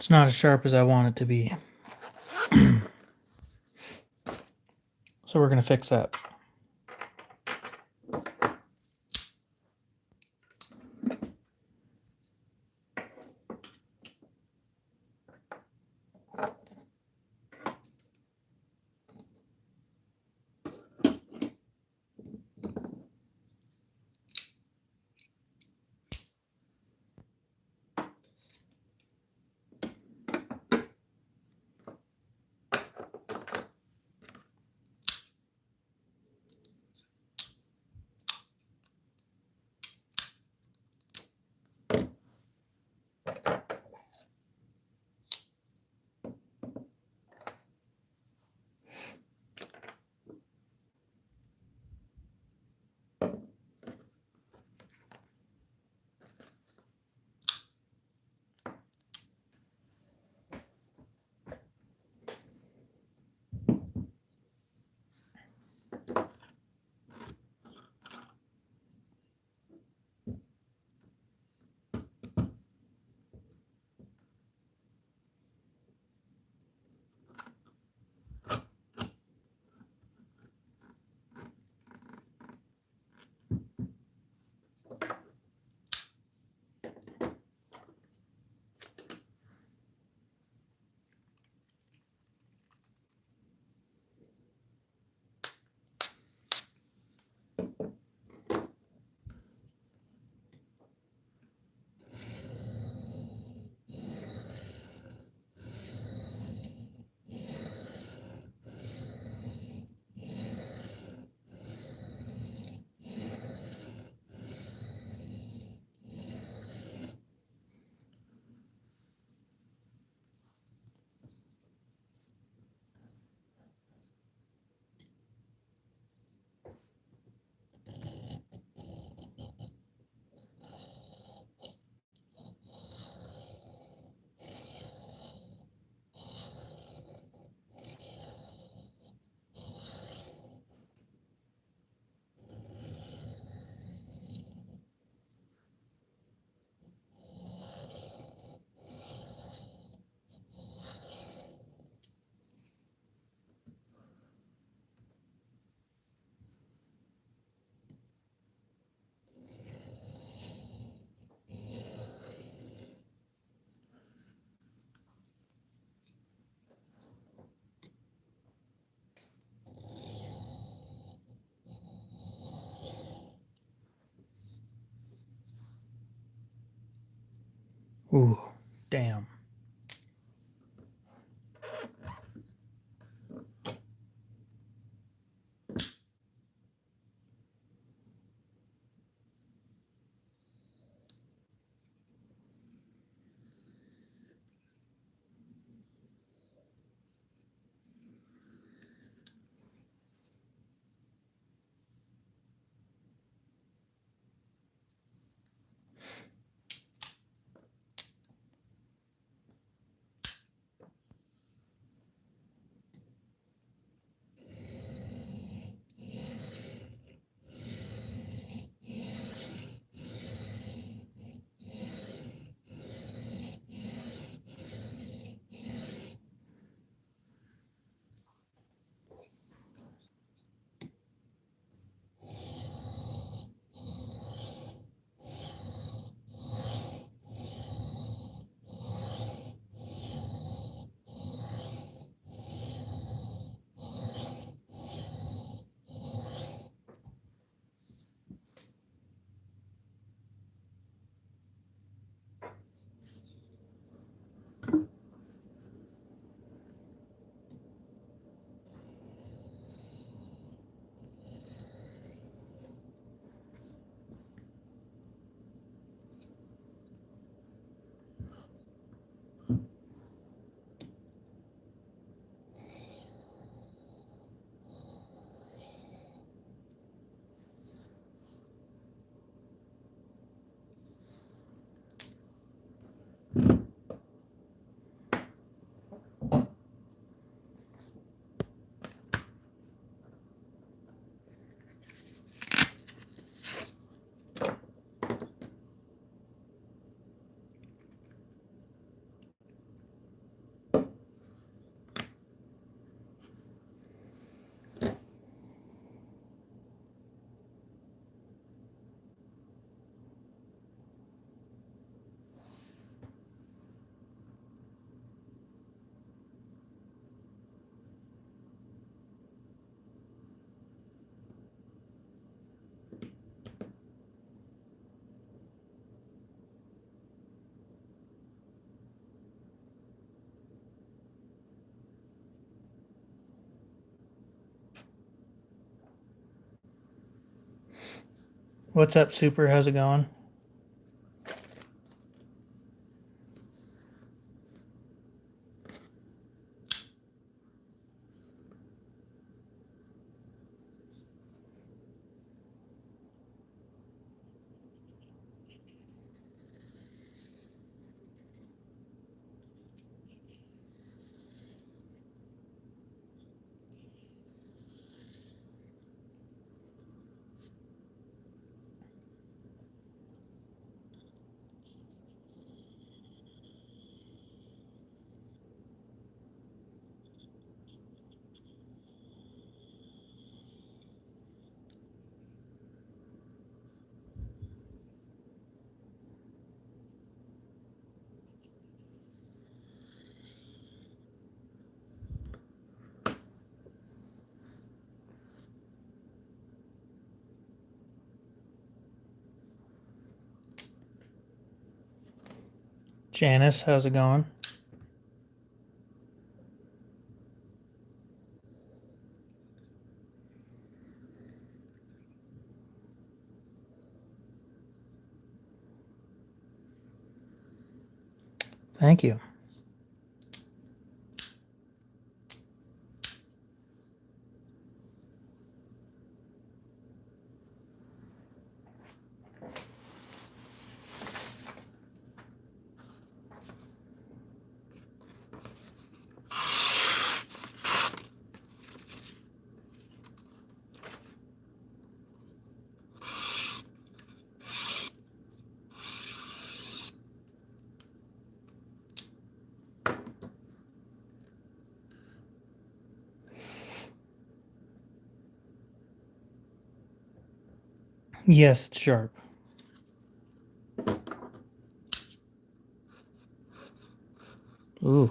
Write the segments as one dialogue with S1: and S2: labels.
S1: It's not as sharp as I want it to be. So we're going to fix that. Ooh, damn. What's up, Super? How's it going? Janice, how's it going? Thank you. Yes, it's sharp. Ooh.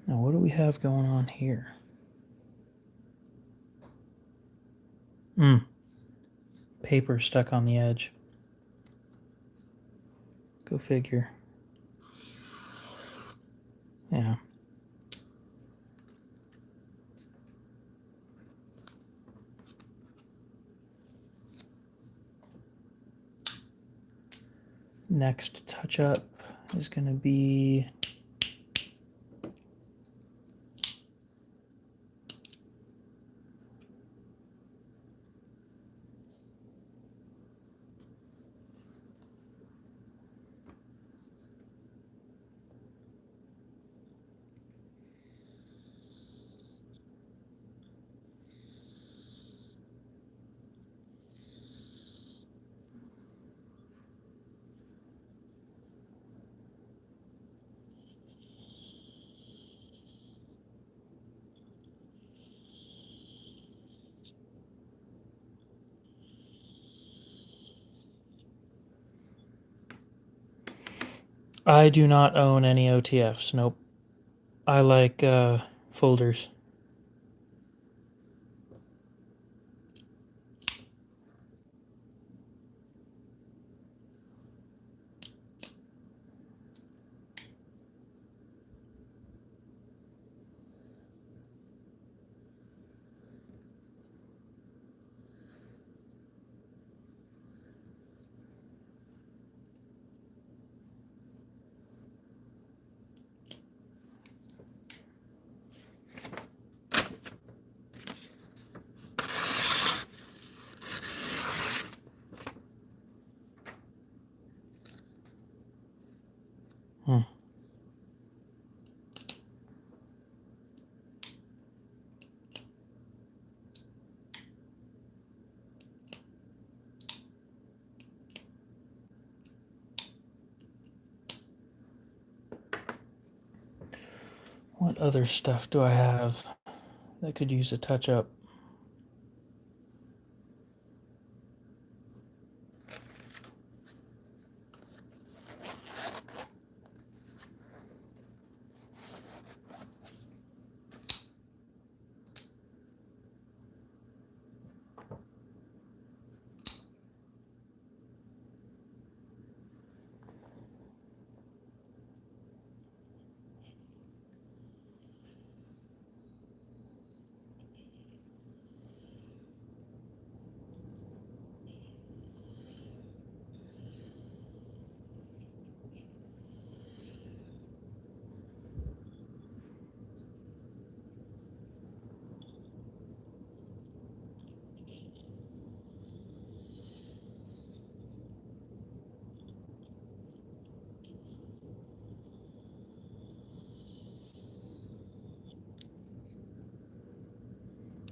S1: Now, what do we have going on here? Paper stuck on the edge. Go figure. Yeah. Next touch up is going to be I do not own any OTFs. Nope. I like folders. What other stuff do I have that could use a touch up?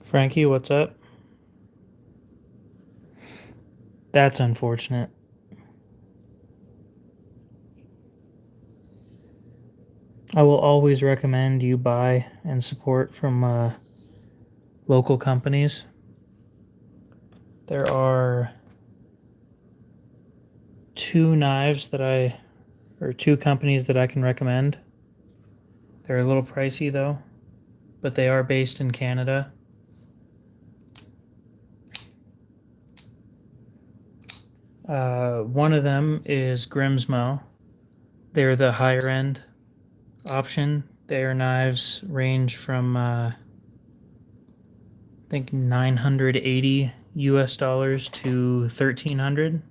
S1: Frankie, what's up? That's unfortunate. I will always recommend you buy and support from local companies. There are two companies that I can recommend. They're a little pricey though, but they are based in Canada. One of them is Grimsmo. They're the higher end option. Their knives range from I think 980 US dollars to 1300.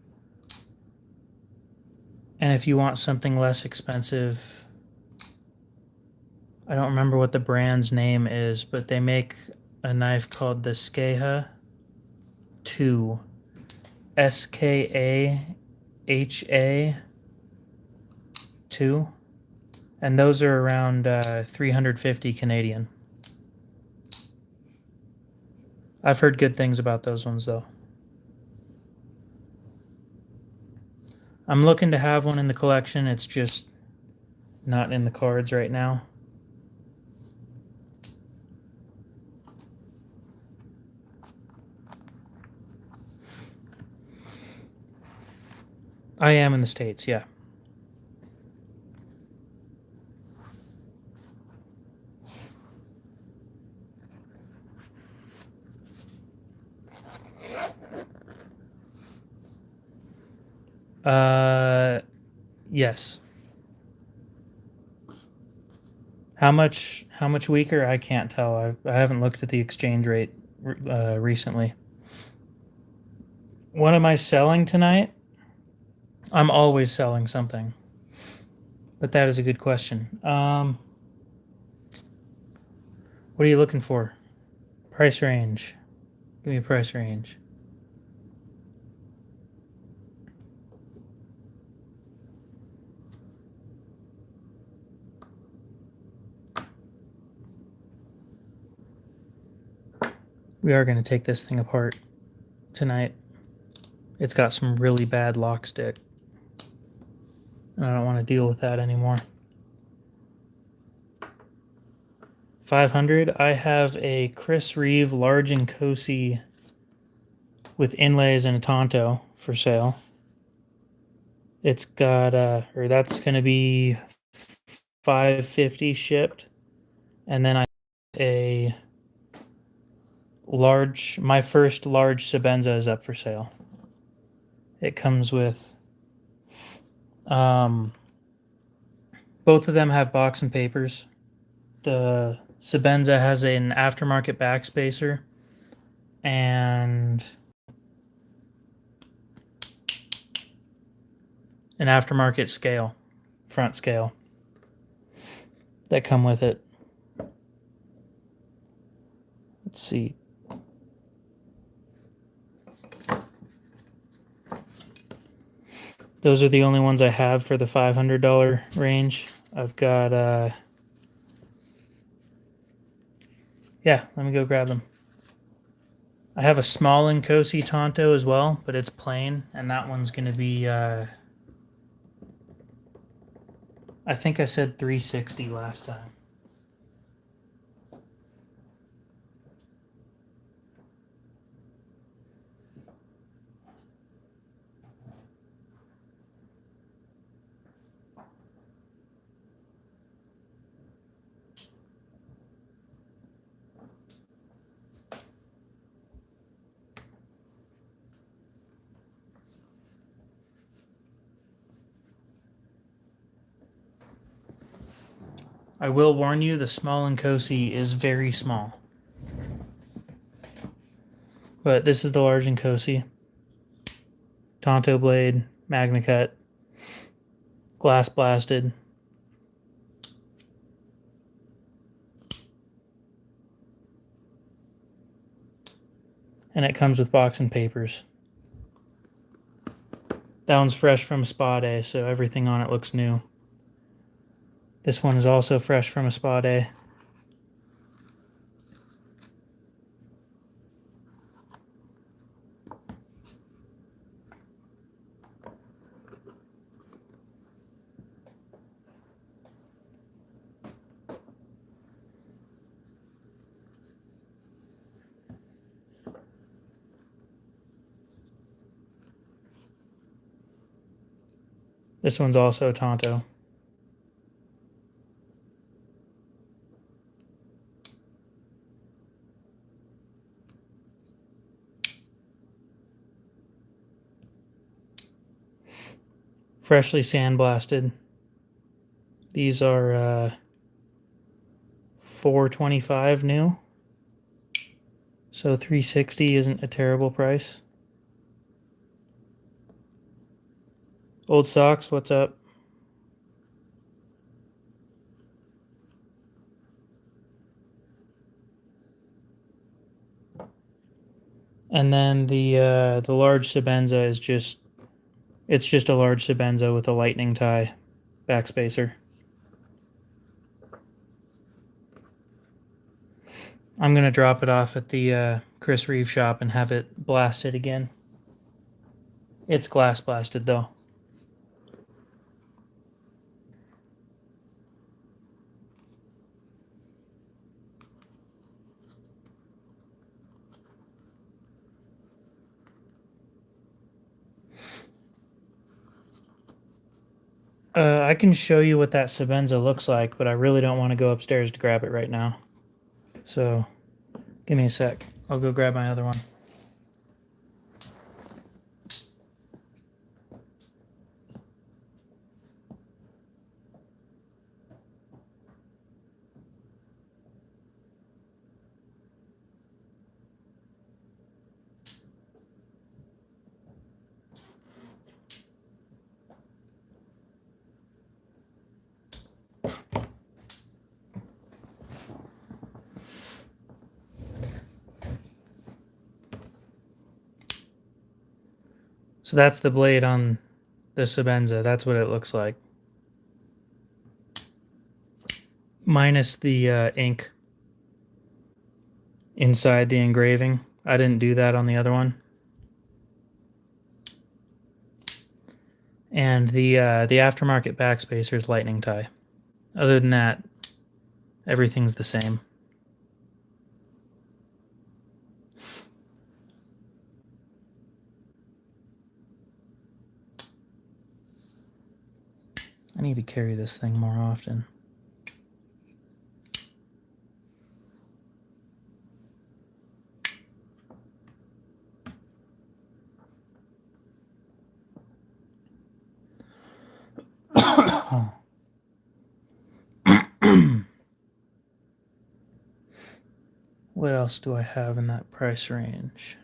S1: And if you want something less expensive, I don't remember what the brand's name is, but they make a knife called the Skaha 2. SKAHA 2. And those are around 350 Canadian. I've heard good things about those ones though. I'm looking to have one in the collection. It's just not in the cards right now. I am in the States, yeah. Yes. How much weaker? I can't tell. I haven't looked at the exchange rate recently. What am I selling tonight? I'm always selling something. But that is a good question. What are you looking for? Price range. Give me a price range. We are going to take this thing apart tonight. It's got some really bad lock stick. And I don't want to deal with that anymore. 500. I have a Chris Reeve large Nkosi with inlays and a Tonto for sale. It's got or that's going to be $550 shipped, and then I a large. My first large Sebenza is up for sale. It comes with both of them have box and papers. The Sebenza has an aftermarket backspacer and an aftermarket scale, front scale that come with it. Let's see. Those are the only ones I have for the $500 range. I've got, yeah, let me go grab them. I have a small Nkosi Tonto as well, but it's plain, and that one's going to be, I think I said 360 last time. I will warn you, the small Nkosi is very small. But this is the large Nkosi. Tonto blade, Magna Cut, glass blasted. And it comes with box and papers. That one's fresh from a spa day, so everything on it looks new. This one is also fresh from a spa day. This one's also Tonto. Freshly sandblasted. These are $425 new. So $360 isn't a terrible price. Old Socks, what's up? And then the large Sebenza is just a large Sebenza with a lightning tie backspacer. I'm gonna drop it off at the Chris Reeve shop and have it blasted again. It's glass blasted though. I can show you what that Sebenza looks like, but I really don't want to go upstairs to grab it right now. So, give me a sec. I'll go grab my other one. So that's the blade on the Sebenza. That's what it looks like. Minus the ink inside the engraving. I didn't do that on the other one. And the aftermarket backspacer is lightning tie. Other than that, everything's the same. I need to carry this thing more often. What else do I have in that price range?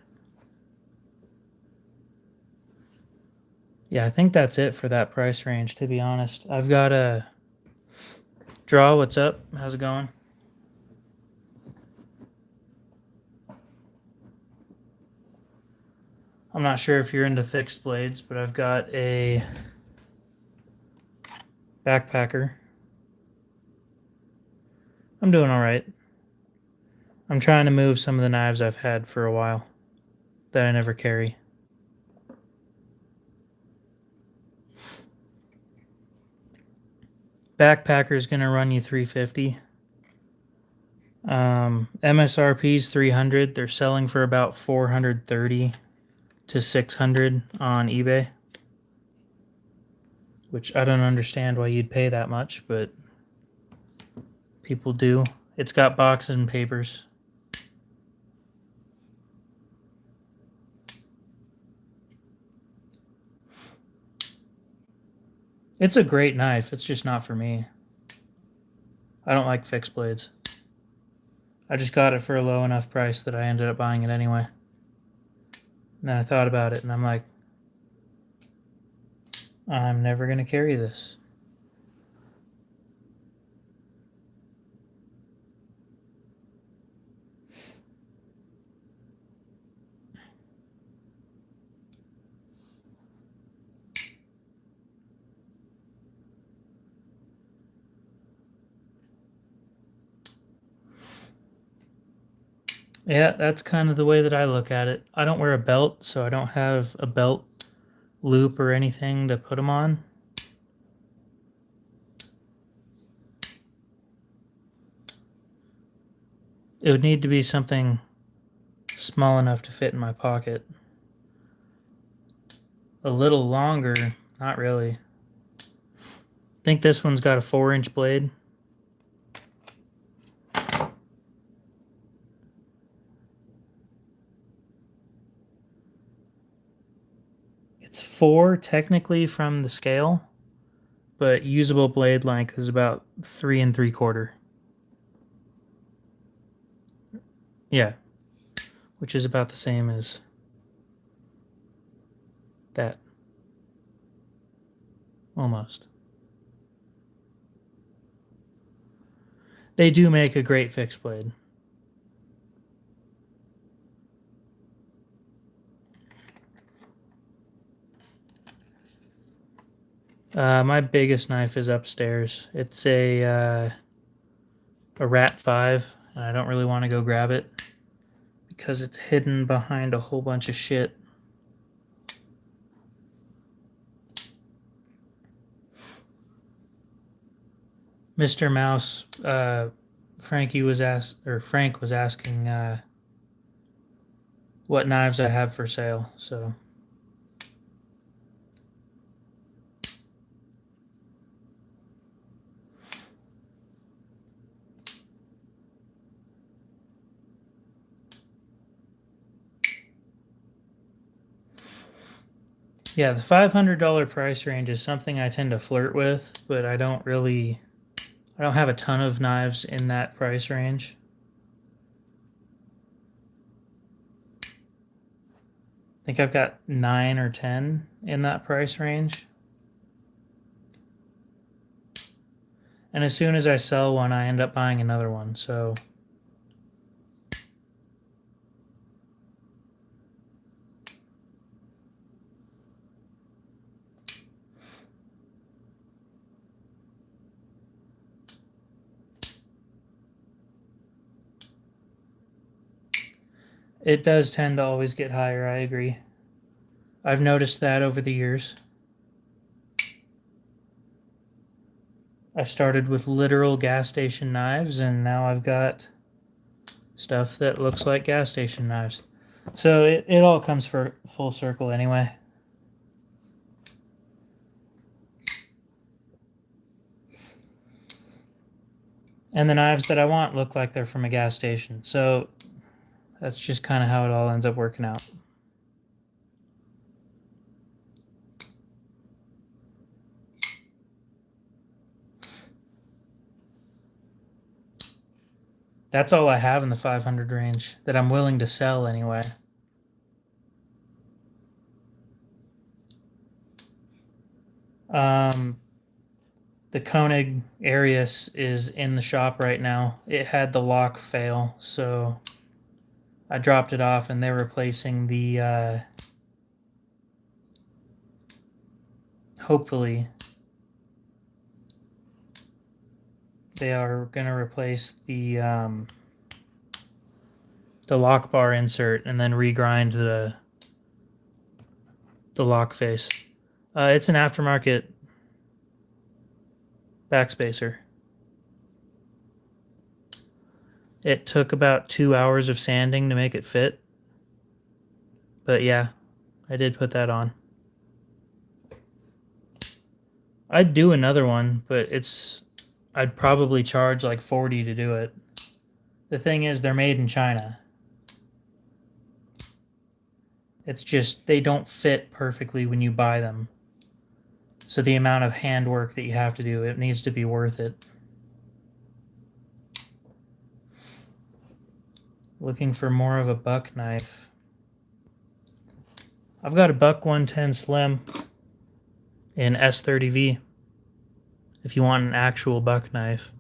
S1: Yeah, I think that's it for that price range, to be honest. I've got a Draw, what's up? How's it going? I'm not sure if you're into fixed blades, but I've got a backpacker. I'm doing all right. I'm trying to move some of the knives I've had for a while that I never carry. Backpacker is going to run you $350. MSRP is $300. They're selling for about $430 to $600 on eBay, which I don't understand why you'd pay that much, but people do. It's got boxes and papers. It's a great knife. It's just not for me. I don't like fixed blades. I just got it for a low enough price that I ended up buying it anyway. And then I thought about it and I'm like, I'm never going to carry this. Yeah, that's kind of the way that I look at it. I don't wear a belt, so I don't have a belt loop or anything to put them on. It would need to be something small enough to fit in my pocket. A little longer, not really. think this one's got a 4-inch blade. It's 4 technically from the scale, but usable blade length is about 3 3/4. Yeah, which is about the same as that. Almost. They do make a great fixed blade. My biggest knife is upstairs. It's a Rat 5, and I don't really want to go grab it because it's hidden behind a whole bunch of shit. Mr. Mouse, Frank was asking what knives I have for sale. So yeah, the $500 price range is something I tend to flirt with, but I don't have a ton of knives in that price range. I think I've got 9 or 10 in that price range. And as soon as I sell one, I end up buying another one. So it does tend to always get higher, I agree. I've noticed that over the years. I started with literal gas station knives, and now I've got stuff that looks like gas station knives. So it all comes for full circle anyway. And the knives that I want look like they're from a gas station. So that's just kind of how it all ends up working out. That's all I have in the 500 range that I'm willing to sell anyway. The Koenig Arius is in the shop right now. It had the lock fail, so I dropped it off, and they're replacing the hopefully they are going to replace the lock bar insert and then regrind the lock face. It's an aftermarket backspacer. It took about 2 hours of sanding to make it fit. But yeah, I did put that on. I'd do another one, but I'd probably charge like 40 to do it. The thing is, they're made in China. It's just they don't fit perfectly when you buy them. So the amount of handwork that you have to do, it needs to be worth it. Looking for more of a buck knife. I've got a buck 110 Slim in S30V. If you want an actual buck knife.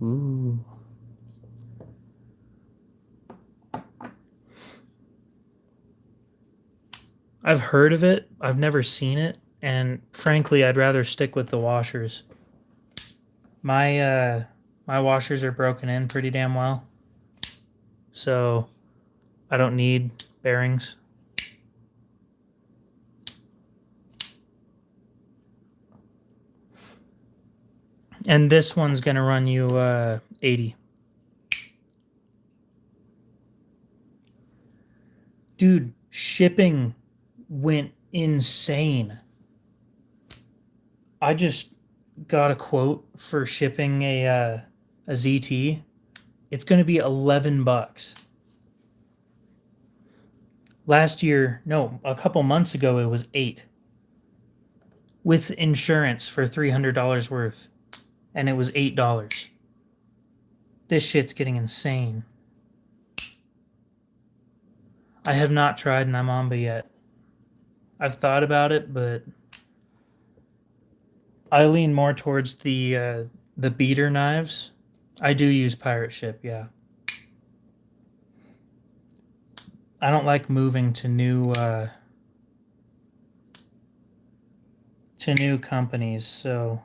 S1: Ooh. I've heard of it. I've never seen it, and frankly, I'd rather stick with the washers. My washers are broken in pretty damn well, so I don't need bearings. And this one's gonna run you 80. Dude, shipping went insane. I just got a quote for shipping a ZT. It's going to be $11. Last year, no, a couple months ago, it was $8 with insurance for $300 worth, and it was $8. This shit's getting insane. I have not tried an Amamba yet. I've thought about it, but I lean more towards the beater knives. I do use Pirate Ship, yeah. I don't like moving to new companies, so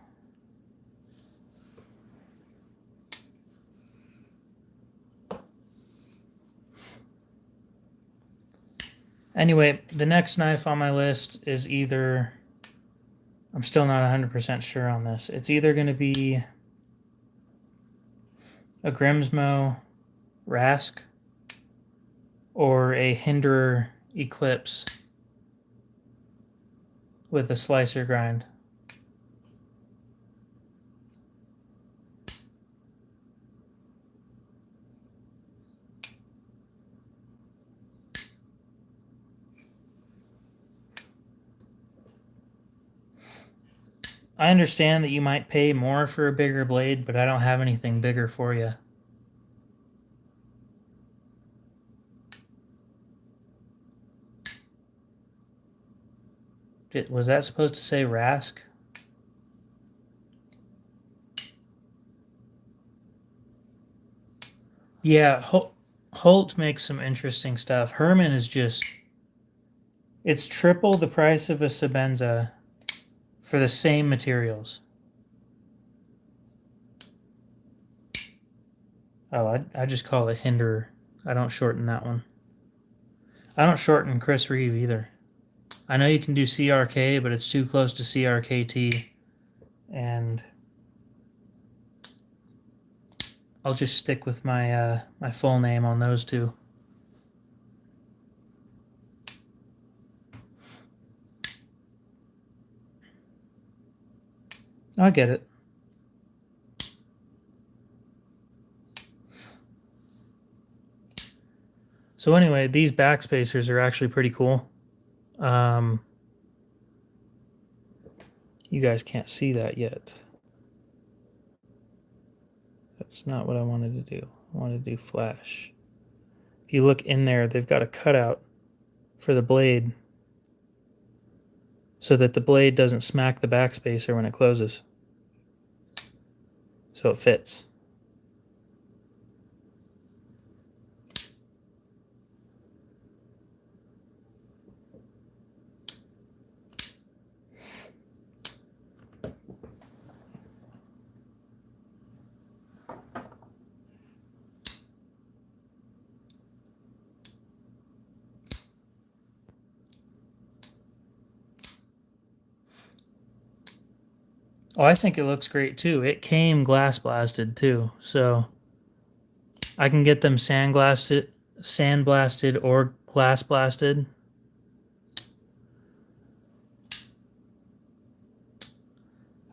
S1: anyway, the next knife on my list is either, I'm still not 100% sure on this. It's either going to be a Grimsmo Rask or a Hinderer Eclipse with a slicer grind. I understand that you might pay more for a bigger blade, but I don't have anything bigger for you. Was that supposed to say Rask? Yeah, Holt makes some interesting stuff. Herman is just... It's triple the price of a Sebenza for the same materials. Oh, I just call it Hinderer. I don't shorten that one. I don't shorten Chris Reeve either. I know you can do CRK, but it's too close to CRKT. And I'll just stick with my my full name on those two. I get it. So anyway, these backspacers are actually pretty cool. You guys can't see that yet. That's not what I wanted to do. I wanted to do flash. If you look in there, they've got a cutout for the blade so that the blade doesn't smack the backspacer when it closes. So it fits. Oh, I think it looks great too. It came glass blasted too, so I can get them sandblasted or glass blasted.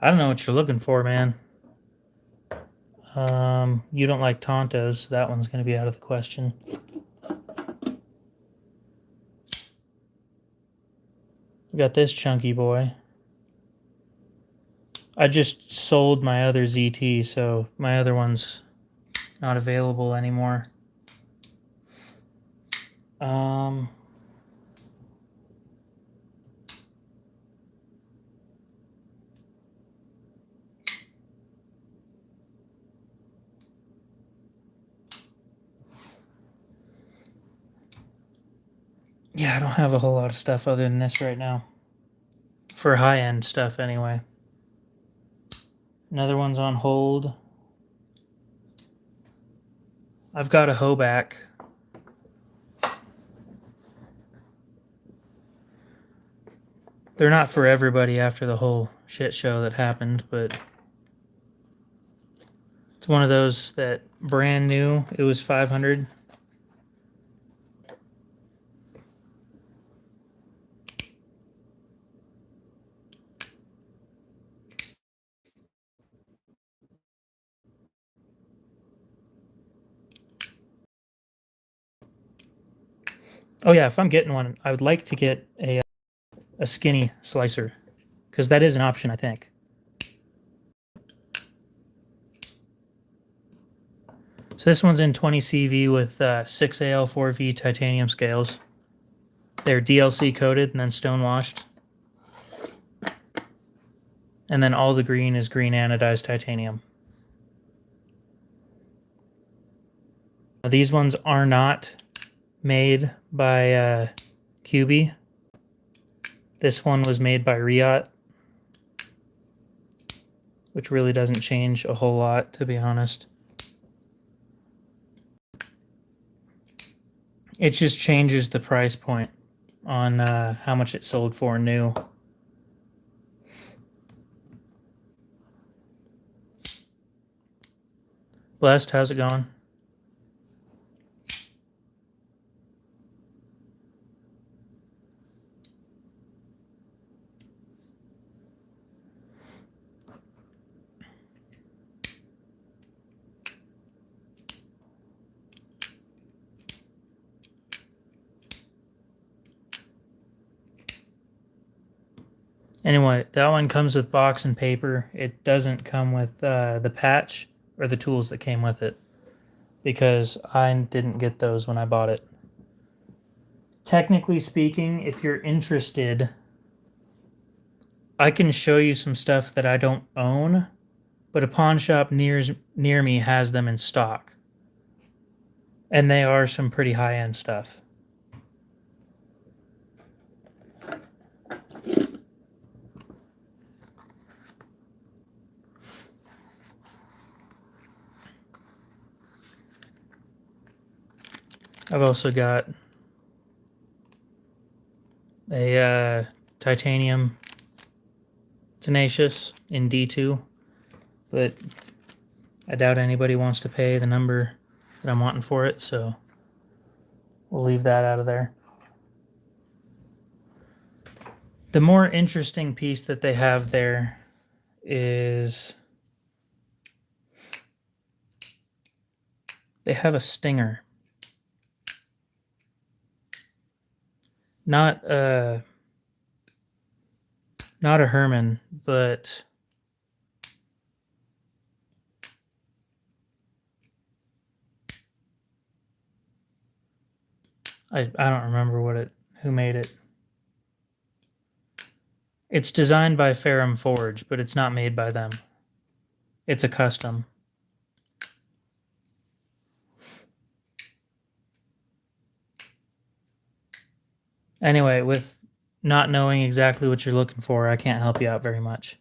S1: I don't know what you're looking for, man. You don't like Tontos, so that one's going to be out of the question. We got this chunky boy. I just sold my other ZT, so my other one's not available anymore. Yeah, I don't have a whole lot of stuff other than this right now. For high-end stuff, anyway. Another one's on hold. I've got a Hoback. They're not for everybody after the whole shit show that happened, but it's one of those that brand new, it was $500. Oh yeah, if I'm getting one, I would like to get a skinny slicer, because that is an option, I think. So this one's in 20 CV with 6AL4V titanium scales. They're DLC coated and then stone washed. And then all the green is green anodized titanium. Now, these ones are not made by QB. This one was made by Riot, which really doesn't change a whole lot, to be honest. It just changes the price point on how much it sold for new. Blessed, how's it going? Anyway, that one comes with box and paper. It doesn't come with the patch or the tools that came with it, because I didn't get those when I bought it. Technically speaking, if you're interested, I can show you some stuff that I don't own, but a pawn shop near me has them in stock. And they are some pretty high-end stuff. I've also got a titanium tenacious in D2, but I doubt anybody wants to pay the number that I'm wanting for it, so we'll leave that out of there. The more interesting piece that they have there is they have a stinger. Not a Herman, but I don't remember who made it. It's designed by Ferrum Forge, but it's not made by them. It's a custom. Anyway, with not knowing exactly what you're looking for, I can't help you out very much.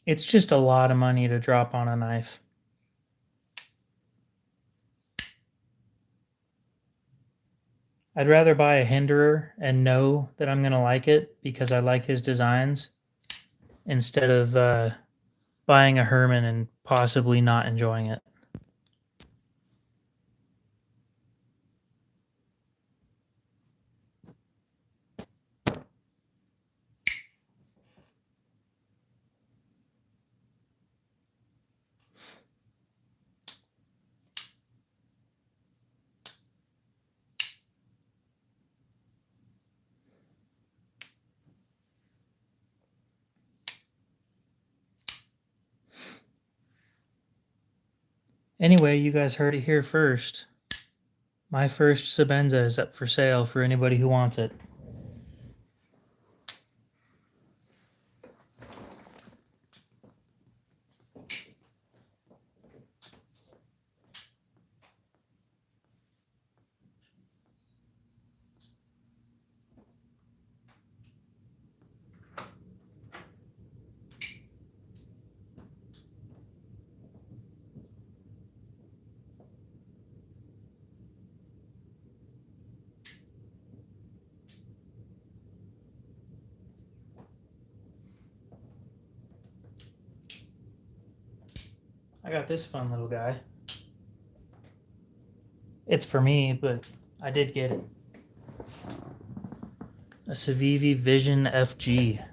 S1: It's just a lot of money to drop on a knife. I'd rather buy a Hinderer and know that I'm going to like it because I like his designs, instead of buying a Herman and possibly not enjoying it. Anyway, you guys heard it here first. My first Sebenza is up for sale for anybody who wants it. I got this fun little guy. It's for me, but I did get it. A Civivi Vision FG.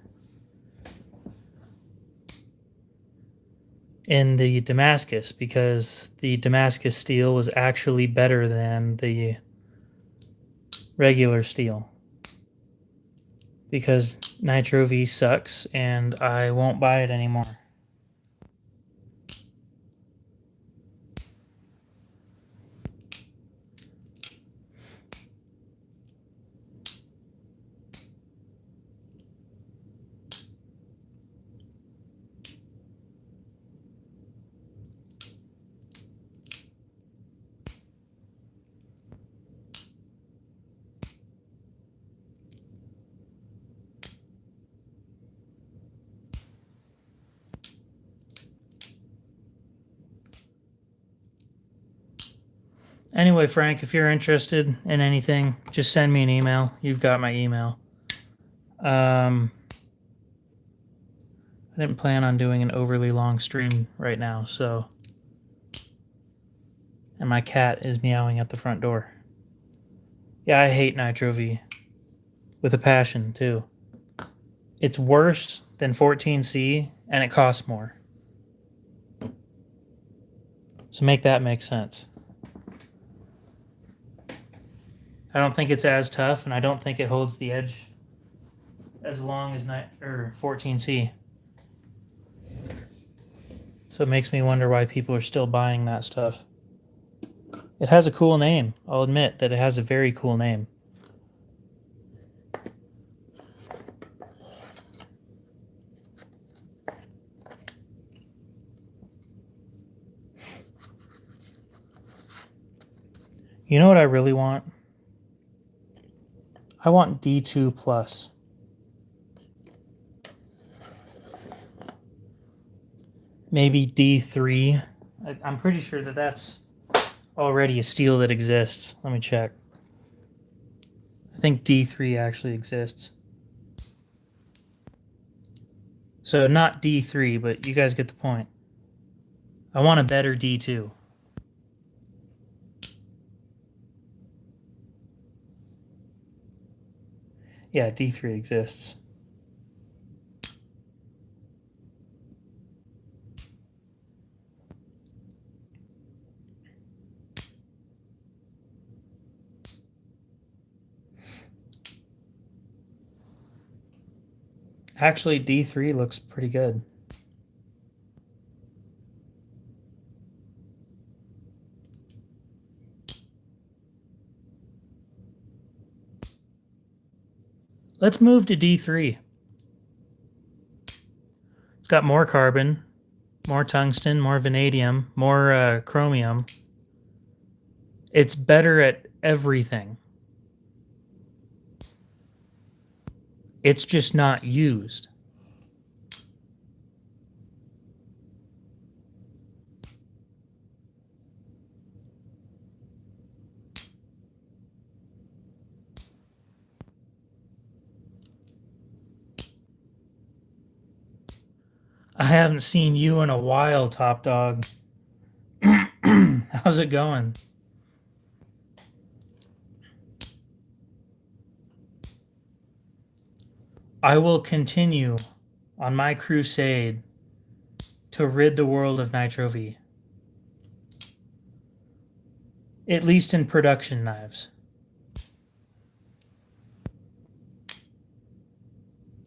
S1: In the Damascus, because the Damascus steel was actually better than the regular steel. Because Nitro V sucks and I won't buy it anymore. Anyway, Frank, if you're interested in anything, just send me an email. You've got my email. I didn't plan on doing an overly long stream right now, so... And my cat is meowing at the front door. Yeah, I hate Nitro V. With a passion, too. It's worse than 14C, and it costs more. So make that make sense. I don't think it's as tough, and I don't think it holds the edge as long as 14C. So it makes me wonder why people are still buying that stuff. It has a cool name. I'll admit that it has a very cool name. You know what I really want? I want D2 Plus. Maybe D3. I'm pretty sure that that's already a steel that exists. Let me check. I think D3 actually exists. So not D3, but you guys get the point. I want a better D2. Yeah, D3 exists. Actually, D3 looks pretty good. Let's move to D3. It's got more carbon, more tungsten, more vanadium, more chromium. It's better at everything. It's just not used. I haven't seen you in a while, Top Dog. How's it going? I will continue on my crusade to rid the world of Nitro V. At least in production knives.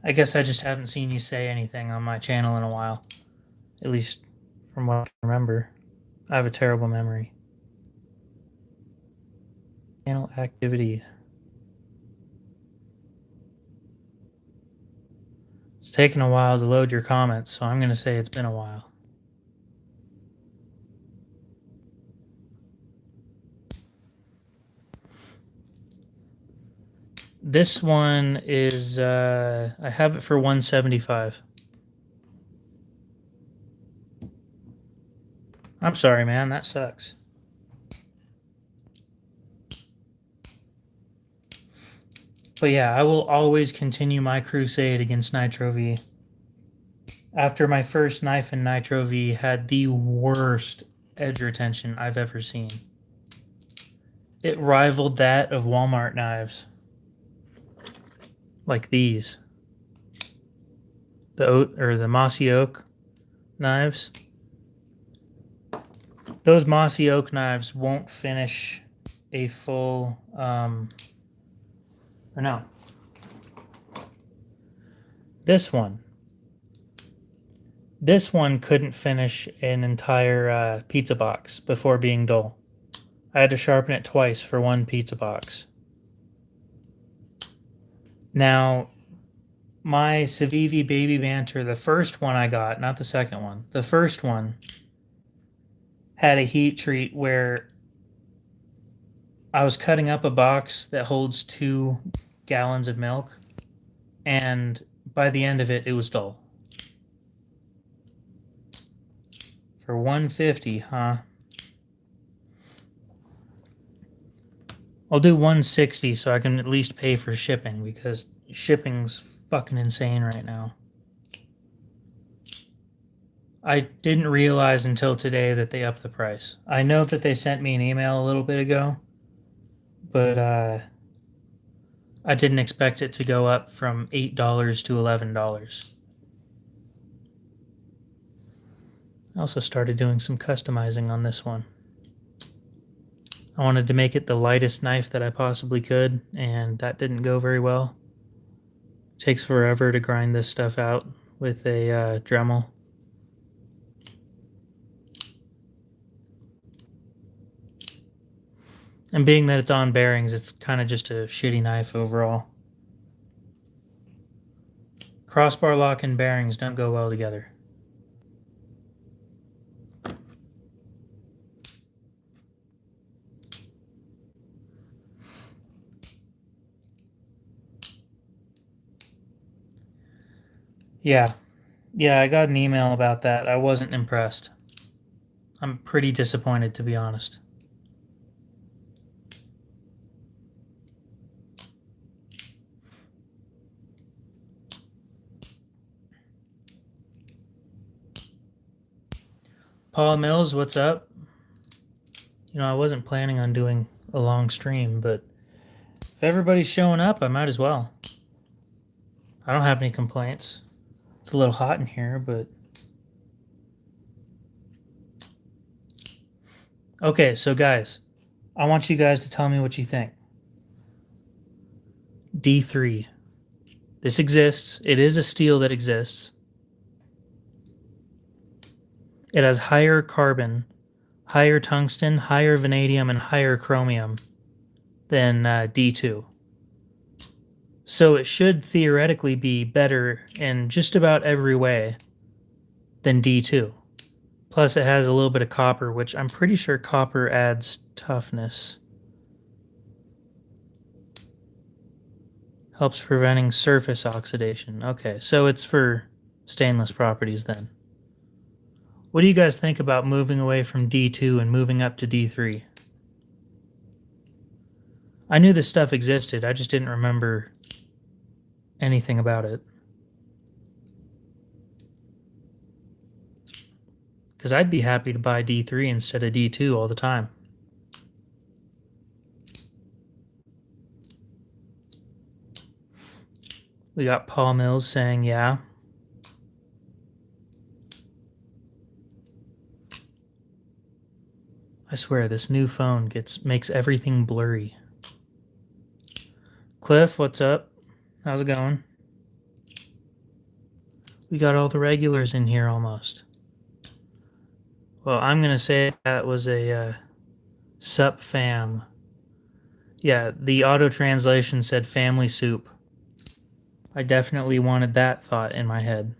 S1: I guess I just haven't seen you say anything on my channel in a while. At least from what I can remember. I have a terrible memory. Channel activity. It's taken a while to load your comments, so I'm going to say it's been a while. This one is, I have it for $175. I'm sorry, man. That sucks. But yeah, I will always continue my crusade against Nitro V. After my first knife in Nitro V had the worst edge retention I've ever seen. It rivaled that of Walmart knives. Like these. The Mossy Oak knives. Those Mossy Oak knives won't finish a full, or no. This one couldn't finish an entire pizza box before being dull. I had to sharpen it twice for one pizza box. Now, my Civivi Baby Banter, the first one I got, not the second one, the first one had a heat treat where I was cutting up a box that holds 2 gallons of milk, and by the end of it, it was dull. For $150, huh? I'll do $160 so I can at least pay for shipping, because shipping's fucking insane right now. I didn't realize until today that they upped the price. I know that they sent me an email a little bit ago, but I didn't expect it to go up from $8 to $11. I also started doing some customizing on this one. I wanted to make it the lightest knife that I possibly could, and that didn't go very well. It takes forever to grind this stuff out with a Dremel. And being that it's on bearings, it's kind of just a shitty knife overall. Crossbar lock and bearings don't go well together. Yeah, I got an email about that. I wasn't impressed. I'm pretty disappointed, to be honest. Paul Mills, what's up? You know, I wasn't planning on doing a long stream, but if everybody's showing up, I might as well. I don't have any complaints. It's a little hot in here, but... Okay, so guys, I want you guys to tell me what you think. D3. This exists. It is a steel that exists. It has higher carbon, higher tungsten, higher vanadium, and higher chromium than D2. So it should theoretically be better in just about every way than D2. Plus it has a little bit of copper, which I'm pretty sure copper adds toughness. Helps preventing surface oxidation. Okay, so it's for stainless properties then. What do you guys think about moving away from D2 and moving up to D3? I knew this stuff existed, I just didn't remember anything about it. Because I'd be happy to buy D3 instead of D2 all the time. We got Paul Mills saying, yeah. I swear, this new phone makes everything blurry. Cliff, what's up? How's it going? We got all the regulars in here almost. Well, I'm going to say that was a sup fam. Yeah, the auto translation said family soup. I definitely wanted that thought in my head.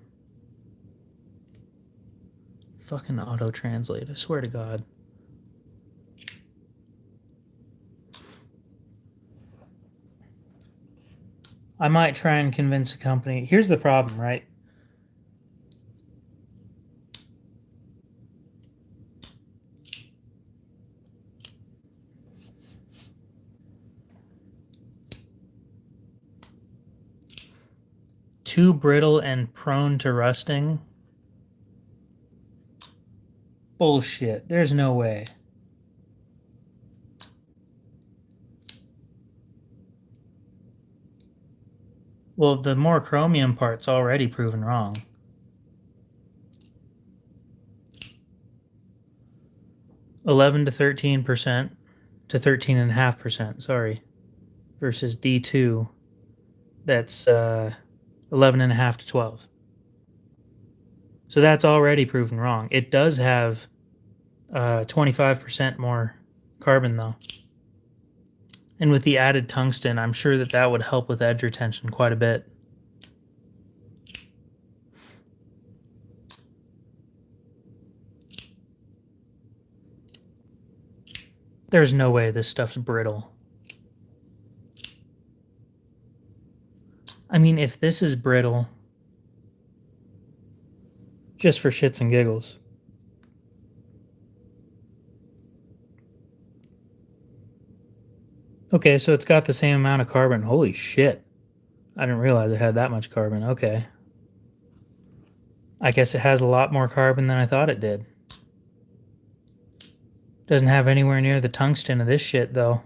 S1: Fucking auto translate, I swear to God. I might try and convince a company. Here's the problem, right? Too brittle and prone to rusting Bullshit. There's no way. Well, the more chromium part's already proven wrong. $11 to 13% to 13.5%, sorry, versus D2, that's 11.5 to 12. So that's already proven wrong. It does have 25% more carbon though. And with the added tungsten, I'm sure that that would help with edge retention quite a bit. There's no way this stuff's brittle. I mean, if this is brittle, just for shits and giggles. Okay, so it's got the same amount of carbon. Holy shit. I didn't realize it had that much carbon. Okay. I guess it has a lot more carbon than I thought it did. Doesn't have anywhere near the tungsten of this shit, though.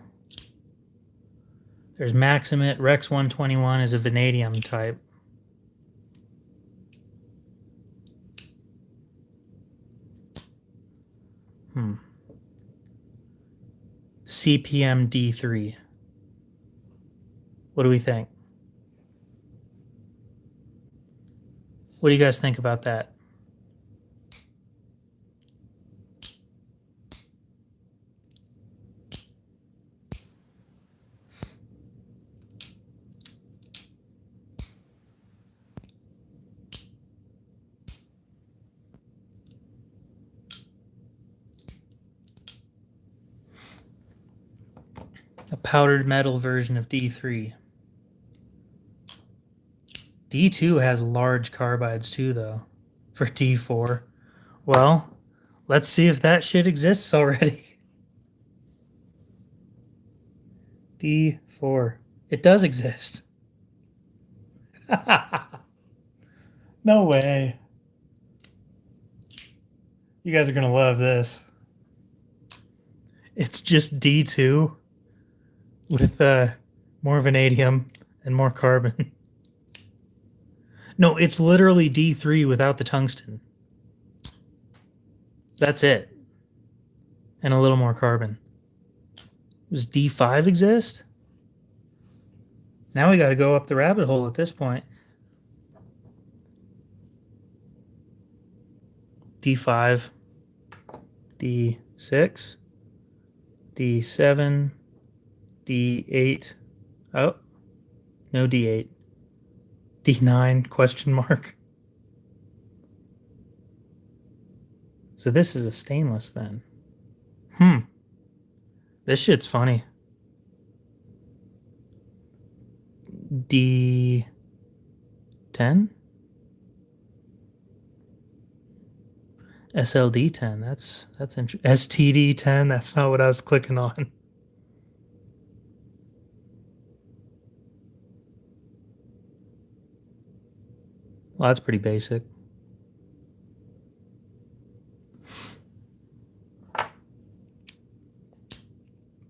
S1: There's Maximit. Rex 121 is a vanadium type. CPM D3. What do we think? What do you guys think about that? A powdered metal version of D3. D2 has large carbides too, though, for D4. Well, let's see if that shit exists already. D4. It does exist. No way. You guys are going to love this. It's just D2 with more vanadium and more carbon. No, it's literally D3 without the tungsten. That's it. And a little more carbon. Does D5 exist? Now we got to go up the rabbit hole at this point. D5, D6, D7, D8. Oh, no D8. D9 question mark. So this is a stainless then. This shit's funny. D10? SLD10. That's interesting. STD10. That's not what I was clicking on. Well, that's pretty basic.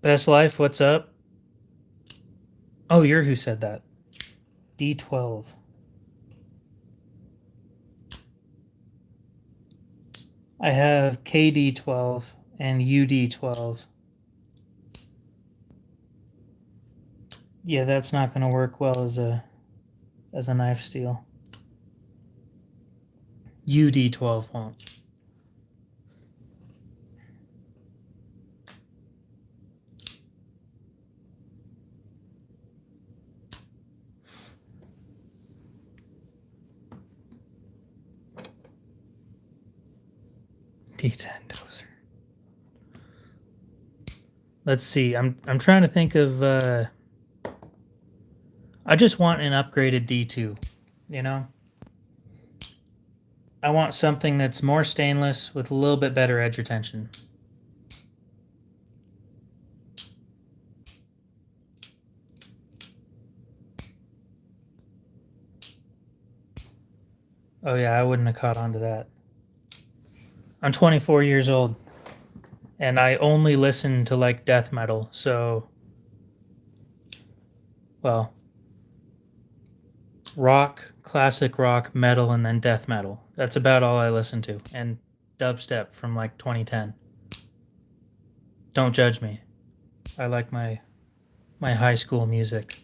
S1: Best Life, what's up? Oh, you're who said that. D12. I have KD12 and UD12. Yeah, that's not going to work well as a knife steel. UD12 won't. D10 dozer. Let's see. I'm trying to think of. I just want an upgraded D2. You know. I want something that's more stainless with a little bit better edge retention. Oh yeah, I wouldn't have caught on to that. I'm 24 years old, and I only listen to like death metal. So, well, rock, classic rock, metal, and then death metal. That's about all I listen to. And dubstep from like 2010. Don't judge me. I like my high school music.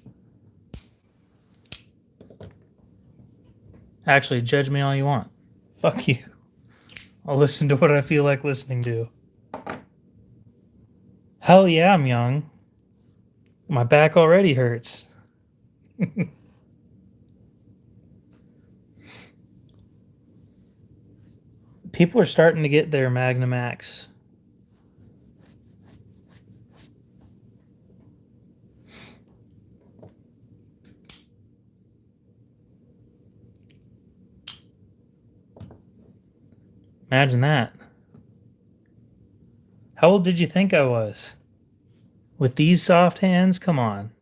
S1: Actually, judge me all you want. Fuck you. I'll listen to what I feel like listening to. Hell yeah, I'm young. My back already hurts. People are starting to get their Magnum X. Imagine that. How old did you think I was? With these soft hands? Come on.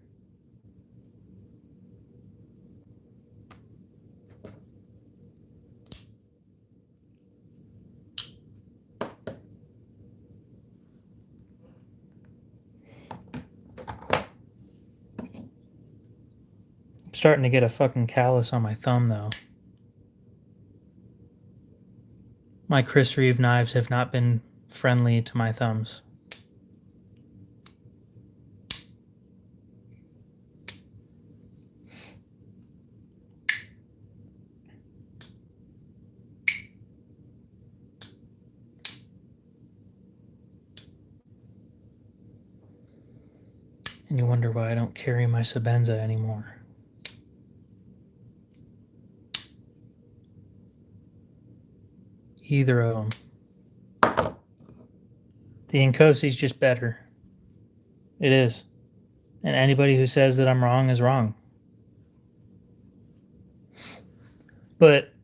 S1: I'm starting to get a fucking callus on my thumb, though. My Chris Reeve knives have not been friendly to my thumbs. And you wonder why I don't carry my Sebenza anymore. Either of them. The Incosi's just better. It is. And anybody who says that I'm wrong is wrong. But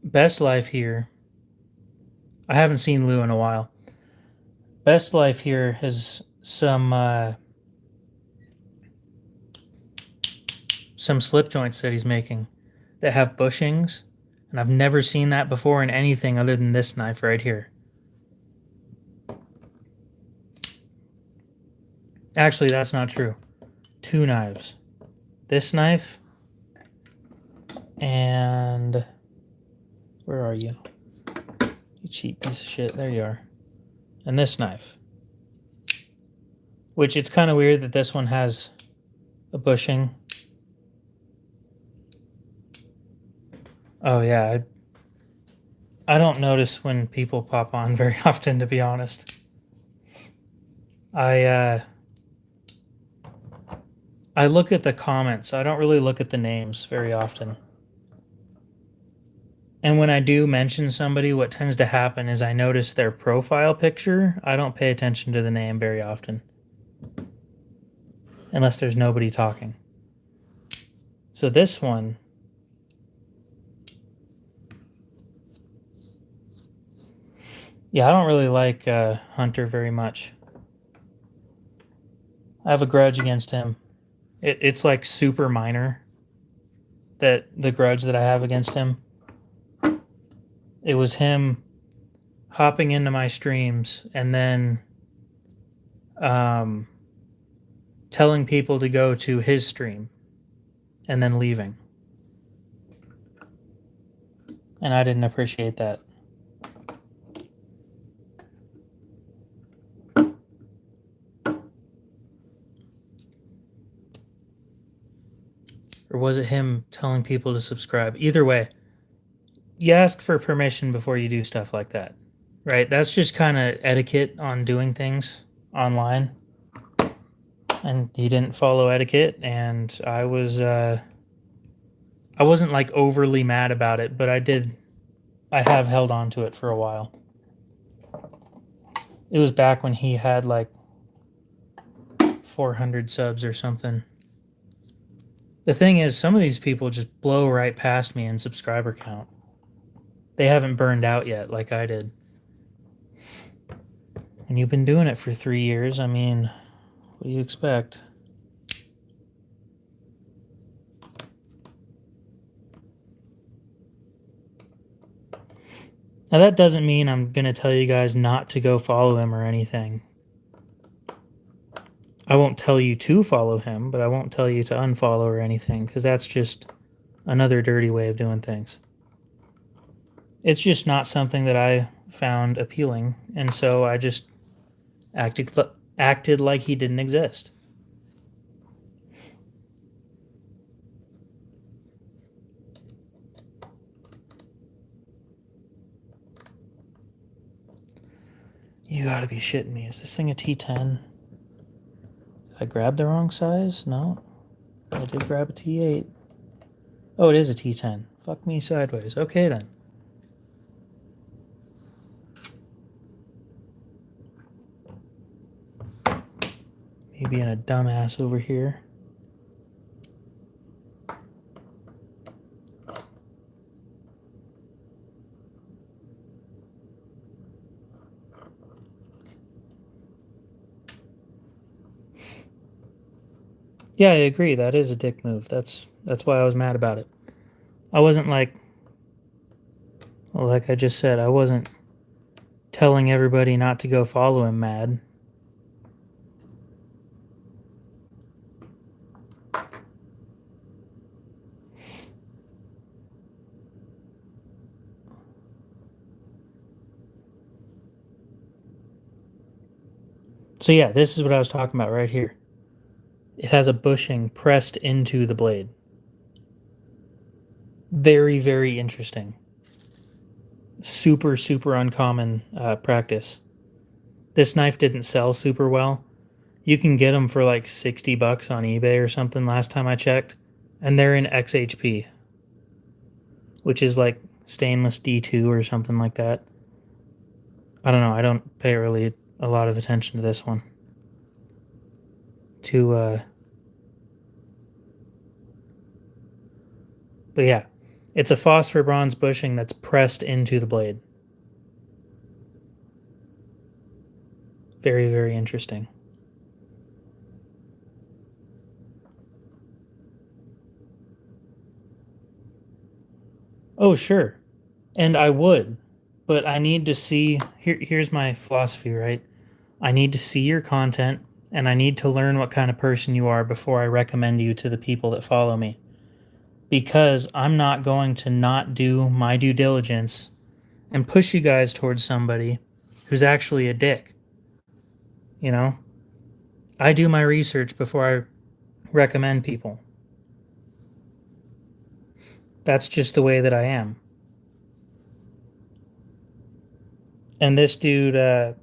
S1: Best Life here, I haven't seen Lou in a while. Best Life here has some slip joints that he's making that have bushings, and I've never seen that before in anything other than this knife right here. Actually, that's not true. Two knives. This knife and where are you? You cheap piece of shit. There you are. And this knife. Which it's kind of weird that this one has a bushing. Oh yeah, I don't notice when people pop on very often, to be honest. I look at the comments. I don't really look at the names very often. And when I do mention somebody, what tends to happen is I notice their profile picture. I don't pay attention to the name very often. Unless there's nobody talking. So this one, yeah, I don't really like Hunter very much. I have a grudge against him. It's like super minor, that the grudge that I have against him. It was him hopping into my streams and then telling people to go to his stream and then leaving. And I didn't appreciate that. Or was it him telling people to subscribe? Either way, you ask for permission before you do stuff like that, right? That's just kind of etiquette on doing things online. And he didn't follow etiquette, and I wasn't like overly mad about it, but I have held on to it for a while. It was back when he had like 400 subs or something. The thing is, some of these people just blow right past me in subscriber count. They haven't burned out yet like I did. And you've been doing it for 3 years. I mean, what do you expect? Now, that doesn't mean I'm going to tell you guys not to go follow him or anything. I won't tell you to follow him, but I won't tell you to unfollow or anything, because that's just another dirty way of doing things. It's just not something that I found appealing, and so I just acted like he didn't exist. You gotta be shitting me. Is this thing a T10? Did I grab the wrong size? No. I did grab a T8. Oh, it is a T10. Fuck me sideways. Okay, then. Me being a dumbass over here. Yeah, I agree. That is a dick move. That's why I was mad about it. I wasn't like I just said, I wasn't telling everybody not to go follow him mad. So yeah, this is what I was talking about right here. It has a bushing pressed into the blade. Very, very interesting. Super, super uncommon practice. This knife didn't sell super well. You can get them for like $60 on eBay or something last time I checked. And they're in XHP, which is like stainless D2 or something like that. I don't know. I don't pay really a lot of attention to this one. But yeah, it's a phosphor bronze bushing that's pressed into the blade. Very, very interesting. Oh, sure. And I would, but I need to see. Here's my philosophy, right? I need to see your content and I need to learn what kind of person you are before I recommend you to the people that follow me. Because I'm not going to not do my due diligence and push you guys towards somebody who's actually a dick. You know? I do my research before I recommend people. That's just the way that I am. And this dude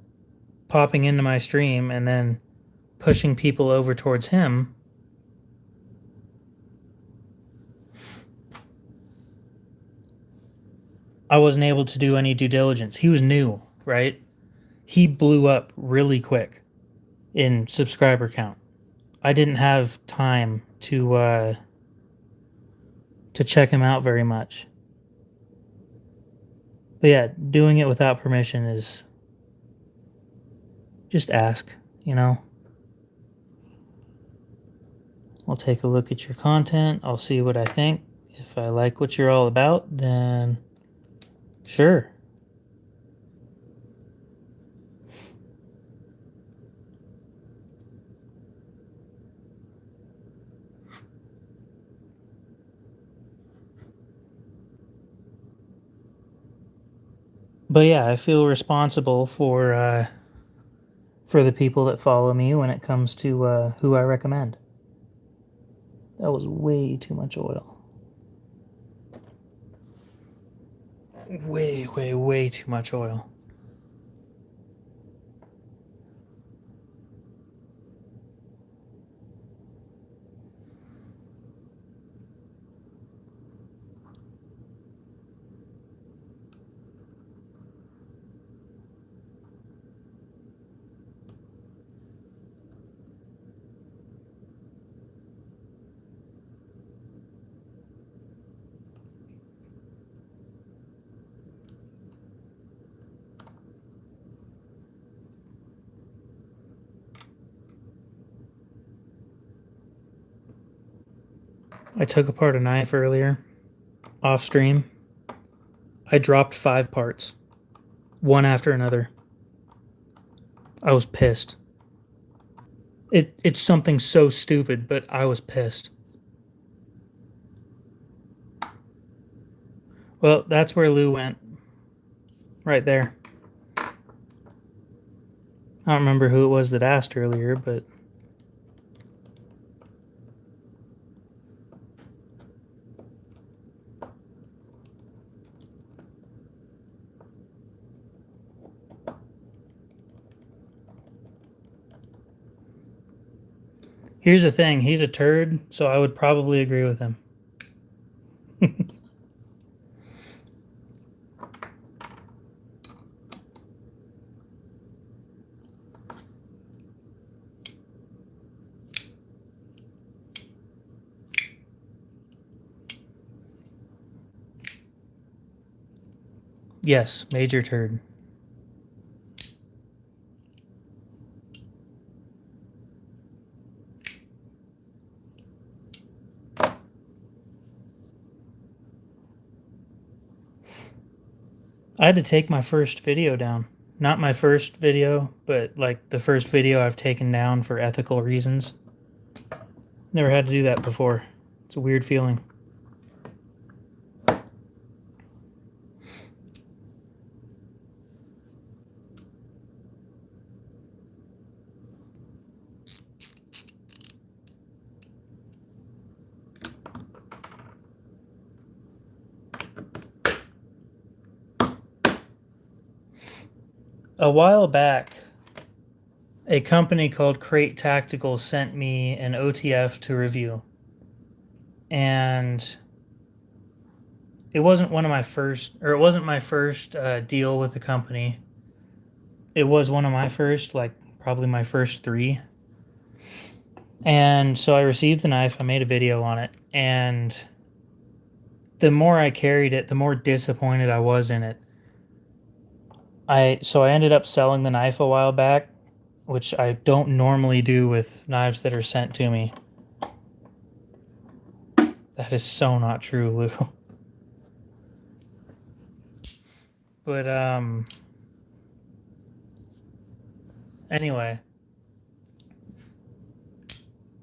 S1: popping into my stream and then pushing people over towards him, I wasn't able to do any due diligence. He was new, right? He blew up really quick in subscriber count. I didn't have time to check him out very much. But yeah, doing it without permission is just ask, you know. I'll take a look at your content. I'll see what I think. If I like what you're all about, then sure. But yeah, I feel responsible for the people that follow me when it comes to who I recommend. That was way too much oil. Way, way, way too much oil. I took apart a knife earlier, off stream. I dropped 5 parts. one after another. I was pissed. It's something so stupid, but I was pissed. Well, that's where Lou went. Right there. I don't remember who it was that asked earlier, but here's the thing. He's a turd, so I would probably agree with him. Yes, major turd. I had to take my first video down. Not my first video, but like the first video I've taken down for ethical reasons. Never had to do that before. It's a weird feeling. A while back, a company called Crate Tactical sent me an OTF to review. And it wasn't my first deal with the company. It was one of my first, like probably my first 3. And so I received the knife, I made a video on it, and the more I carried it, the more disappointed I was in it. So I ended up selling the knife a while back, which I don't normally do with knives that are sent to me. That is so not true, Lou. But anyway,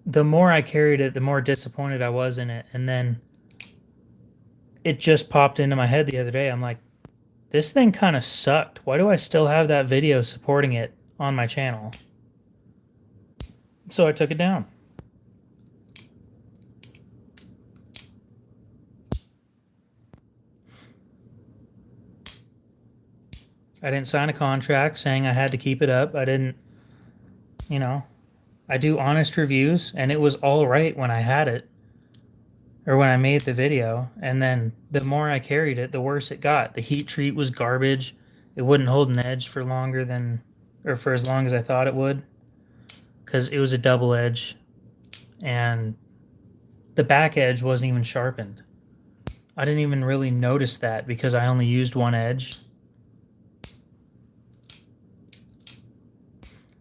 S1: the more I carried it, the more disappointed I was in it. And then it just popped into my head the other day. I'm like, this thing kind of sucked. Why do I still have that video supporting it on my channel? So I took it down. I didn't sign a contract saying I had to keep it up. I didn't, I do honest reviews, and it was all right when I had it, or when I made the video. And then the more I carried it, the worse it got. The heat treat was garbage. It wouldn't hold an edge for longer than, or for as long as I thought it would, because it was a double edge, and the back edge wasn't even sharpened. I didn't even really notice that because I only used one edge.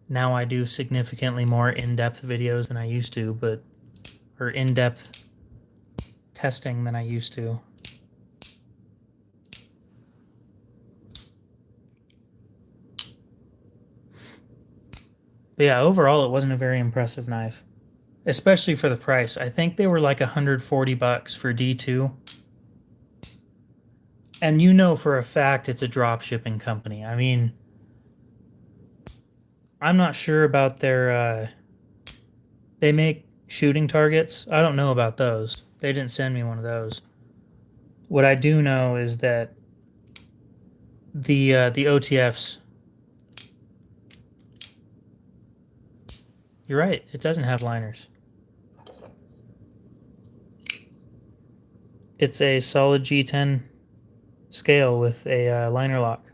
S1: Now I do significantly more in-depth videos than I used to, or in-depth testing than I used to. But yeah, overall it wasn't a very impressive knife, especially for the price. I think they were like $140 for D2. And you know for a fact it's a drop shipping company. I mean, I'm not sure about their they make shooting targets. I don't know about those. They didn't send me one of those. What I do know is that the OTFs. You're right. It doesn't have liners. It's a solid G10 scale with a liner lock.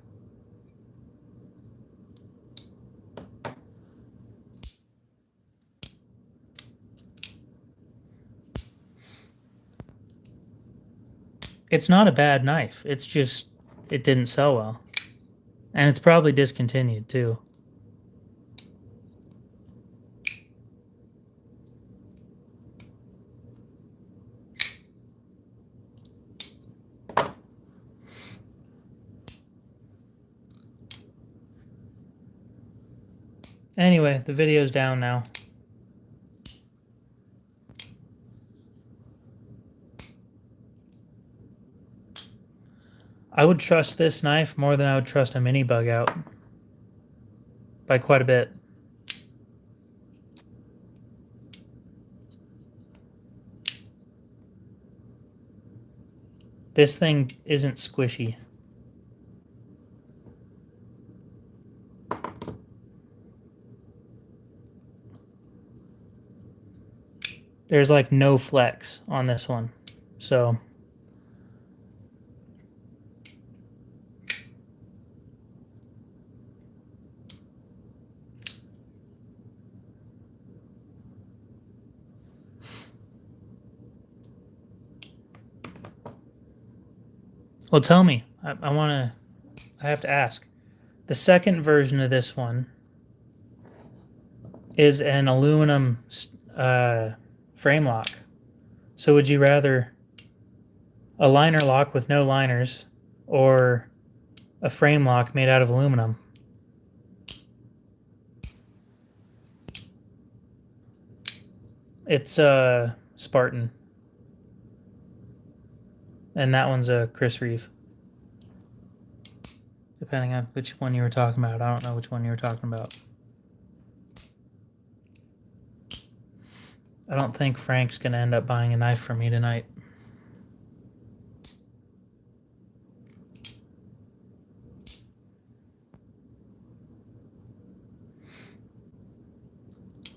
S1: It's not a bad knife. It's just, it didn't sell well. And it's probably discontinued too. Anyway, the video's down now. I would trust this knife more than I would trust a mini bug out. By quite a bit. This thing isn't squishy. There's like no flex on this one. So well, tell me. I have to ask. The second version of this one is an aluminum frame lock. So would you rather a liner lock with no liners or a frame lock made out of aluminum? It's a Spartan. And that one's a Chris Reeve. Depending on which one you were talking about. I don't know which one you were talking about. I don't think Frank's going to end up buying a knife from me tonight.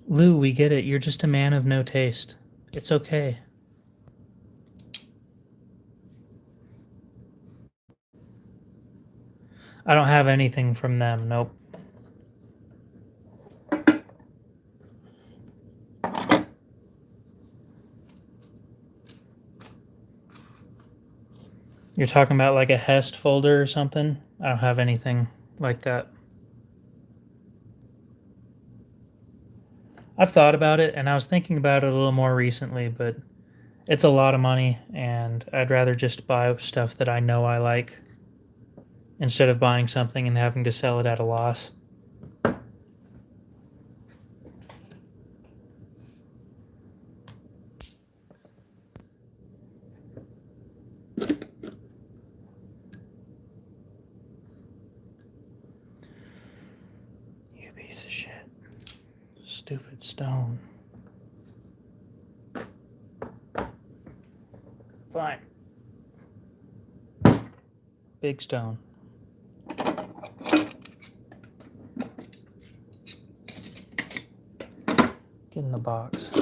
S1: Lou, we get it. You're just a man of no taste. It's okay. I don't have anything from them. Nope. You're talking about like a Hest folder or something? I don't have anything like that. I've thought about it, and I was thinking about it a little more recently, but it's a lot of money, and I'd rather just buy stuff that I know I like instead of buying something and having to sell it at a loss. You piece of shit. Stupid stone. Fine. Big stone. Get in the box.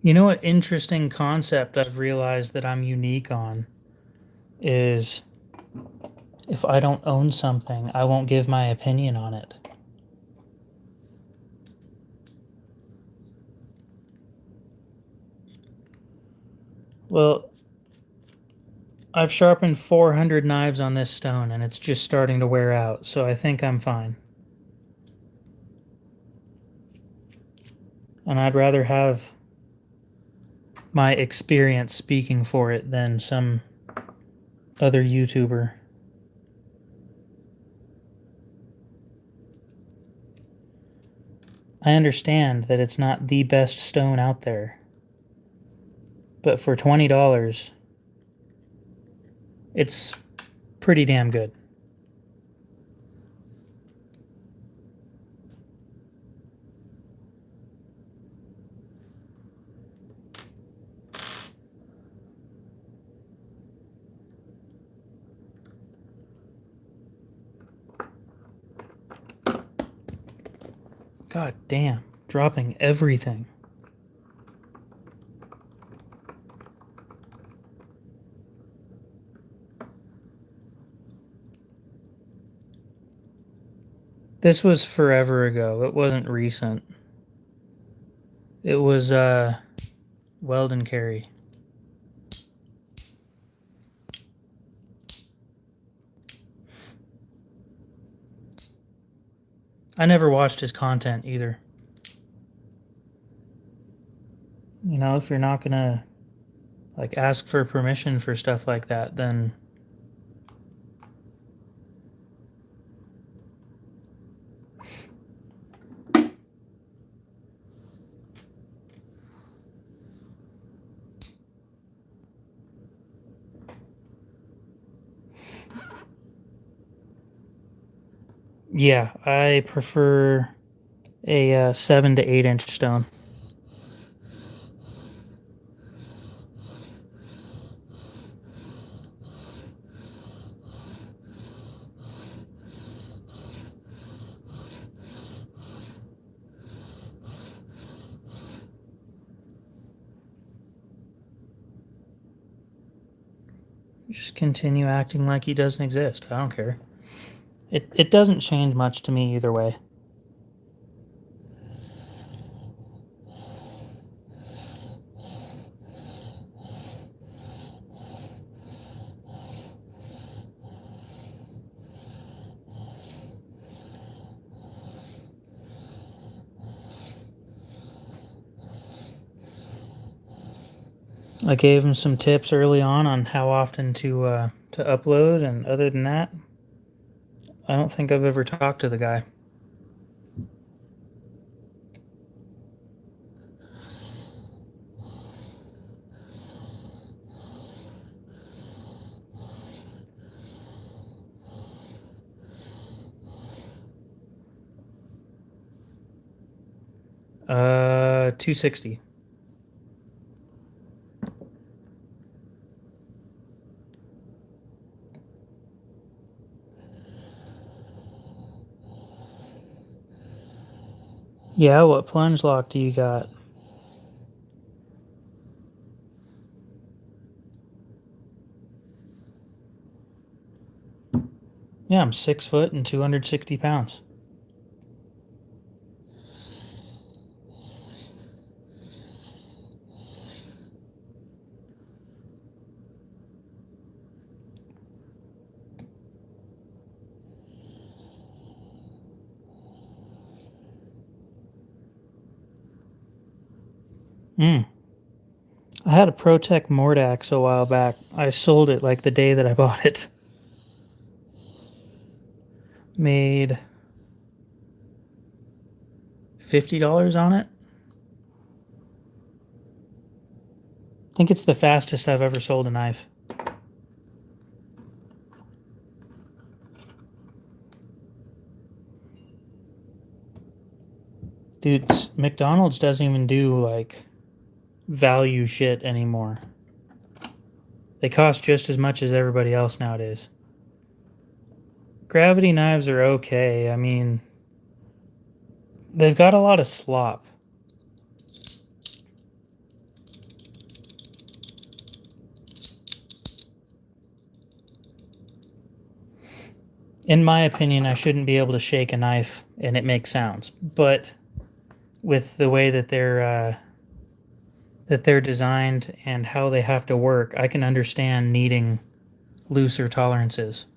S1: You know what interesting concept I've realized that I'm unique on is if I don't own something, I won't give my opinion on it. Well, I've sharpened 400 knives on this stone and it's just starting to wear out, so I think I'm fine. And I'd rather have my experience speaking for it than some other YouTuber. I understand that it's not the best stone out there, but for $20, it's pretty damn good. God damn, dropping everything. This was forever ago. It wasn't recent. It was Weldon Carey. I never watched his content either. You know, if you're not gonna like ask for permission for stuff like that, then yeah, I prefer a 7 to 8 inch stone. Just continue acting like he doesn't exist. I don't care. It doesn't change much to me either way. I gave him some tips early on how often to upload, and other than that, I don't think I've ever talked to the guy. $260. Yeah, what plunge lock do you got? Yeah, I'm 6 foot and 260 pounds. I had a ProTech Mordax a while back. I sold it like the day that I bought it. Made $50 on it. I think it's the fastest I've ever sold a knife. Dude, McDonald's doesn't even do like value shit anymore. They cost just as much as everybody else nowadays. Gravity knives are okay. I mean, they've got a lot of slop. In my opinion, I shouldn't be able to shake a knife and it makes sounds. But with the way that they're designed and how they have to work, I can understand needing looser tolerances.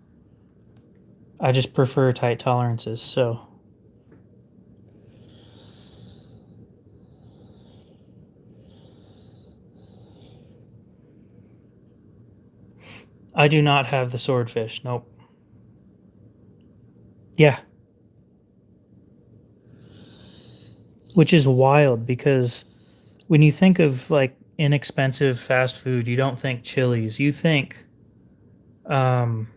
S1: I just prefer tight tolerances, so I do not have the swordfish. Nope. Yeah. Which is wild because when you think of like inexpensive fast food, you don't think Chili's. Um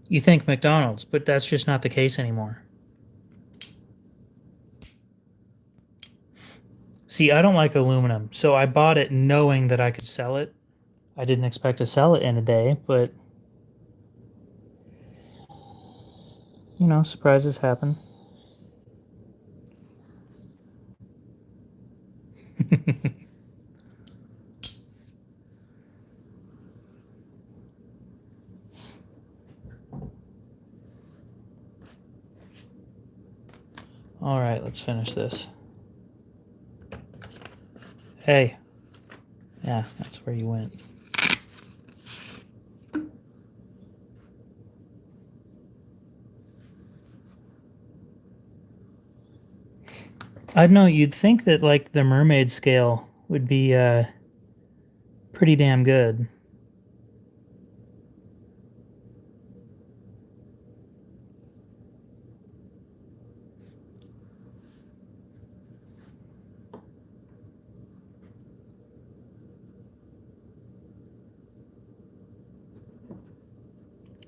S1: you think McDonald's, but that's just not the case anymore. See, I don't like aluminum, so I bought it knowing that I could sell it. I didn't expect to sell it in a day, but you know, surprises happen. All right, let's finish this. Hey. Yeah, that's where you went. I don't know, you'd think that like the mermaid scale would be pretty damn good.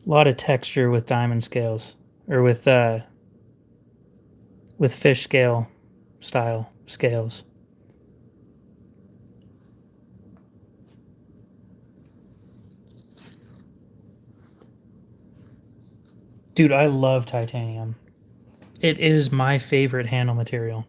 S1: A lot of texture with diamond scales, or with fish scale style scales. Dude, I love titanium. It is my favorite handle material.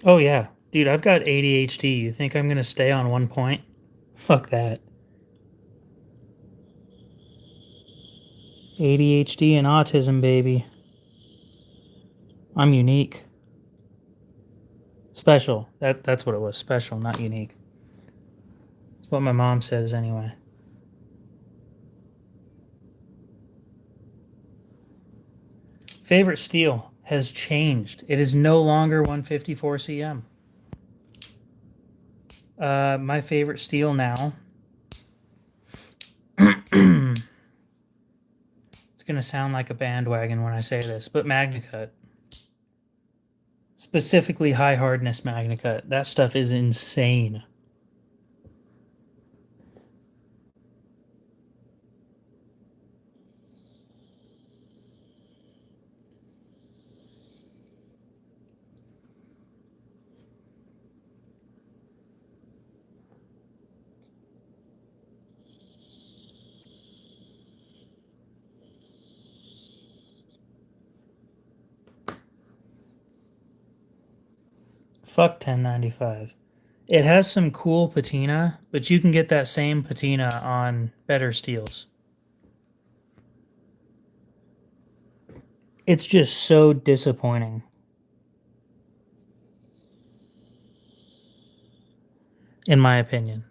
S1: Oh yeah. Dude, I've got ADHD. You think I'm gonna stay on one point? Fuck that. ADHD and autism, baby. I'm unique. Special. That's what it was. Special, not unique. That's what my mom says anyway. Favorite steel has changed. It is no longer 154 cm. My favorite steel now. It's gonna sound like a bandwagon when I say this, but MagnaCut. Specifically high hardness MagnaCut. That stuff is insane. Fuck 1095. It has some cool patina, but you can get that same patina on better steels. It's just so disappointing, in my opinion.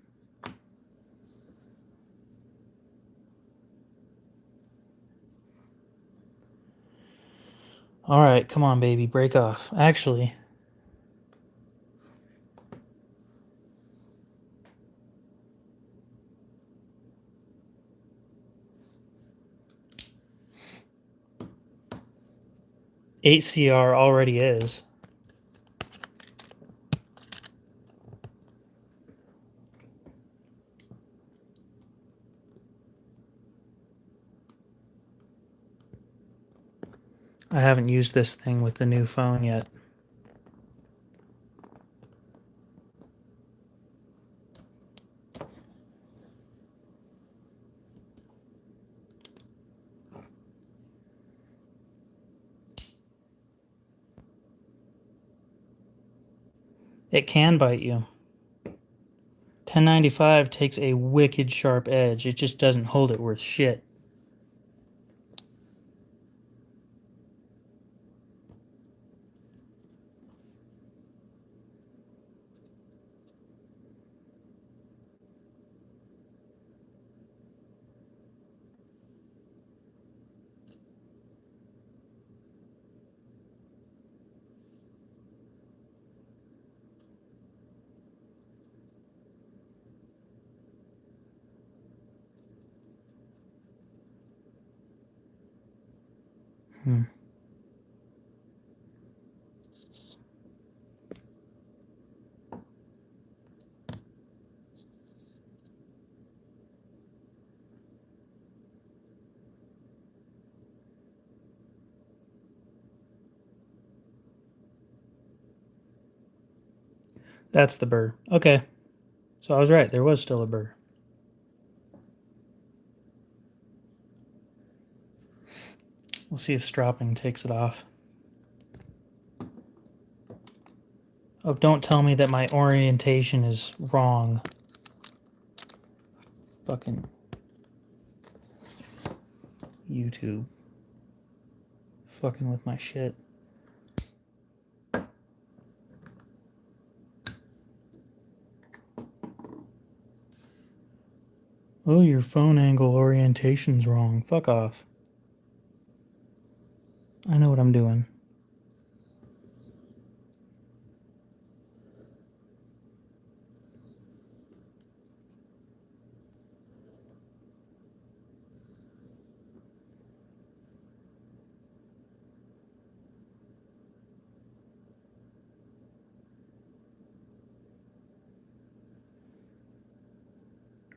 S1: All right, come on, baby, break off. Actually, HCR already is. I haven't used this thing with the new phone yet. It can bite you. 1095 takes a wicked sharp edge. It just doesn't hold it worth shit. Hmm. That's the burr. Okay. So I was right. There was still a burr. We'll see if stropping takes it off. Oh, don't tell me that my orientation is wrong. Fucking YouTube. Fucking with my shit. Oh, your phone angle orientation's wrong. Fuck off. I know what I'm doing.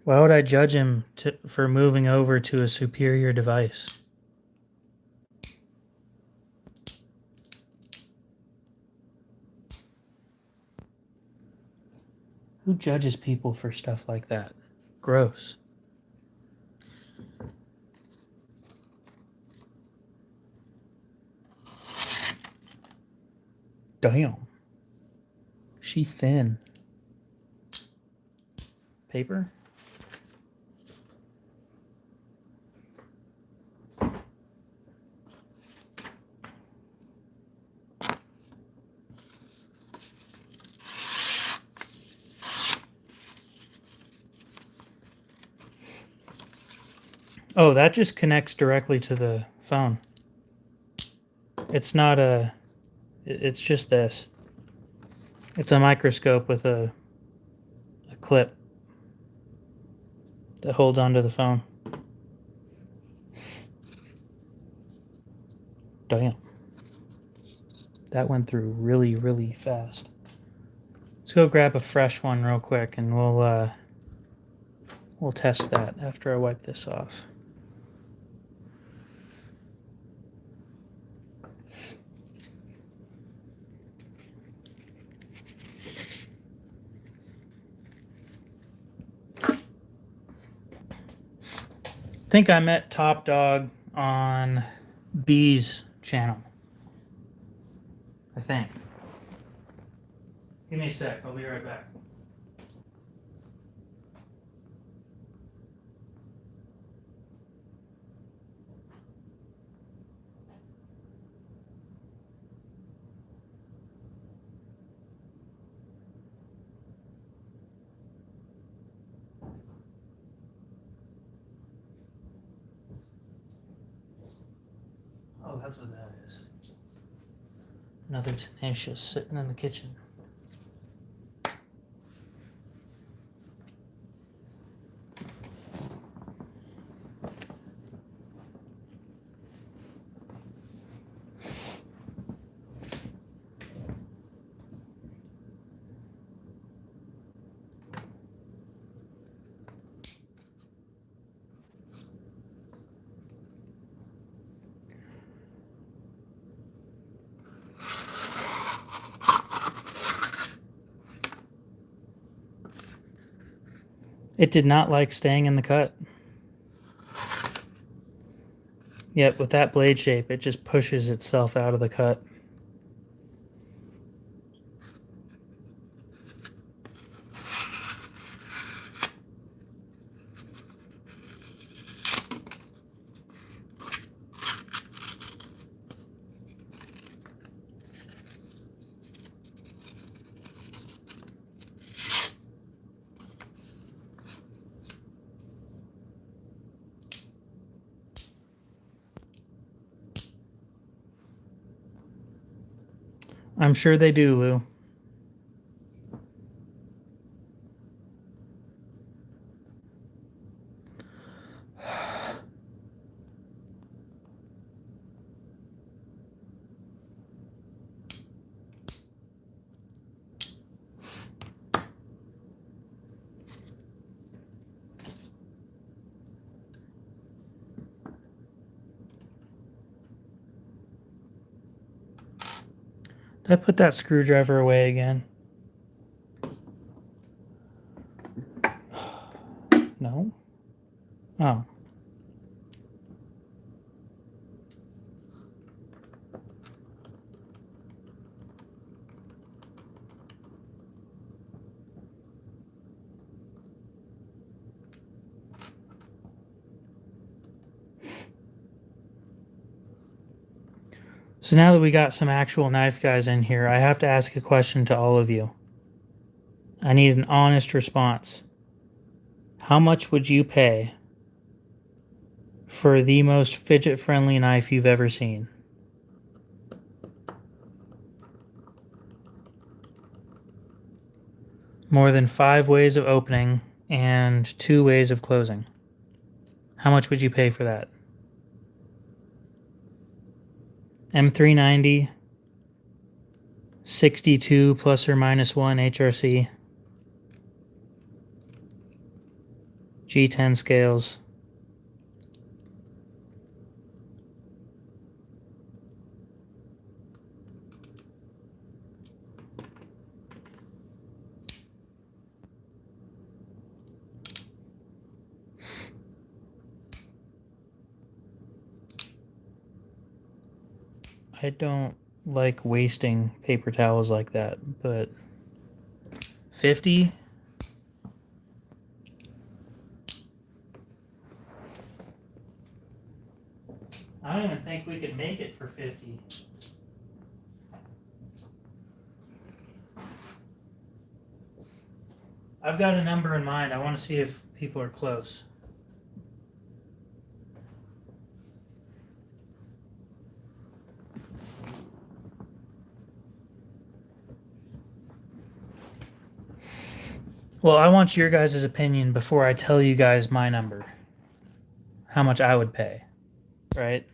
S1: Why would I judge him for moving over to a superior device? Who judges people for stuff like that? Gross. Damn. She thin. Paper? Oh, that just connects directly to the phone. It's not a... It's just this. It's a microscope with a clip that holds onto the phone. Damn. That went through really, really fast. Let's go grab a fresh one real quick and we'll test that after I wipe this off. I think I met Top Dog on B's channel. I think. Give me a sec. I'll be right back. Oh, that's what that is. Another Tenacious sitting in the kitchen. It did not like staying in the cut. Yet with that blade shape, it just pushes itself out of the cut. I'm sure they do, Lou. Did I put that screwdriver away again? No? Oh. So now that we got some actual knife guys in here, I have to ask a question to all of you. I need an honest response. How much would you pay for the most fidget-friendly knife you've ever seen? More than 5 ways of opening and 2 ways of closing. How much would you pay for that? M390, 62 plus or minus 1 HRC, G10 scales. I don't like wasting paper towels like that, but 50? I don't even think we could make it for 50. I've got a number in mind. I want to see if people are close. Well, I want your guys' opinion before I tell you guys my number. How much I would pay, right?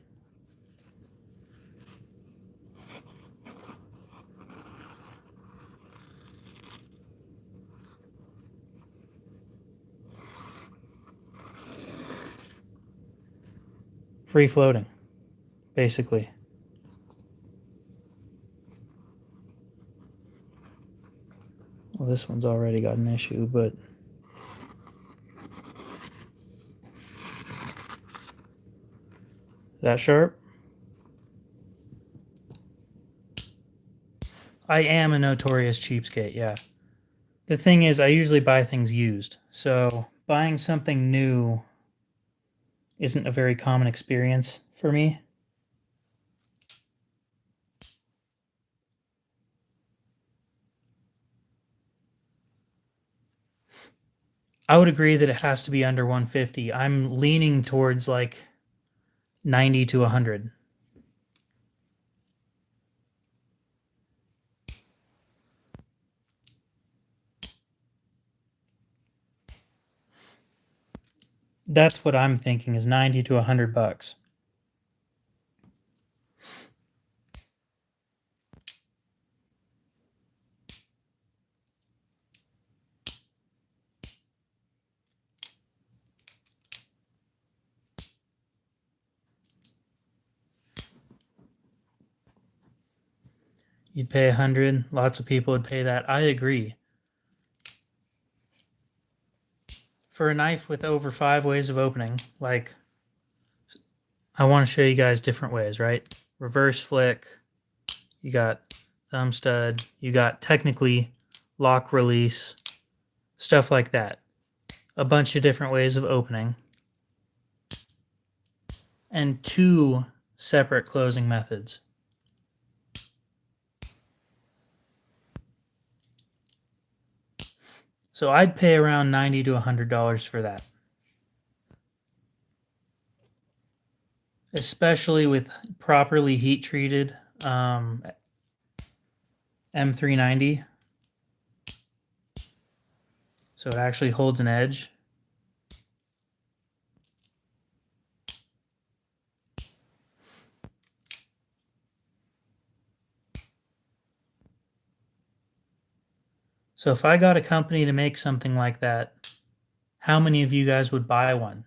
S1: Free floating, basically. Well, this one's already got an issue, but that sharp? I am a notorious cheapskate, yeah. The thing is, I usually buy things used, so buying something new isn't a very common experience for me. I would agree that it has to be under 150. I'm leaning towards like 90 to 100. That's what I'm thinking is 90 to 100 bucks. You'd pay 100. Lots of people would pay that. I agree. For a knife with over 5 ways of opening, like I want to show you guys different ways, right? Reverse flick, you got thumb stud, you got technically lock release, stuff like that. A bunch of different ways of opening. And 2 separate closing methods. So I'd pay around $90 to $100 for that. Especially with properly heat treated M390. So it actually holds an edge. So if I got a company to make something like that, how many of you guys would buy one?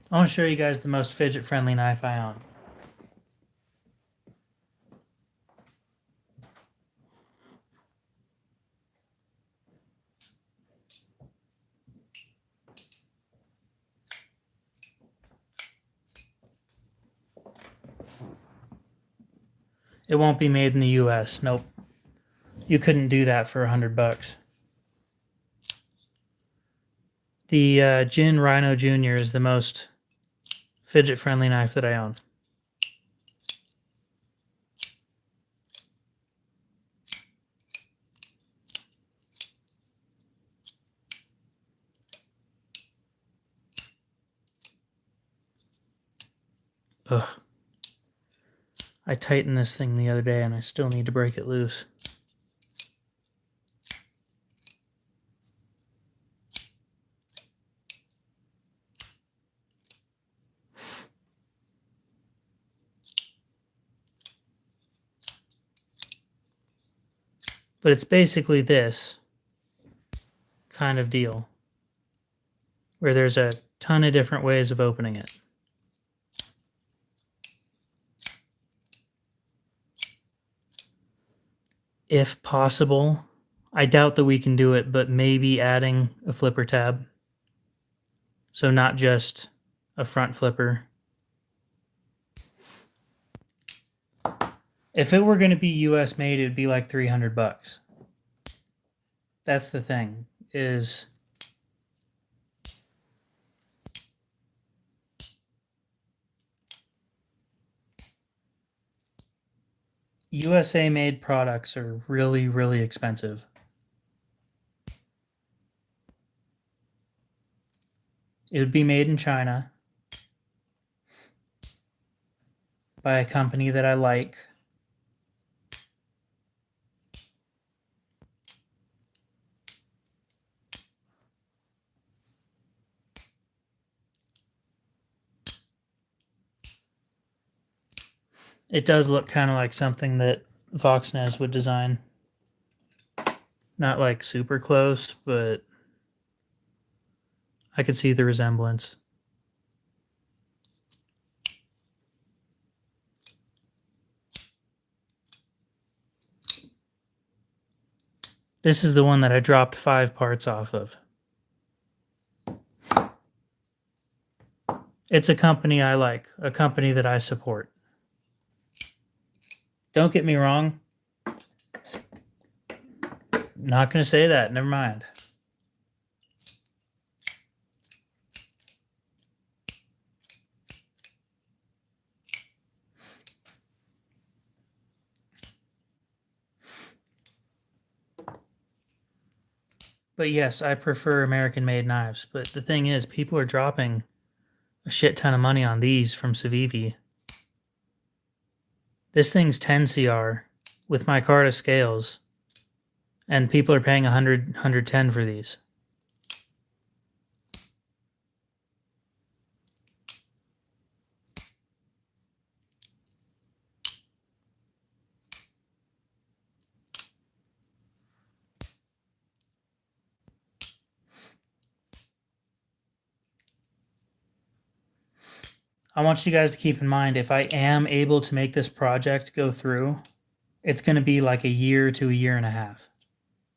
S1: I want to show you guys the most fidget-friendly knife I own. It won't be made in the US. Nope. You couldn't do that for $100. The Jin Rhino Jr. is the most fidget-friendly knife that I own. Ugh. I tightened this thing the other day and I still need to break it loose. But it's basically this kind of deal, where there's a ton of different ways of opening it. If possible, I doubt that we can do it, but maybe adding a flipper tab. So not just a front flipper. If it were going to be US made, it would be like $300. That's the thing, is USA made products are really, really expensive. It would be made in China by a company that I like. It does look kind of like something that Voxnez would design. Not like super close, but I could see the resemblance. This is the one that I dropped 5 parts off of. It's a company I like, a company that I support. Don't get me wrong. Not going to say that. Never mind. But yes, I prefer American-made knives. But the thing is, people are dropping a shit ton of money on these from Civivi. This thing's 10 CR with micarta scales, and people are paying 100, 110 for these. I want you guys to keep in mind, if I am able to make this project go through, it's going to be like a year to a year and a half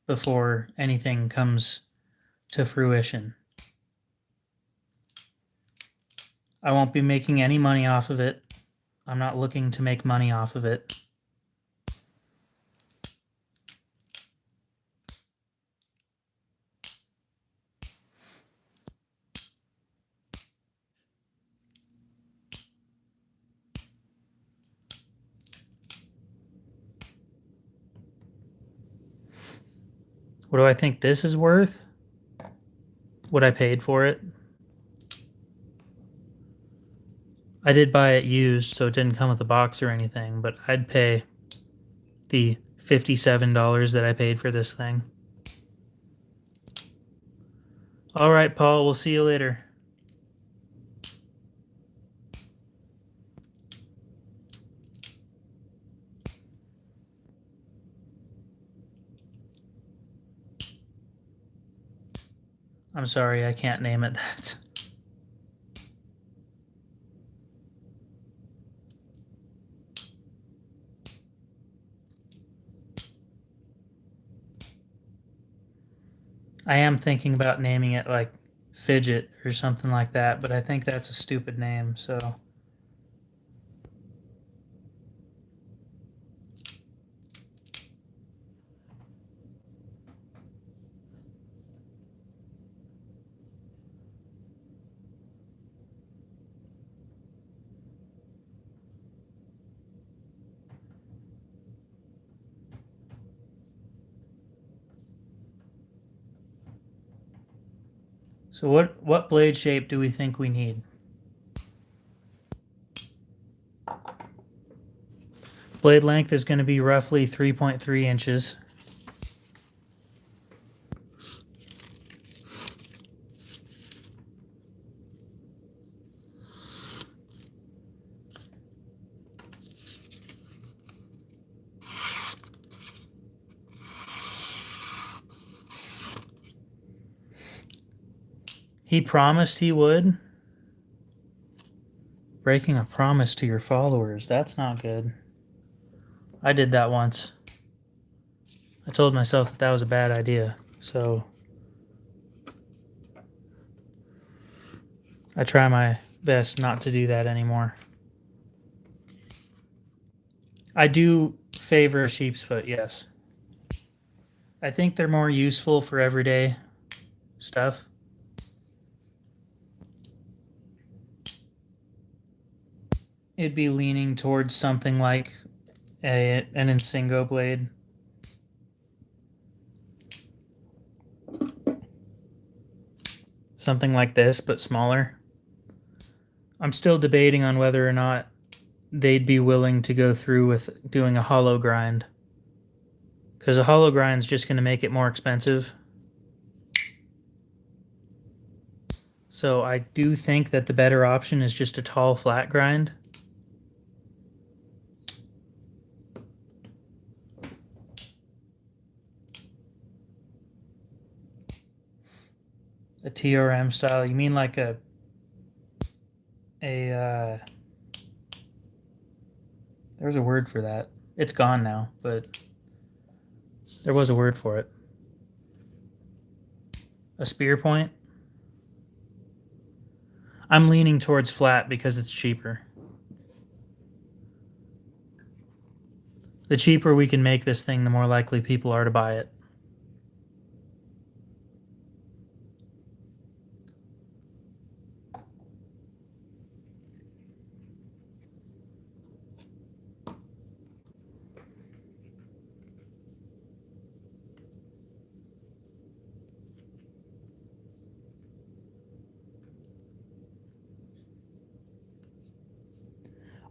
S1: before anything comes to fruition. I won't be making any money off of it. I'm not looking to make money off of it. What do I think this is worth? What I paid for it? I did buy it used, so it didn't come with a box or anything, but I'd pay the $57 that I paid for this thing. All right, Paul, we'll see you later. I'm sorry, I can't name it that. I am thinking about naming it like Fidget or something like that, but I think that's a stupid name, so So what blade shape do we think we need? Blade length is going to be roughly 3.3 inches. He promised he would. Breaking a promise to your followers, that's not good. I did that once. I told myself that was a bad idea, so I try my best not to do that anymore. I do favor a sheep's foot, yes. I think they're more useful for everyday stuff. It'd be leaning towards something like an Insingo blade. Something like this, but smaller. I'm still debating on whether or not they'd be willing to go through with doing a hollow grind. Because a hollow grind is just going to make it more expensive. So I do think that the better option is just a tall flat grind. A TRM style. You mean like there's a word for that. It's gone now, but there was a word for it. A spear point. I'm leaning towards flat because it's cheaper. The cheaper we can make this thing, the more likely people are to buy it.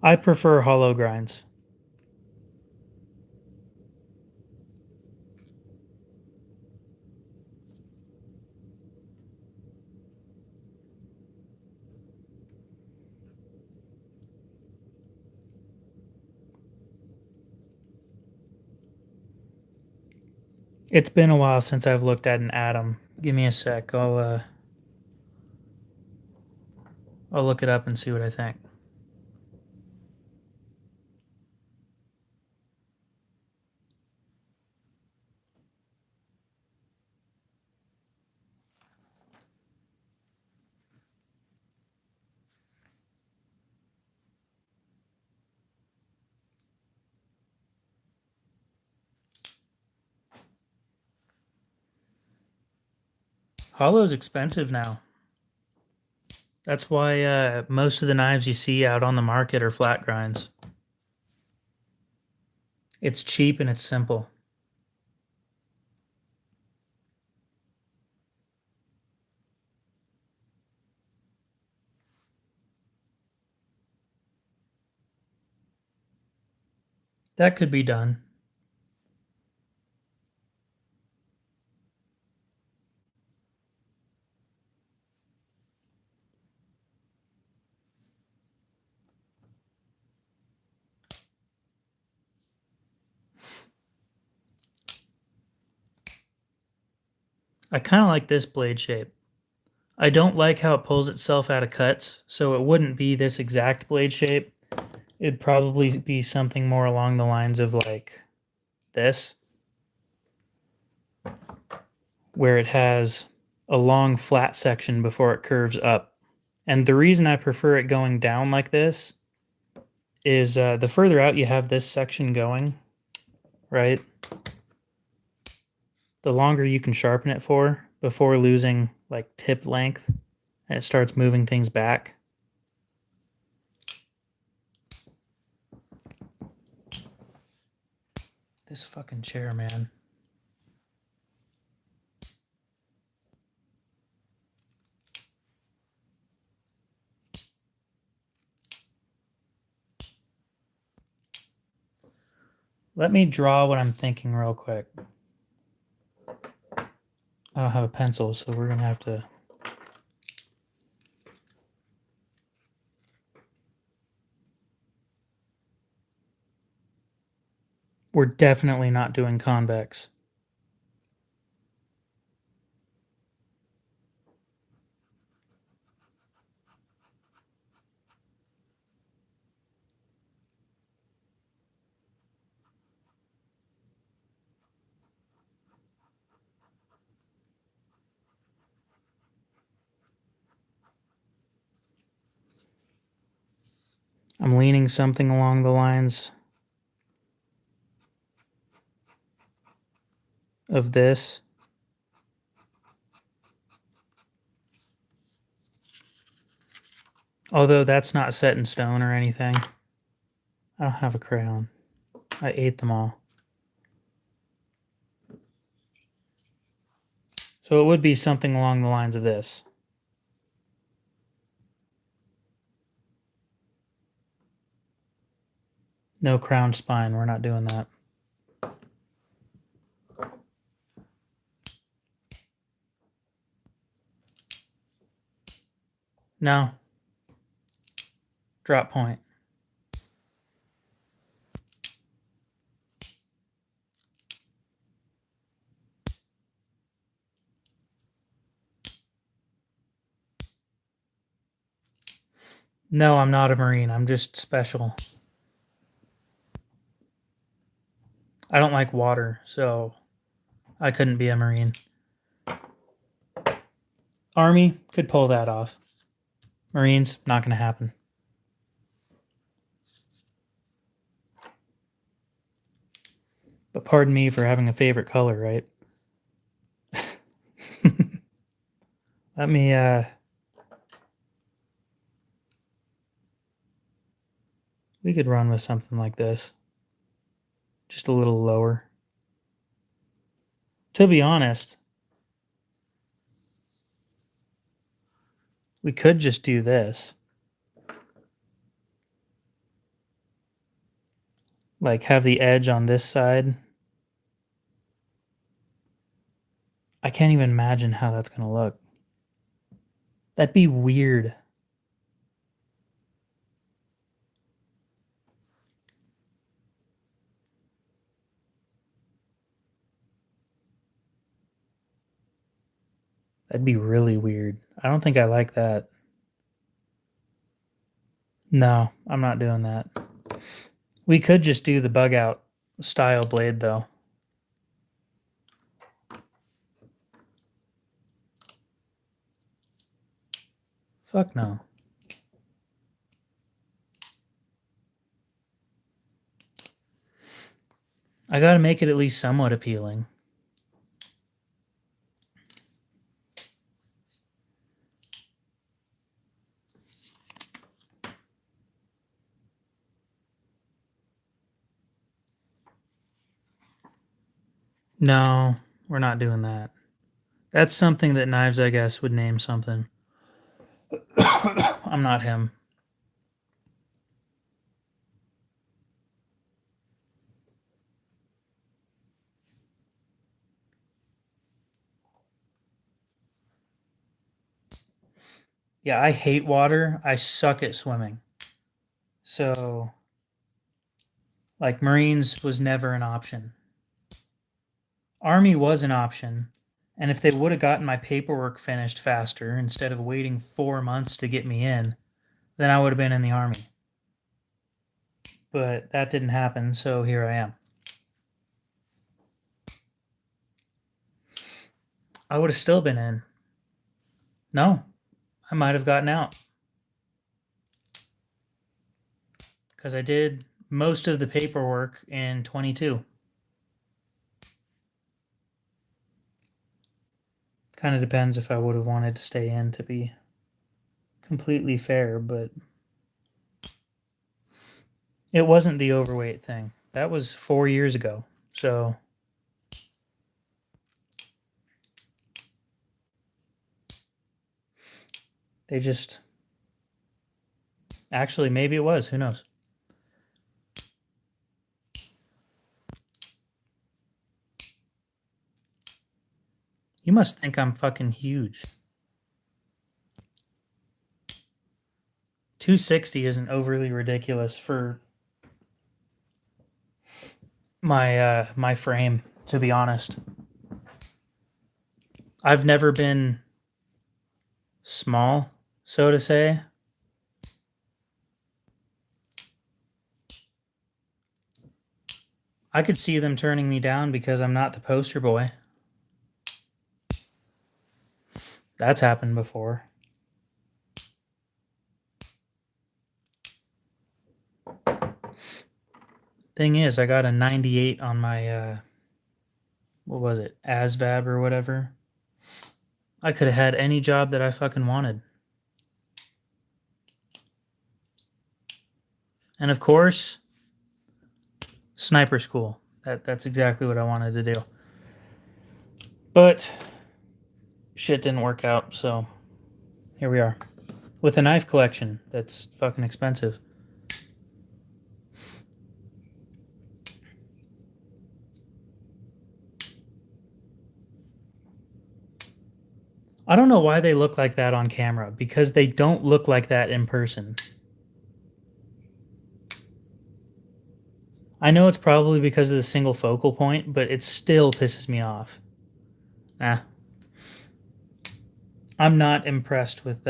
S1: I prefer hollow grinds. It's been a while since I've looked at an atom. Give me a sec. I'll look it up and see what I think. Hollow's expensive now. That's why most of the knives you see out on the market are flat grinds. It's cheap and it's simple. That could be done. I kind of like this blade shape. I don't like how it pulls itself out of cuts, so it wouldn't be this exact blade shape. It'd probably be something more along the lines of like this, where it has a long flat section before it curves up. And the reason I prefer it going down like this is the further out you have this section going, right? The longer you can sharpen it for before losing like tip length and it starts moving things back. This fucking chair, man. Let me draw what I'm thinking real quick. I don't have a pencil, so we're going to have to... We're definitely not doing convex. I'm leaning something along the lines of this. Although that's not set in stone or anything. I don't have a crayon. I ate them all. So it would be something along the lines of this. No crown spine. We're not doing that. No. Drop point. No, I'm not a Marine. I'm just special. I don't like water, so I couldn't be a Marine. Army could pull that off. Marines, not going to happen. But pardon me for having a favorite color, right? Let me, we could run with something like this. Just a little lower. To be honest, we could just do this. Like have the edge on this side. I can't even imagine how that's going to look. That'd be weird. That'd be really weird. I don't think I like that. No, I'm not doing that. We could just do the bug out style blade though. Fuck no. I gotta make it at least somewhat appealing. No, we're not doing that. That's something that Knives, I guess, would name something. I'm not him. Yeah, I hate water. I suck at swimming. So, like, Marines was never an option. Army was an option. And if they would have gotten my paperwork finished faster instead of waiting 4 months to get me in, then I would have been in the Army. But that didn't happen, so here I am. I would have still been in. No, I might have gotten out. Because I did most of the paperwork in 22. Kind of depends if I would have wanted to stay in, to be completely fair, but it wasn't the overweight thing. That was 4 years ago. So they just, actually, maybe it was. Who knows? You must think I'm fucking huge. 260 isn't overly ridiculous for my frame, to be honest. I've never been small, so to say. I could see them turning me down because I'm not the poster boy. That's happened before. Thing is, I got a 98 on my, what was it, ASVAB or whatever. I could have had any job that I fucking wanted. And of course, sniper school. That's exactly what I wanted to do. But shit didn't work out, so here we are. With a knife collection that's fucking expensive. I don't know why they look like that on camera, because they don't look like that in person. I know it's probably because of the single focal point, but it still pisses me off. I'm not impressed with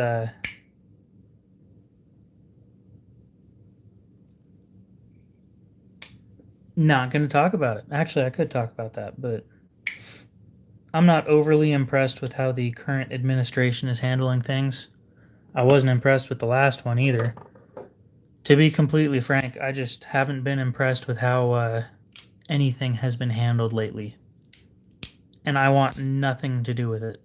S1: not going to talk about it. Actually, I could talk about that, but I'm not overly impressed with how the current administration is handling things. I wasn't impressed with the last one either. To be completely frank, I just haven't been impressed with how anything has been handled lately. And I want nothing to do with it.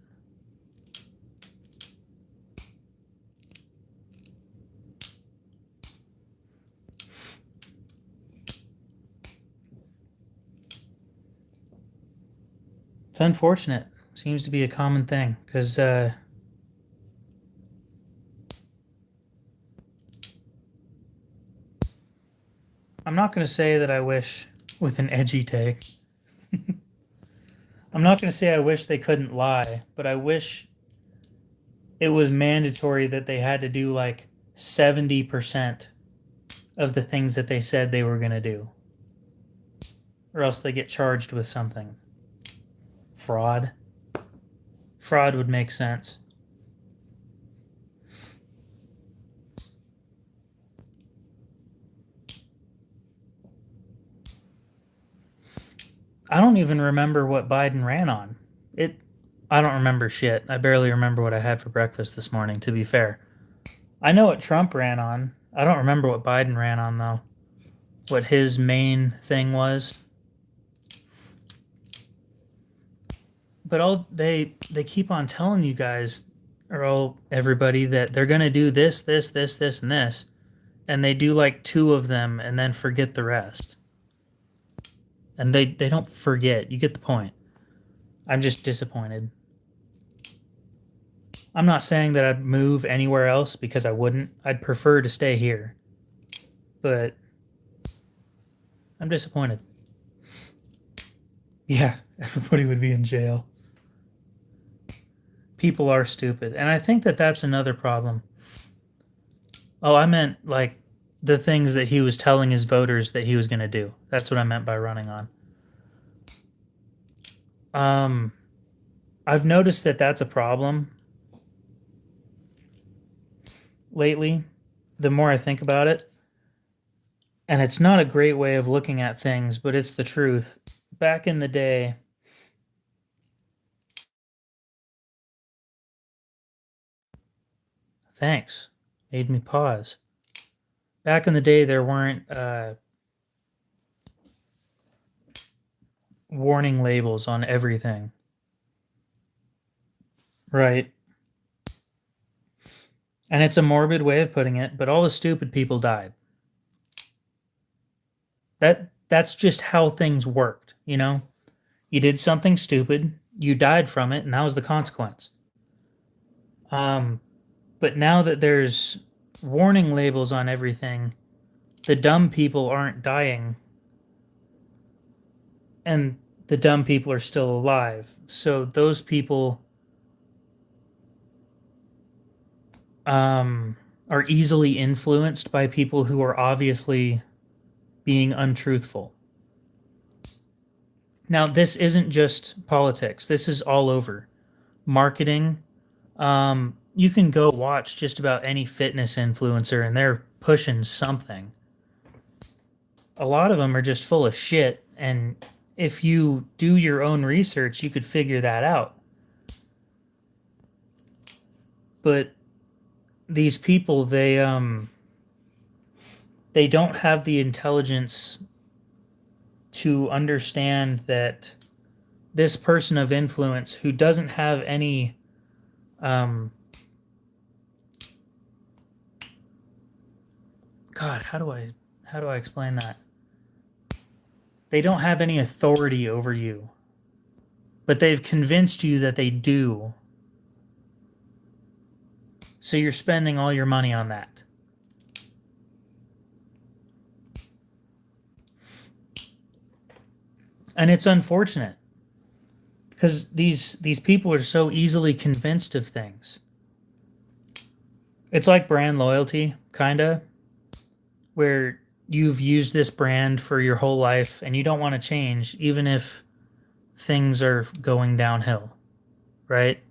S1: It's unfortunate. Seems to be a common thing, because I'm not going to say that I wish, with an edgy take, I'm not going to say I wish they couldn't lie, but I wish it was mandatory that they had to do like 70% of the things that they said they were going to do. Or else they get charged with something. Fraud. Fraud would make sense. I don't even remember what Biden ran on. I don't remember shit. I barely remember what I had for breakfast this morning, to be fair. I know what Trump ran on. I don't remember what Biden ran on, though. What his main thing was. But they keep on telling you guys, or everybody, that they're gonna do this, this, this, this, and this. And they do like 2 of them and then forget the rest. And they don't forget. You get the point. I'm just disappointed. I'm not saying that I'd move anywhere else, because I wouldn't. I'd prefer to stay here. But I'm disappointed. Yeah, everybody would be in jail. People are stupid. And I think that that's another problem. Oh, I meant like the things that he was telling his voters that he was going to do. That's what I meant by running on. I've noticed that that's a problem lately, the more I think about it. And it's not a great way of looking at things, but it's the truth. Back in the day, thanks. Made me pause. Back in the day, there weren't warning labels on everything. Right. And it's a morbid way of putting it, but all the stupid people died. That's just how things worked, you know? You did something stupid, you died from it, and that was the consequence. But now that there's warning labels on everything, the dumb people aren't dying. And the dumb people are still alive. So those people are easily influenced by people who are obviously being untruthful. Now, this isn't just politics. This is all over marketing. You can go watch just about any fitness influencer and they're pushing something. A lot of them are just full of shit. And if you do your own research, you could figure that out. But these people, they don't have the intelligence to understand that this person of influence who doesn't have any God, how do I explain that? They don't have any authority over you, but they've convinced you that they do. So you're spending all your money on that. And it's unfortunate because these people are so easily convinced of things. It's like brand loyalty, kinda, where you've used this brand for your whole life and you don't want to change even if things are going downhill, right?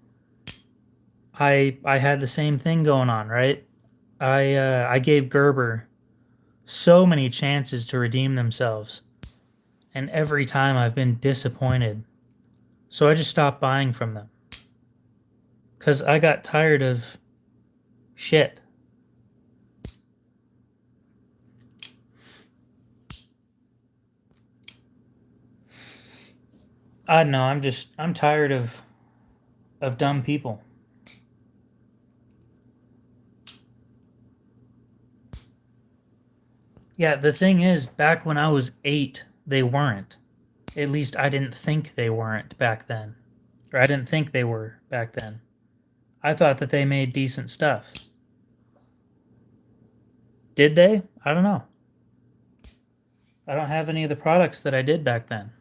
S1: I had the same thing going on, right? I gave Gerber so many chances to redeem themselves, and every time I've been disappointed. So I just stopped buying from them cuz I got tired of shit. I don't know, I'm tired of dumb people. Yeah, the thing is, back when I was 8, they weren't. At least I didn't think they weren't back then. Or I didn't think they were back then. I thought that they made decent stuff. Did they? I don't know. I don't have any of the products that I did back then.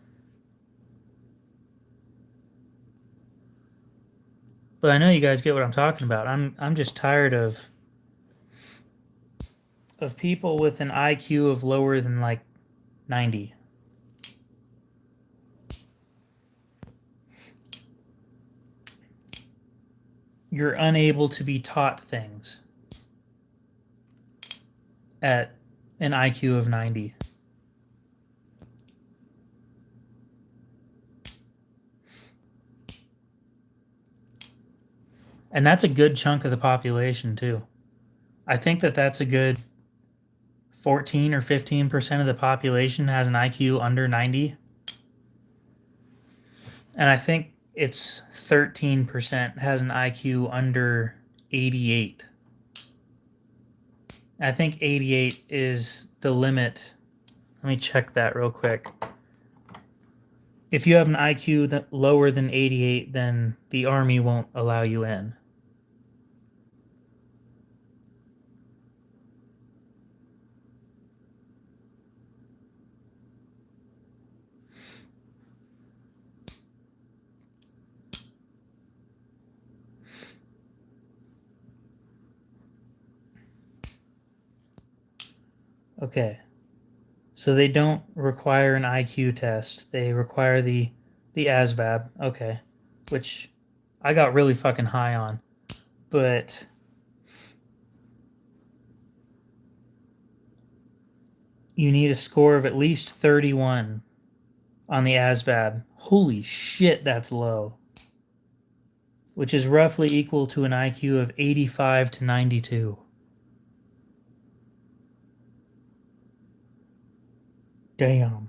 S1: But I know you guys get what I'm talking about. I'm just tired of people with an IQ of lower than like 90. You're unable to be taught things at an IQ of 90. And that's a good chunk of the population, too. I think that that's a good 14 or 15% of the population has an IQ under 90. And I think it's 13% has an IQ under 88. I think 88 is the limit. Let me check that real quick. If you have an IQ that lower than 88, then the Army won't allow you in. Okay. So they don't require an IQ test. They require the ASVAB. Okay. Which I got really fucking high on. But you need a score of at least 31 on the ASVAB. Holy shit, that's low. Which is roughly equal to an IQ of 85 to 92. Damn.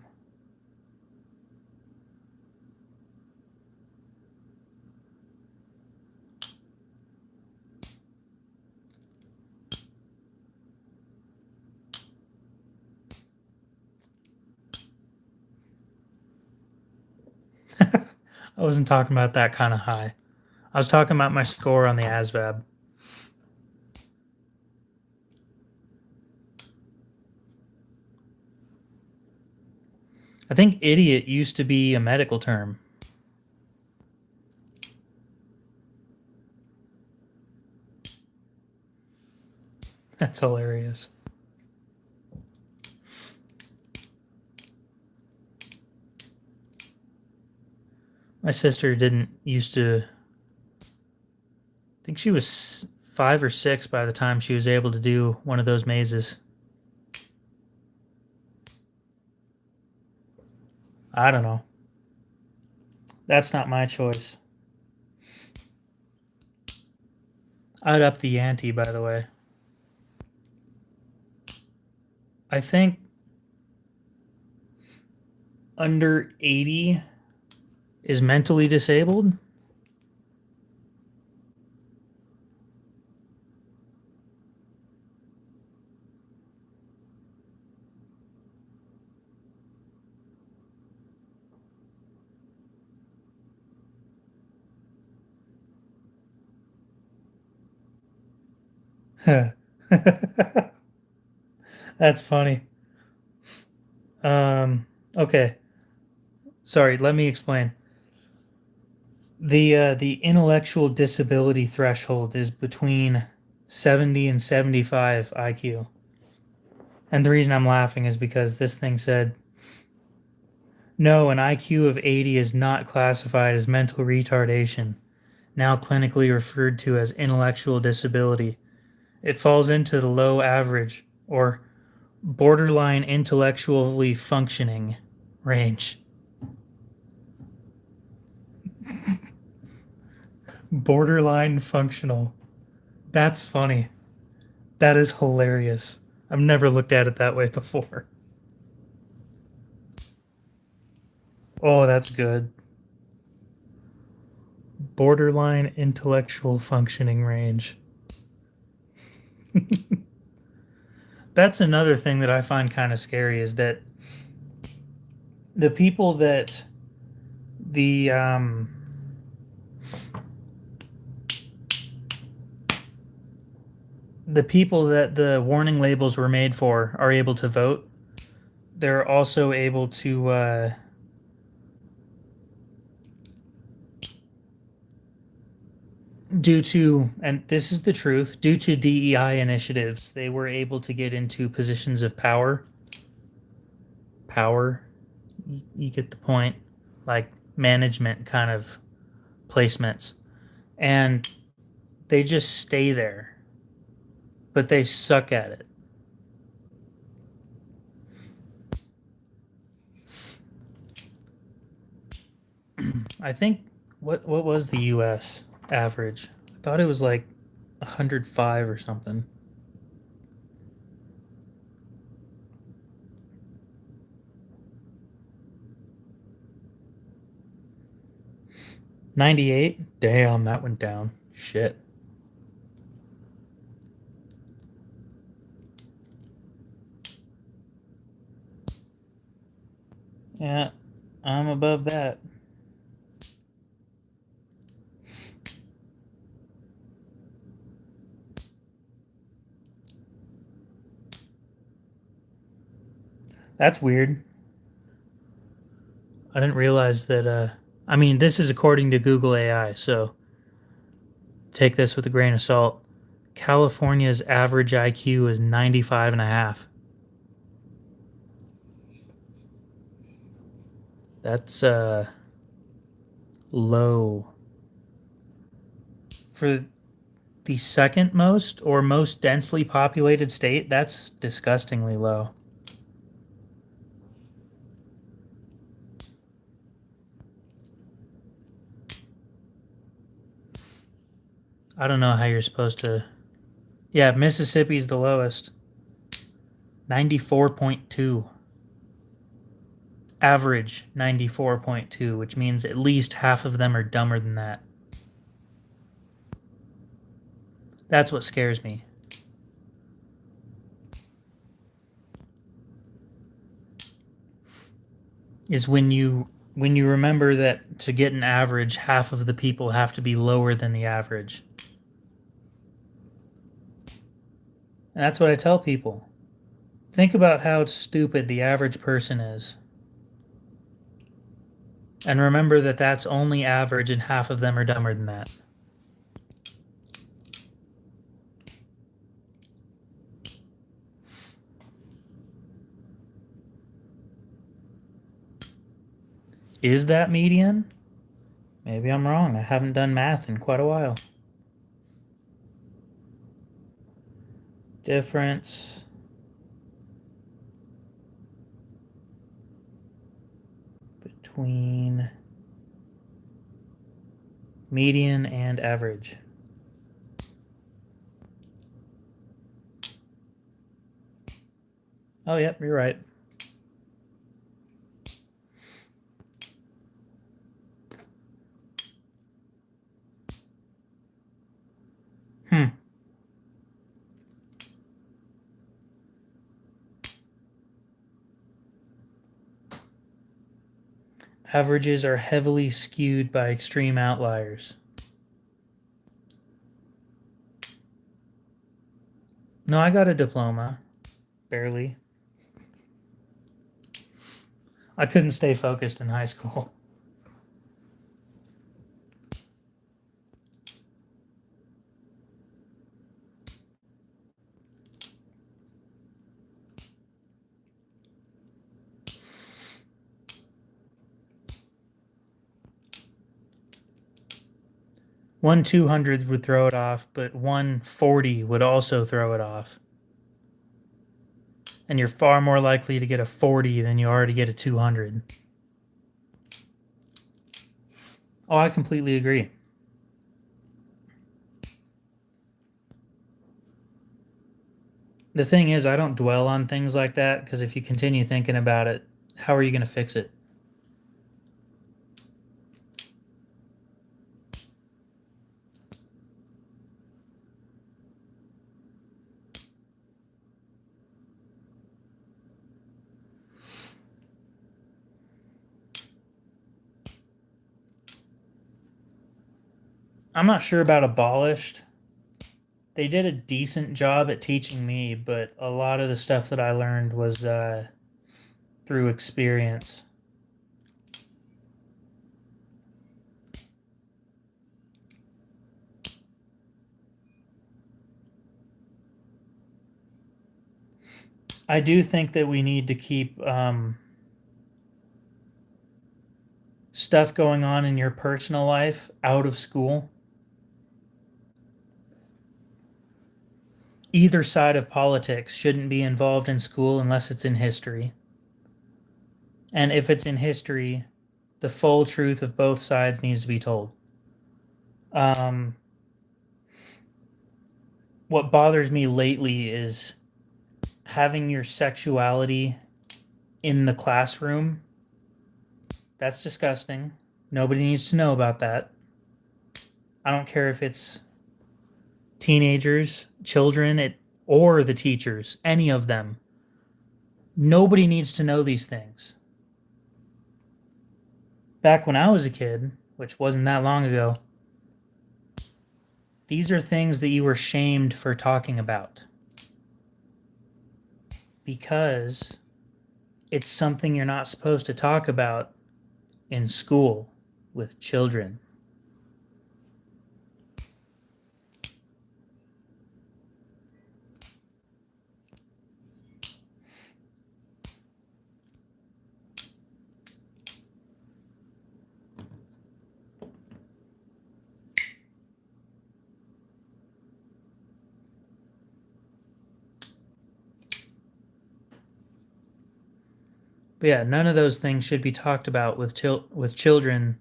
S1: I wasn't talking about that kind of high. I was talking about my score on the ASVAB. I think idiot used to be a medical term. That's hilarious. My sister didn't used to. I think she was 5 or 6 by the time she was able to do one of those mazes. I don't know. That's not my choice. I'd up the ante, by the way. I think under 80 is mentally disabled. That's funny. Okay. Sorry, let me explain. The intellectual disability threshold is between 70 and 75 IQ. And the reason I'm laughing is because this thing said, no, an IQ of 80 is not classified as mental retardation, now clinically referred to as intellectual disability. It falls into the low average or borderline intellectually functioning range. Borderline functional. That's funny. That is hilarious. I've never looked at it that way before. Oh, that's good. Borderline intellectual functioning range. That's another thing that I find kind of scary is that the people that the the people that the warning labels were made for are able to vote. They're also able to due to, and this is the truth, due to DEI initiatives, they were able to get into positions of power. Power, you get the point, like management kind of placements. And they just stay there, but they suck at it. I think what was the US average? I thought it was like 105 or something. 98? Damn, that went down. Shit. Yeah, I'm above that. That's weird. I didn't realize that. I mean, this is according to Google AI, so take this with a grain of salt. California's average IQ is 95 and a half. That's low. For the second most or most densely populated state, that's disgustingly low. I don't know how you're supposed to. Yeah, Mississippi's the lowest. 94.2. Average 94.2, which means at least half of them are dumber than that. That's what scares me. Is when you remember that to get an average, half of the people have to be lower than the average. And that's what I tell people. Think about how stupid the average person is. And remember that that's only average and half of them are dumber than that. Is that median? Maybe I'm wrong. I haven't done math in quite a while. Difference between median and average. Oh, yep, you're right. Averages are heavily skewed by extreme outliers. No, I got a diploma. Barely. I couldn't stay focused in high school. One 200 would throw it off, but 140 would also throw it off. And you're far more likely to get a 40 than you are to get a 200. Oh, I completely agree. The thing is, I don't dwell on things like that because if you continue thinking about it, how are you going to fix it? I'm not sure about abolished. They did a decent job at teaching me, but a lot of the stuff that I learned was through experience. I do think that we need to keep stuff going on in your personal life out of school. Either side of politics shouldn't be involved in school unless it's in history. And if it's in history, the full truth of both sides needs to be told. What bothers me lately is having your sexuality in the classroom. That's disgusting. Nobody needs to know about that. I don't care if it's teenagers, children, or the teachers, any of them. Nobody needs to know these things. Back when I was a kid, which wasn't that long ago, these are things that you were shamed for talking about. Because it's something you're not supposed to talk about in school with children. But yeah, none of those things should be talked about with children.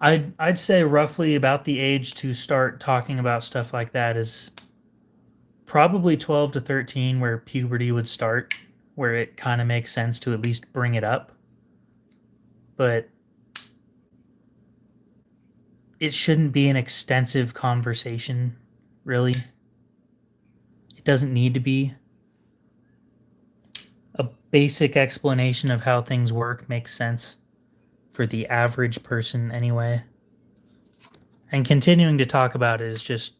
S1: I'd say roughly about the age to start talking about stuff like that is probably 12 to 13, where puberty would start, where it kind of makes sense to at least bring it up. But it shouldn't be an extensive conversation, really. It doesn't need to be. A basic explanation of how things work makes sense for the average person anyway. And continuing to talk about it is just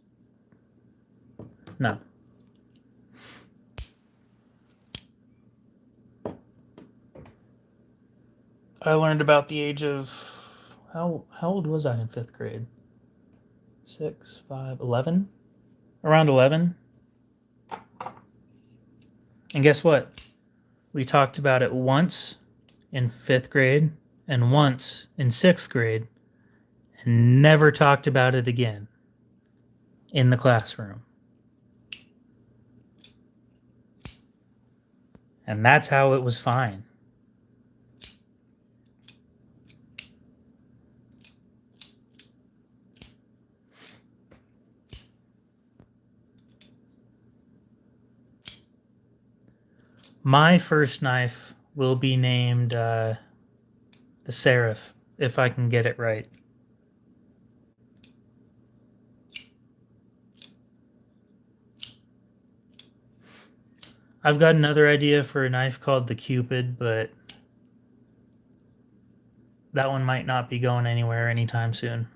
S1: no. I learned about the age of how old was I in 5th grade? 6, 5, 11? Around 11. And guess what? We talked about it once in 5th grade and once in 6th grade and never talked about it again in the classroom. And that's how it was fine. My first knife will be named the Seraph, if I can get it right. I've got another idea for a knife called the Cupid, but that one might not be going anywhere anytime soon.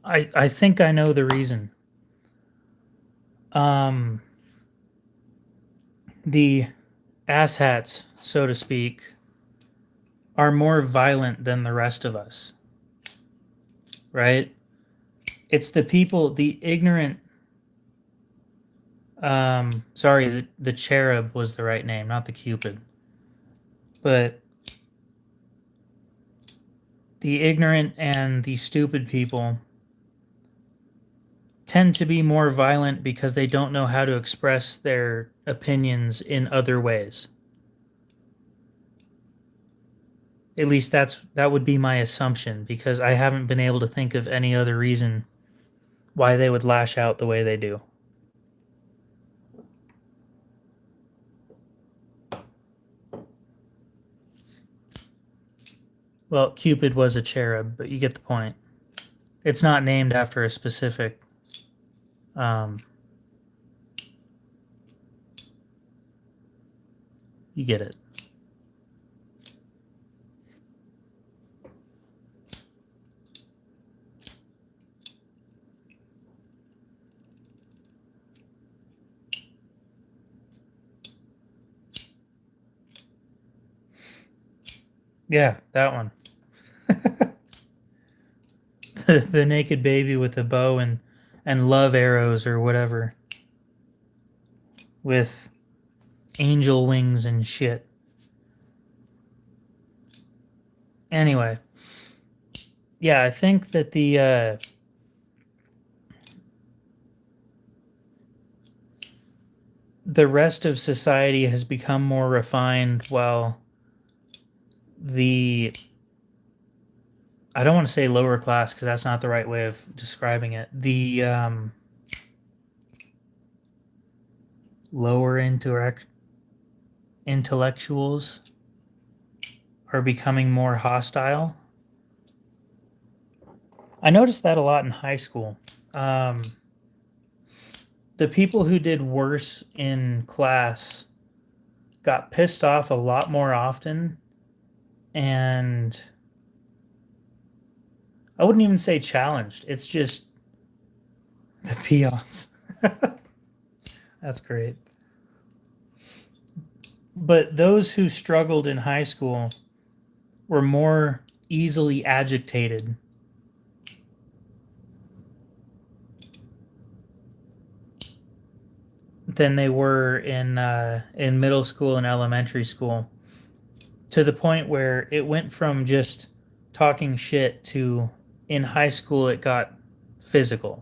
S1: I think I know the reason. The asshats, so to speak, are more violent than the rest of us. Right? It's the people, the ignorant. Sorry, the cherub was the right name, not the Cupid. But the ignorant and the stupid people tend to be more violent because they don't know how to express their opinions in other ways. At least that would be my assumption, because I haven't been able to think of any other reason why they would lash out the way they do. Well, Cupid was a cherub, but you get the point. It's not named after a specific you get it. Yeah, that one. The naked baby with a bow and love arrows or whatever. With angel wings and shit. Anyway. Yeah, I think that the rest of society has become more refined while the I don't want to say lower class because that's not the right way of describing it. The lower intellectuals are becoming more hostile. I noticed that a lot in high school. The people who did worse in class got pissed off a lot more often, and I wouldn't even say challenged. It's just the peons. That's great. But those who struggled in high school were more easily agitated than they were in middle school and elementary school, to the point where it went from just talking shit to in high school it got physical.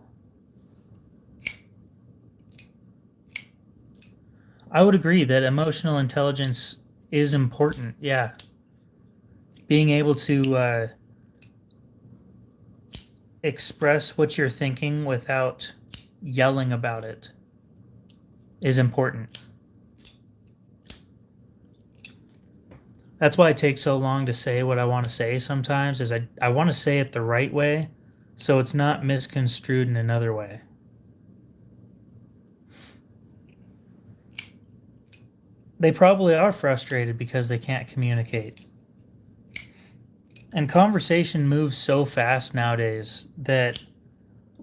S1: I would agree that emotional intelligence is important. Yeah. Being able to express what you're thinking without yelling about it is important. That's why it takes so long to say what I want to say sometimes, is I want to say it the right way so it's not misconstrued in another way. They probably are frustrated because they can't communicate. And conversation moves so fast nowadays that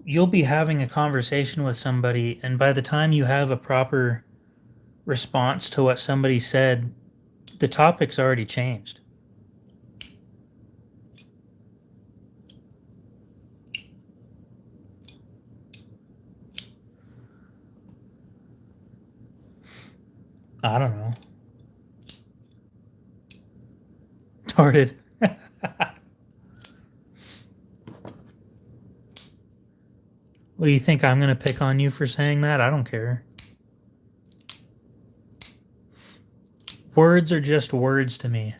S1: you'll be having a conversation with somebody, and by the time you have a proper response to what somebody said, the topic's already changed. I don't know. Retarded. Well, you think I'm going to pick on you for saying that? I don't care. Words are just words to me.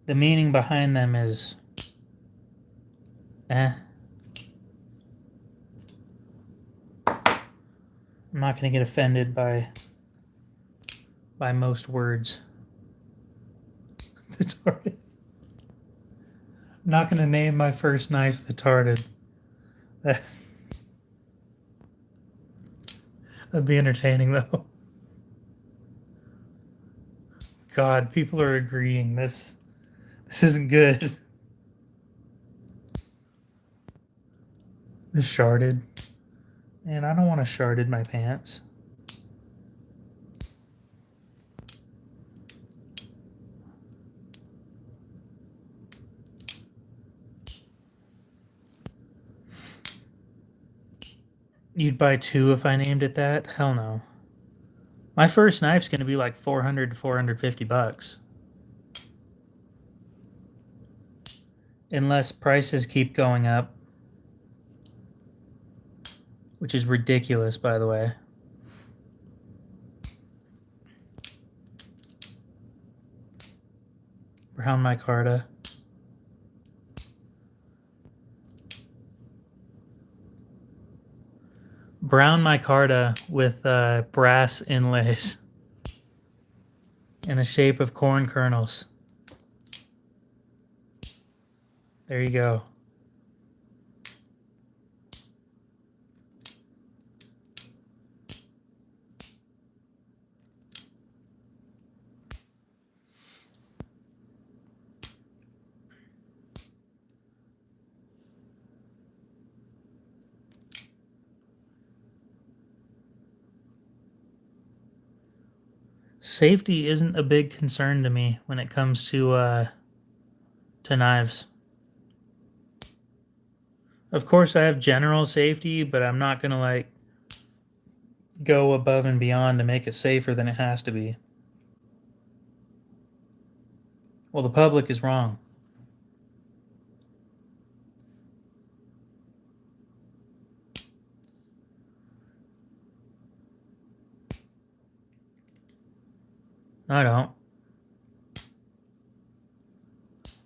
S1: The meaning behind them is eh. I'm not going to get offended by most words. Retarded. I'm not going to name my first knife retarded. That'd be entertaining, though. God, people are agreeing. This isn't good. This sharded. Man, I don't want to sharded my pants. You'd buy two if I named it that? Hell no. My first knife's going to be like 400 to 450 bucks. Unless prices keep going up. Which is ridiculous, by the way. Brown micarta. Brown micarta with brass inlays in the shape of corn kernels. There you go. Safety isn't a big concern to me when it comes to knives. Of course, I have general safety, but I'm not gonna like go above and beyond to make it safer than it has to be. Well, the public is wrong. I don't.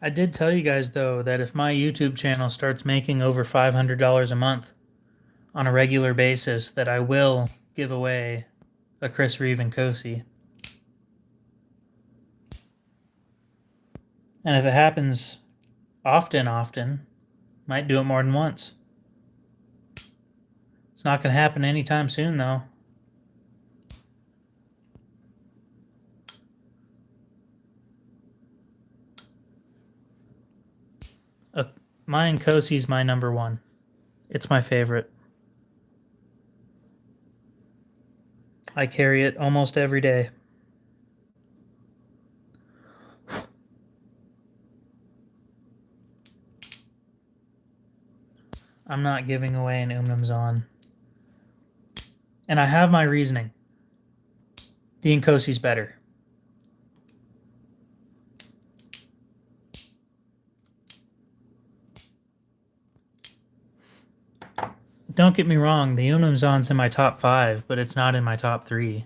S1: I did tell you guys, though, that if my YouTube channel starts making over $500 a month on a regular basis, that I will give away a Chris Reeve and Cosi. And if it happens often, might do it more than once. It's not going to happen anytime soon, though. Mine Cosi's my number one. It's my favorite. I carry it almost every day. I'm not giving away an Umnumzon. And I have my reasoning. The Incosi's better. Don't get me wrong, the Umnumzon's in my top 5, but it's not in my top 3.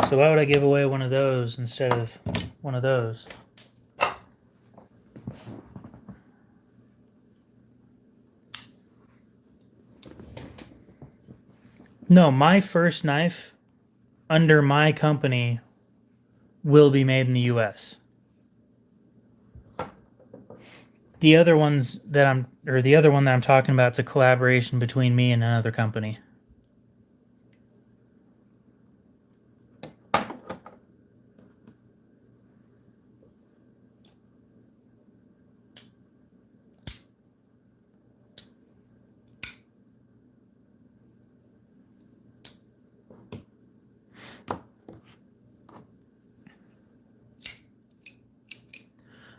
S1: So why would I give away one of those instead of one of those? No, my first knife under my company will be made in the US. The other one that I'm talking about is a collaboration between me and another company.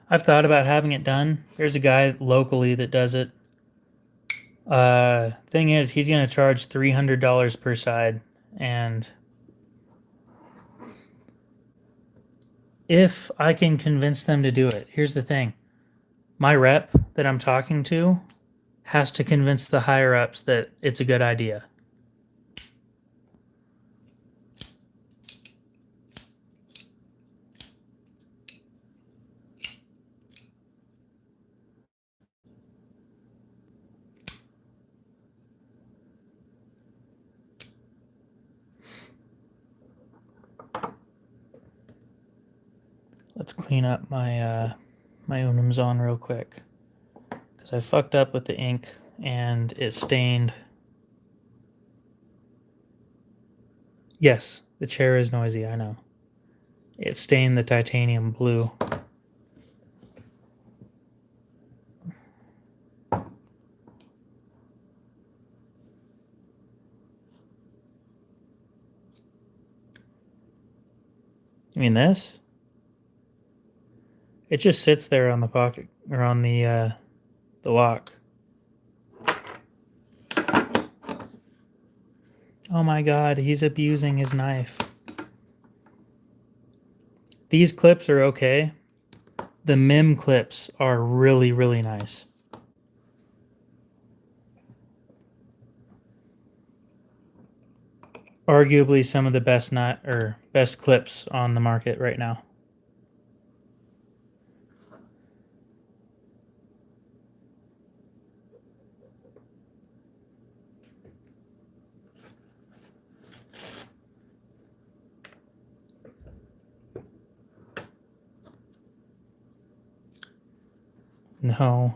S1: I've thought about having it done. There's a guy locally that does it. Thing is, he's going to charge $300 per side. And if I can convince them to do it, here's the thing. My rep that I'm talking to has to convince the higher ups that it's a good idea. Let's clean up my my Unum's on real quick, because I fucked up with the ink and it stained. Yes, the chair is noisy, I know. It stained the titanium blue. You mean this? It just sits there on the pocket or on the lock. Oh my god, he's abusing his knife. These clips are okay. The MIM clips are really, really nice. Arguably some of the best clips on the market right now. No.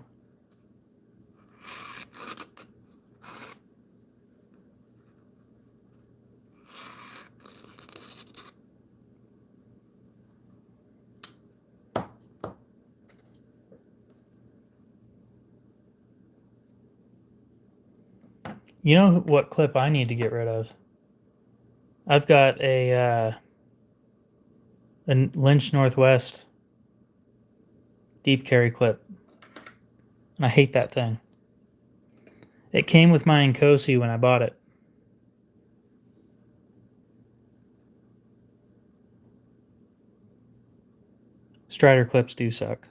S1: You know what clip I need to get rid of? I've got a Lynch Northwest deep carry clip. And I hate that thing. It came with my Nkosi when I bought it. Strider clips do suck.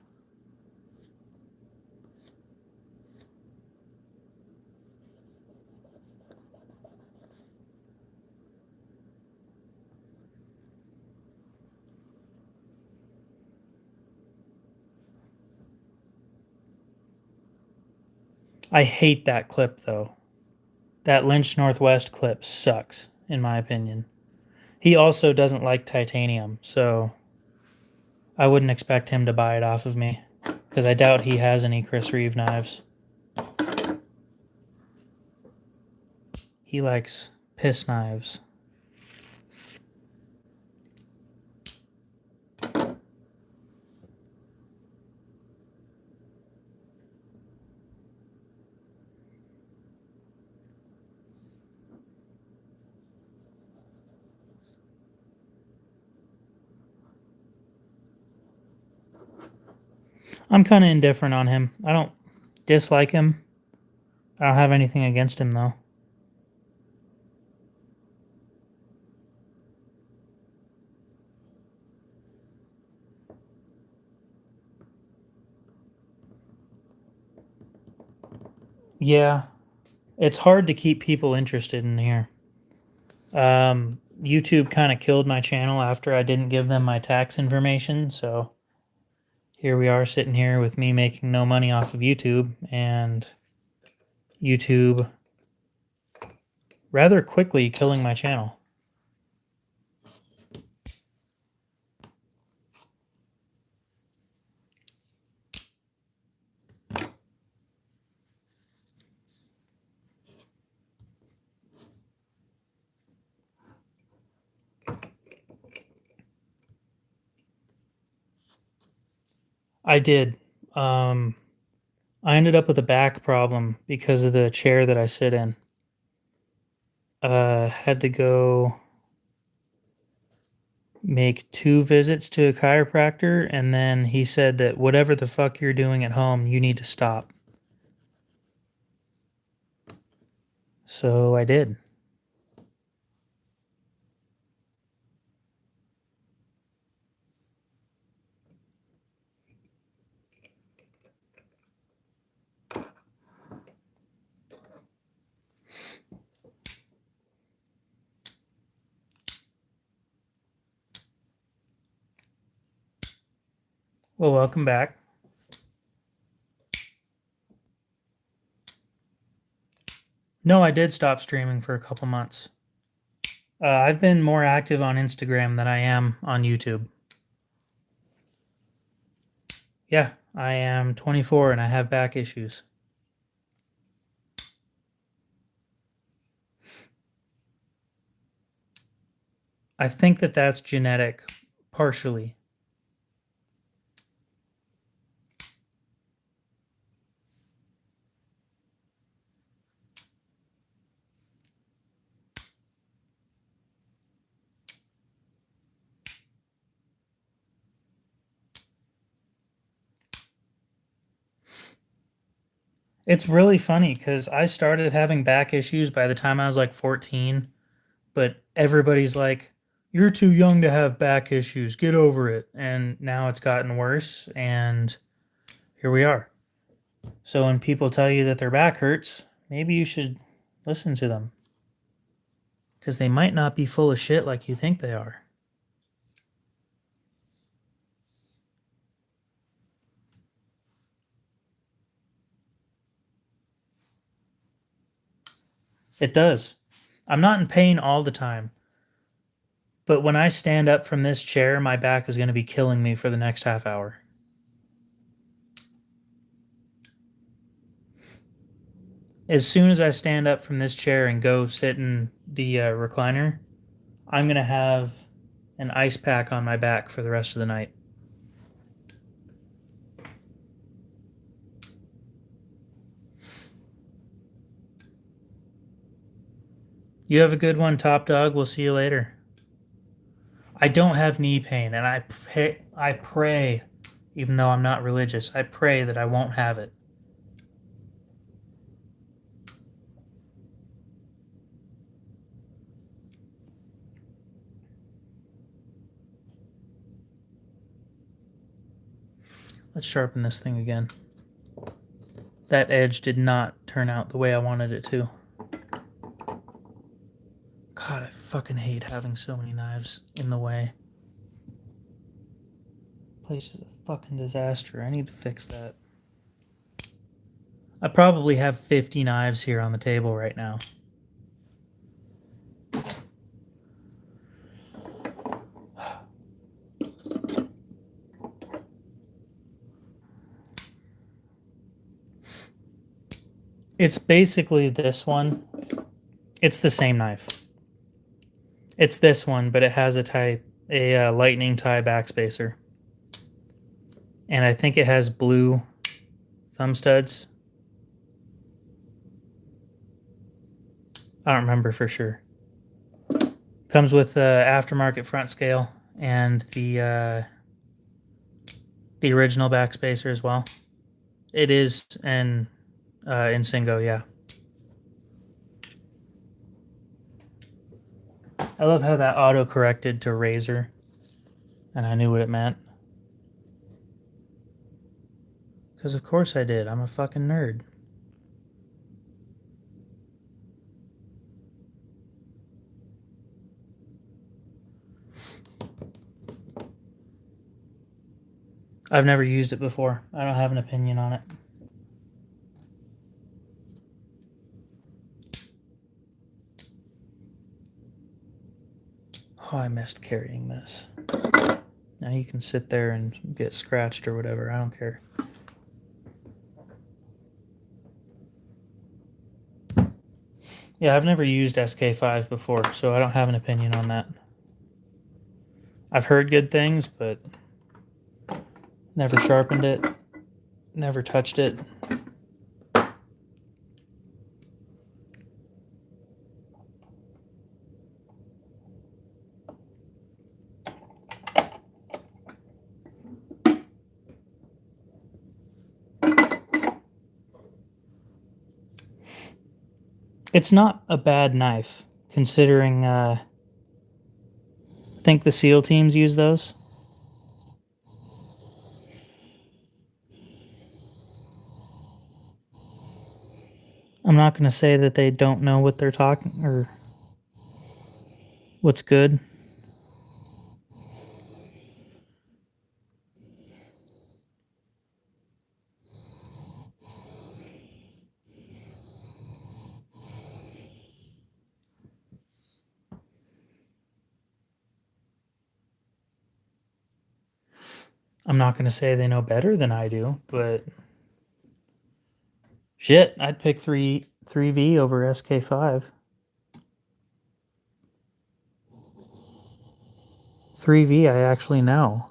S1: I hate that clip though. That Lynch Northwest clip sucks, in my opinion. He also doesn't like titanium, so I wouldn't expect him to buy it off of me, because I doubt he has any Chris Reeve knives. He likes piss knives. I'm kind of indifferent on him. I don't dislike him. I don't have anything against him, though. Yeah, it's hard to keep people interested in here. YouTube kind of killed my channel after I didn't give them my tax information, so here we are sitting here with me making no money off of YouTube, and YouTube rather quickly killing my channel. I did. I ended up with a back problem because of the chair that I sit in. Had to go make 2 visits to a chiropractor, and then he said that whatever the fuck you're doing at home, you need to stop. So I did. Well, welcome back. No, I did stop streaming for a couple months. I've been more active on Instagram than I am on YouTube. Yeah, I am 24 and I have back issues. I think that that's genetic, partially. It's really funny because I started having back issues by the time I was like 14, but everybody's like, you're too young to have back issues, get over it. And now it's gotten worse, and here we are. So when people tell you that their back hurts, maybe you should listen to them because they might not be full of shit like you think they are. It does. I'm not in pain all the time. But when I stand up from this chair, my back is going to be killing me for the next half hour. As soon as I stand up from this chair and go sit in the recliner, I'm going to have an ice pack on my back for the rest of the night. You have a good one, Top Dog. We'll see you later. I don't have knee pain, and I pray, even though I'm not religious, I pray that I won't have it. Let's sharpen this thing again. That edge did not turn out the way I wanted it to. God, I fucking hate having so many knives in the way. Place is a fucking disaster. I need to fix that. I probably have 50 knives here on the table right now. It's basically this one. It's the same knife. It's this one, but it has a lightning tie backspacer. And I think it has blue thumb studs. I don't remember for sure. Comes with the aftermarket front scale and the original backspacer as well. It is an Insingo, yeah. I love how that auto corrected to razor, and I knew what it meant. Because of course I did. I'm a fucking nerd. I've never used it before. I don't have an opinion on it. Oh, I missed carrying this. Now you can sit there and get scratched or whatever. I don't care. Yeah, I've never used SK5 before, so I don't have an opinion on that. I've heard good things, but Never sharpened it. Never touched it. It's not a bad knife, considering I think the SEAL teams use those. I'm not going to say that they don't know what they're talking or what's good. I'm not going to say they know better than I do, but shit, I'd pick 3V over SK5. 3V I actually know.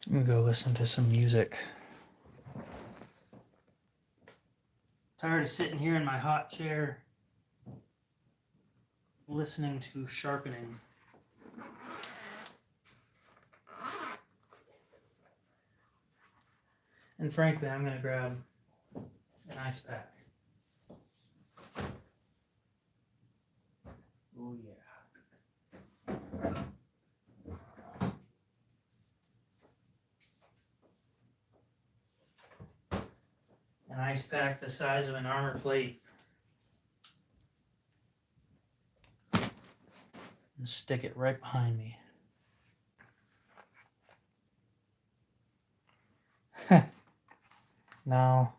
S1: I'm gonna go listen to some music. Tired of sitting here in my hot chair listening to sharpening. And frankly, I'm gonna grab an ice pack. Oh yeah. An ice pack the size of an armor plate. And stick it right behind me. No.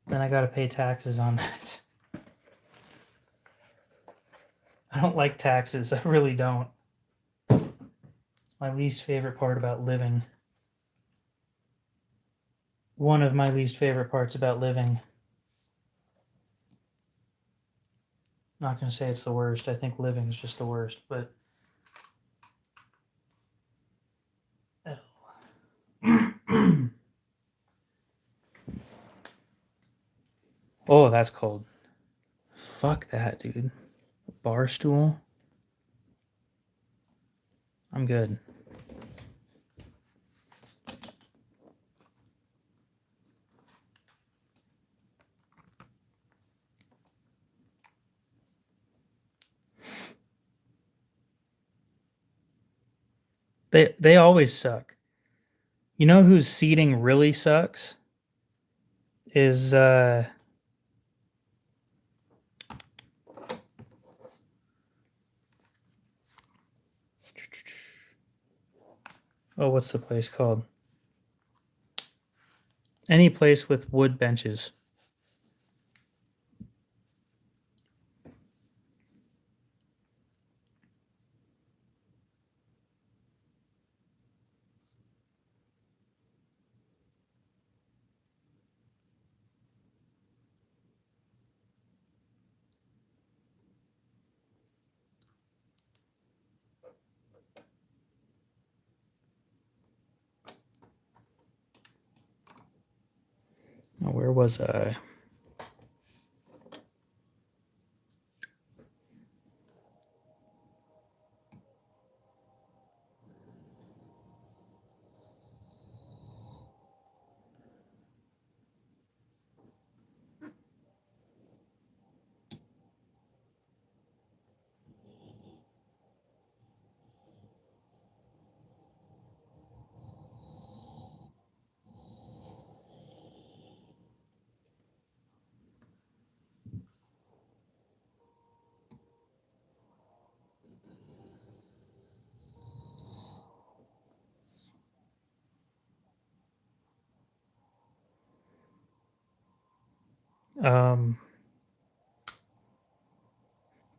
S1: Then I gotta pay taxes on that. I don't like taxes. I really don't. It's my least favorite part about living. One of my least favorite parts about living. I'm not going to say it's the worst. I think living is just the worst, but oh, that's cold. Fuck that, dude. Bar stool. I'm good. They always suck. You know whose seating really sucks? Is oh, what's the place called? Any place with wood benches. Oh, where was I?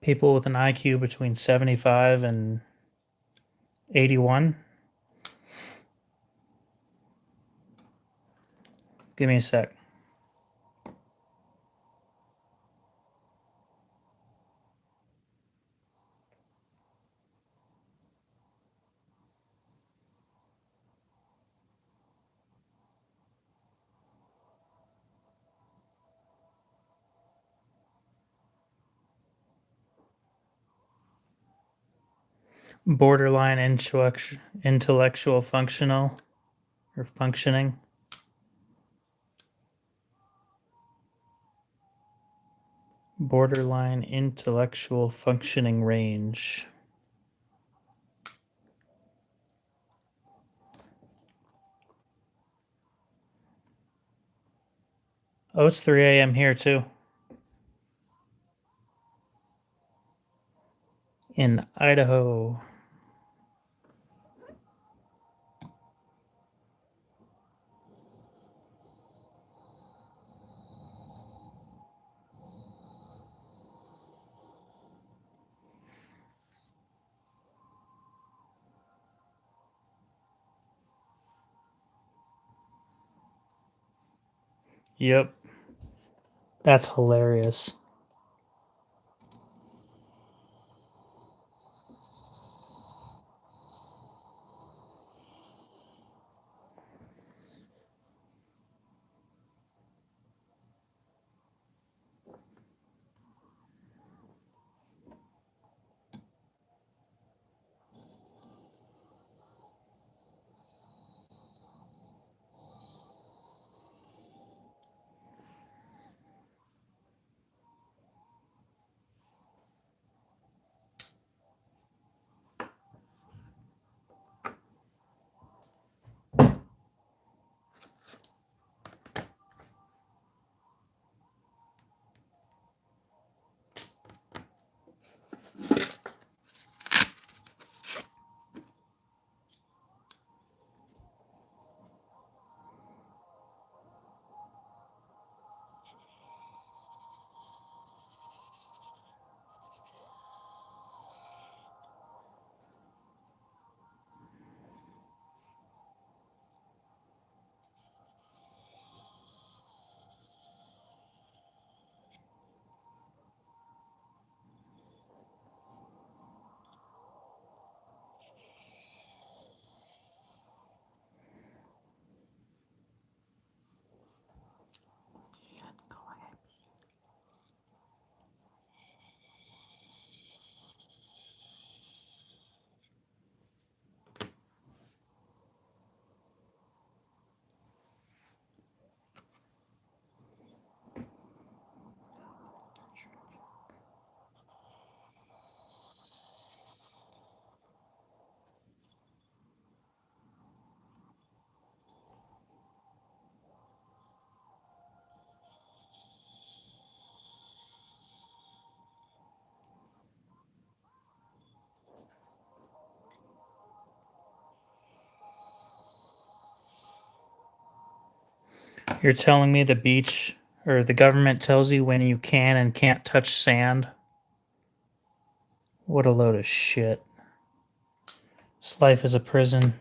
S1: People with an IQ between 75 and 81. Give me a sec. Borderline intellectual functional or functioning. Borderline intellectual functioning range. Oh, it's 3 a.m. here too. In Idaho. Yep. That's hilarious. You're telling me the beach or the government tells you when you can and can't touch sand? What a load of shit. This life is a prison.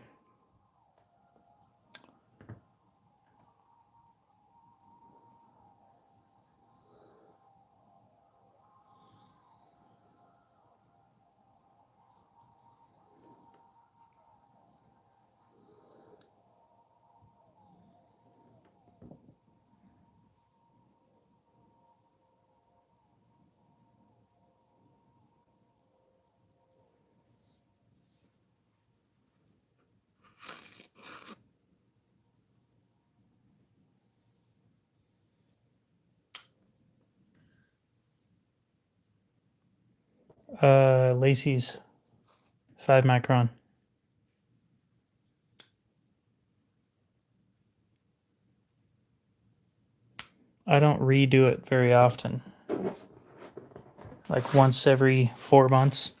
S1: Lacey's 5 micron. I don't redo it very often. Like once every 4 months.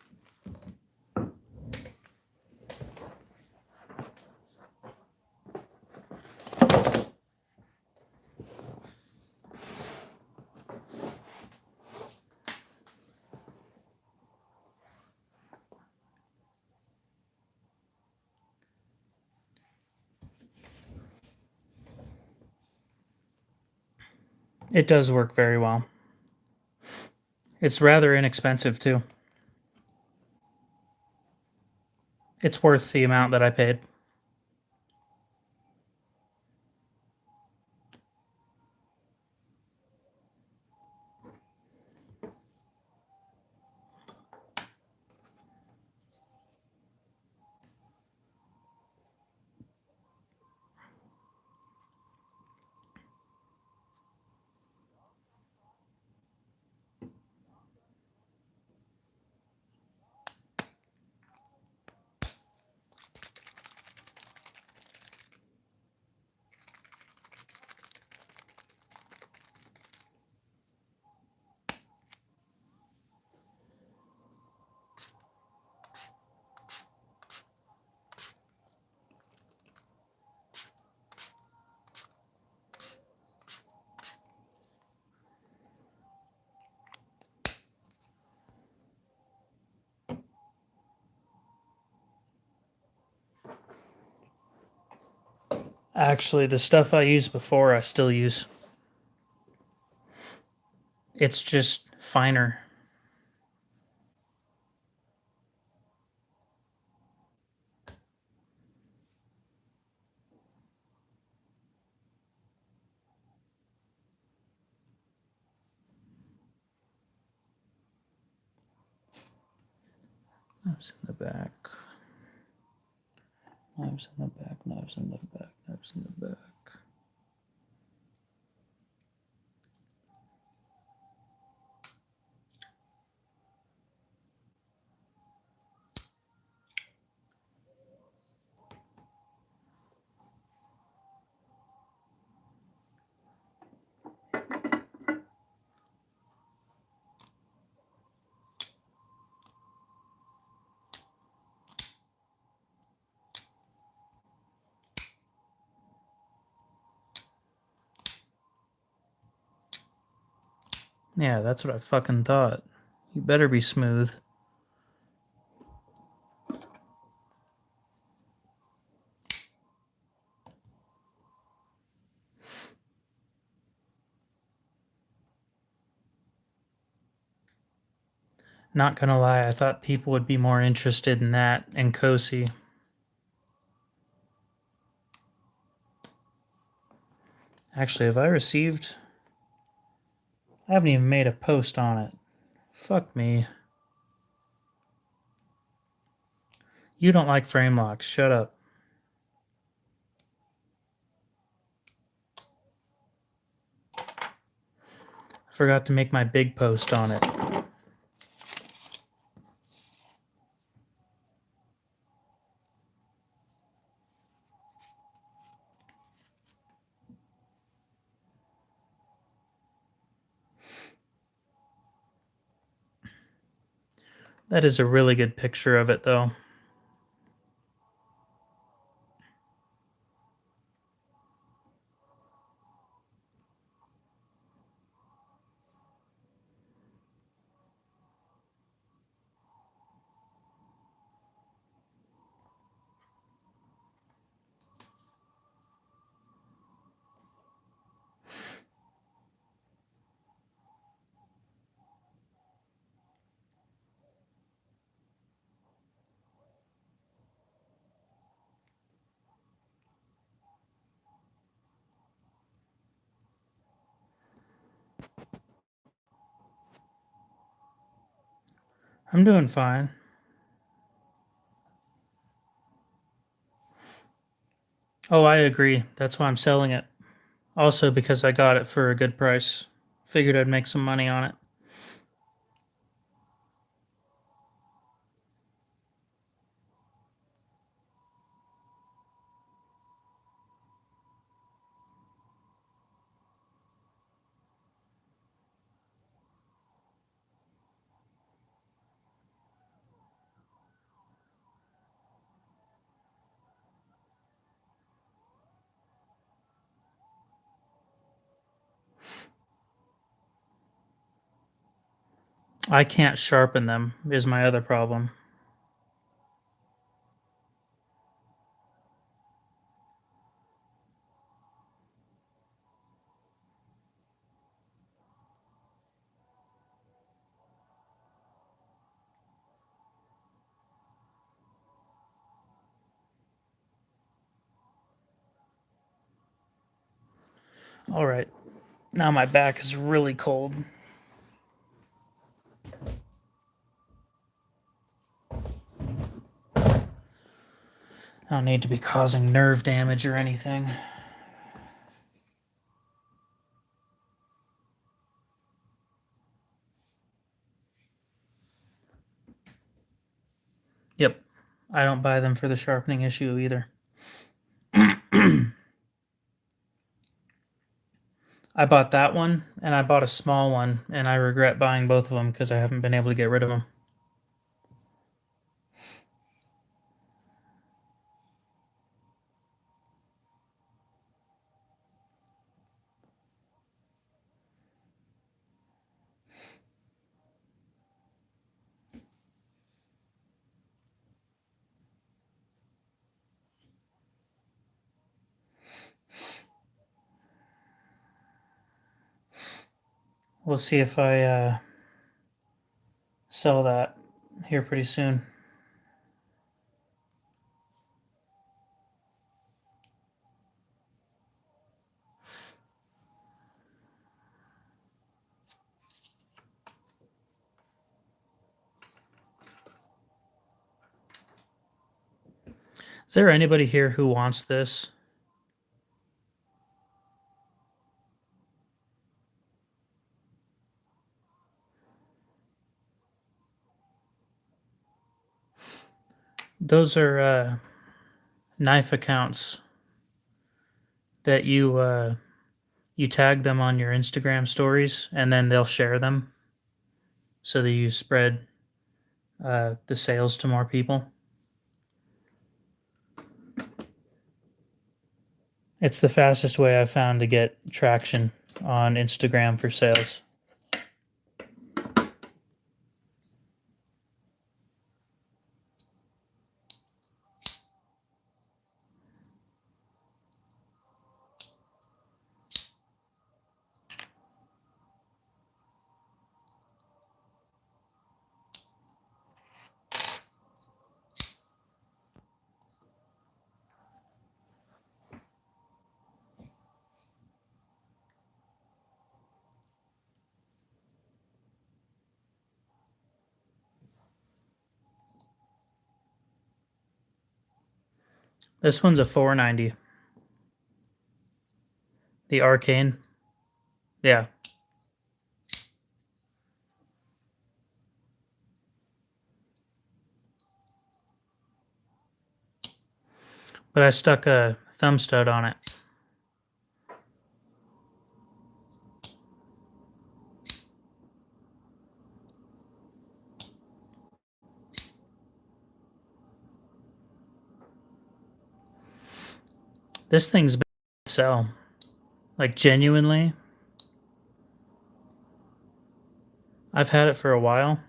S1: It does work very well. It's rather inexpensive too. It's worth the amount that I paid. Actually, the stuff I used before, I still use. It's just finer. Knives in the back. Knives in the back, knives in the back, knives in the back. Yeah, that's what I fucking thought. You better be smooth. Not gonna lie, I thought people would be more interested in that and Kosi. Actually, have I received? I haven't even made a post on it. Fuck me. You don't like frame locks. Shut up. I forgot to make my big post on it. That is a really good picture of it, though. I'm doing fine. Oh, I agree. That's why I'm selling it. Also, because I got it for a good price. Figured I'd make some money on it. I can't sharpen them, is my other problem. All right. Now my back is really cold. I don't need to be causing nerve damage or anything. Yep. I don't buy them for the sharpening issue either. I bought that one and I bought a small one, and I regret buying both of them because I haven't been able to get rid of them. We'll see if I sell that here pretty soon. Is there anybody here who wants this? Those are knife accounts that you tag them on your Instagram stories, and then they'll share them so that you spread the sales to more people. It's the fastest way I've found to get traction on Instagram for sales. This one's a 490. The Arcane. Yeah. But I stuck a thumb stud on it. This thing's been to sell. Like, genuinely. I've had it for a while.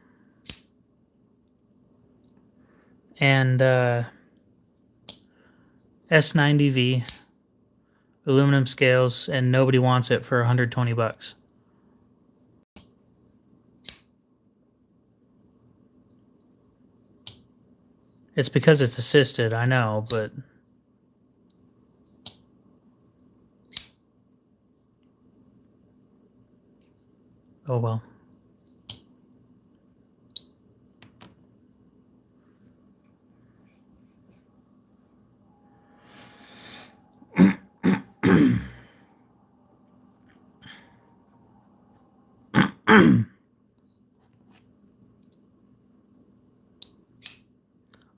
S1: And S90V, aluminum scales, and nobody wants it for 120 bucks. It's because it's assisted, I know, but oh well.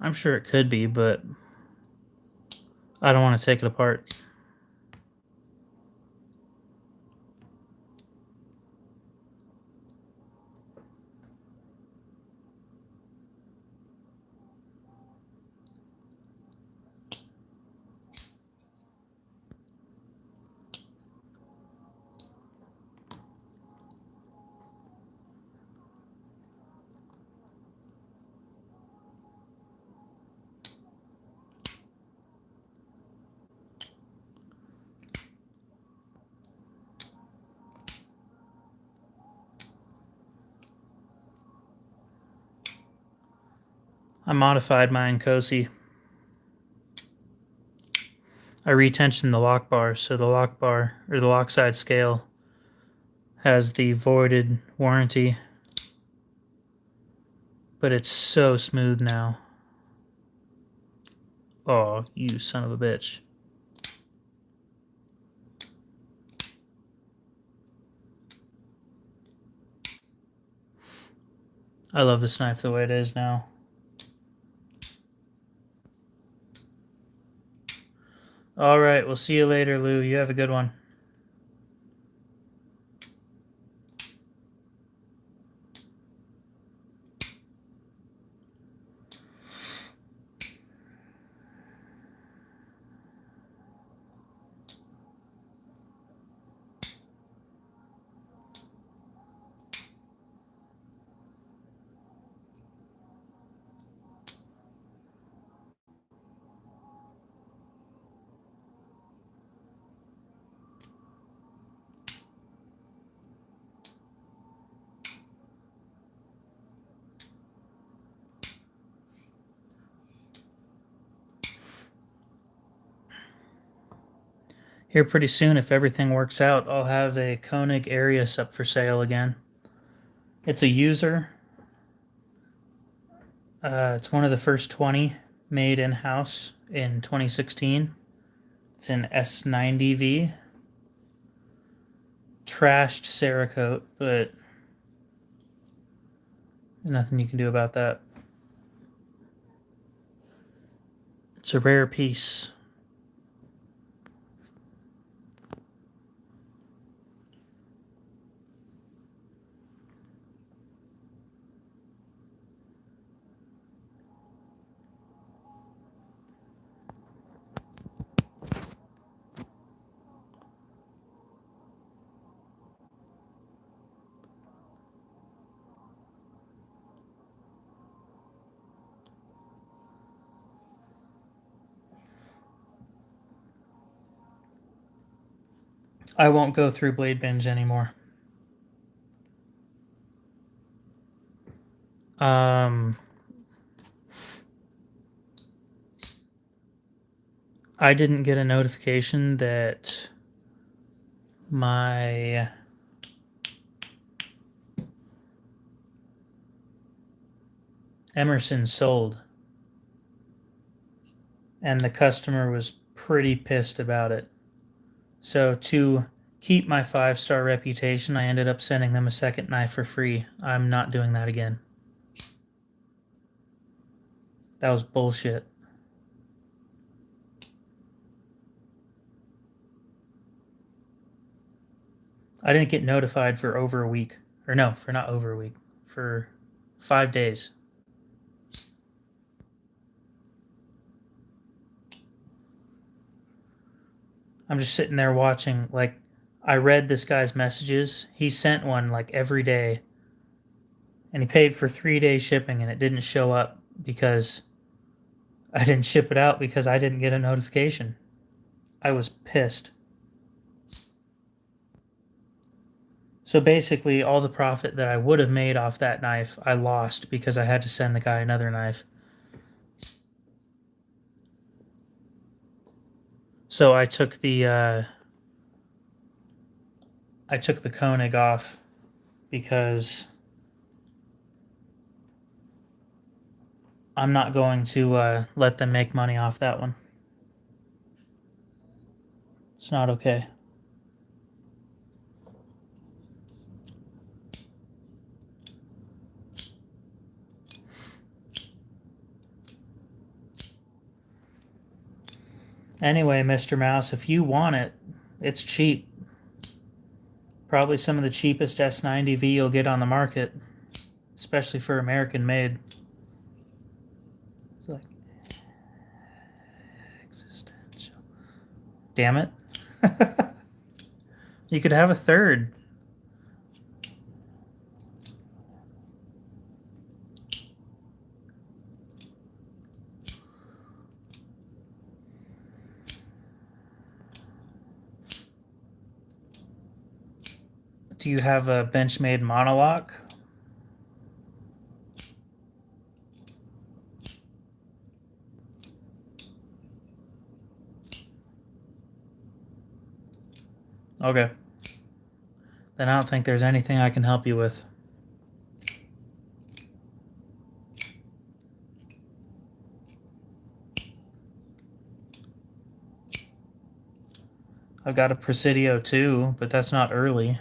S1: I'm sure it could be, but I don't want to take it apart. I modified my Nkosi. I retensioned the lock bar, so the lock bar, or the lock side scale, has the voided warranty. But it's so smooth now. Oh, you son of a bitch. I love this knife the way it is now. All right, we'll see you later, Lou. You have a good one. Here pretty soon, if everything works out, I'll have a Koenig Arius up for sale again. It's a user. It's one of the first 20 made in-house in 2016. It's an S90V. Trashed Cerakote, but there's nothing you can do about that. It's a rare piece. I won't go through Blade Binge anymore. I didn't get a notification that my Emerson sold, and the customer was pretty pissed about it. So to keep my 5-star reputation, I ended up sending them a second knife for free. I'm not doing that again. That was bullshit. I didn't get notified for over a week. Or no, for not over a week. For 5 days. I'm just sitting there watching, like, I read this guy's messages. He sent one, like, every day. And he paid for 3-day shipping, and it didn't show up because I didn't ship it out because I didn't get a notification. I was pissed. So basically, all the profit that I would have made off that knife, I lost because I had to send the guy another knife. So I took the Koenig off because I'm not going to let them make money off that one. It's not okay. Anyway, Mr. Mouse, if you want it, it's cheap. Probably some of the cheapest S90V you'll get on the market, especially for American made. It's like existential. Damn it. You could have a third. Do you have a Benchmade monolock? Okay. Then I don't think there's anything I can help you with. I've got a Presidio too, but that's not early.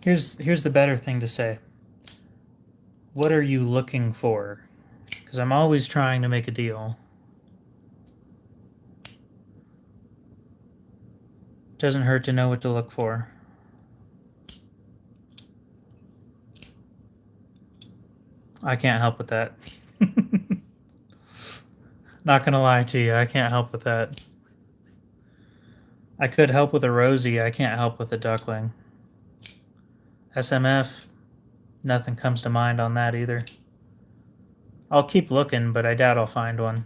S1: Here's the better thing to say. What are you looking for? Because I'm always trying to make a deal. Doesn't hurt to know what to look for. I can't help with that. Not gonna lie to you, I can't help with that. I could help with a Rosie, I can't help with a Duckling. SMF, nothing comes to mind on that either. I'll keep looking, but I doubt I'll find one.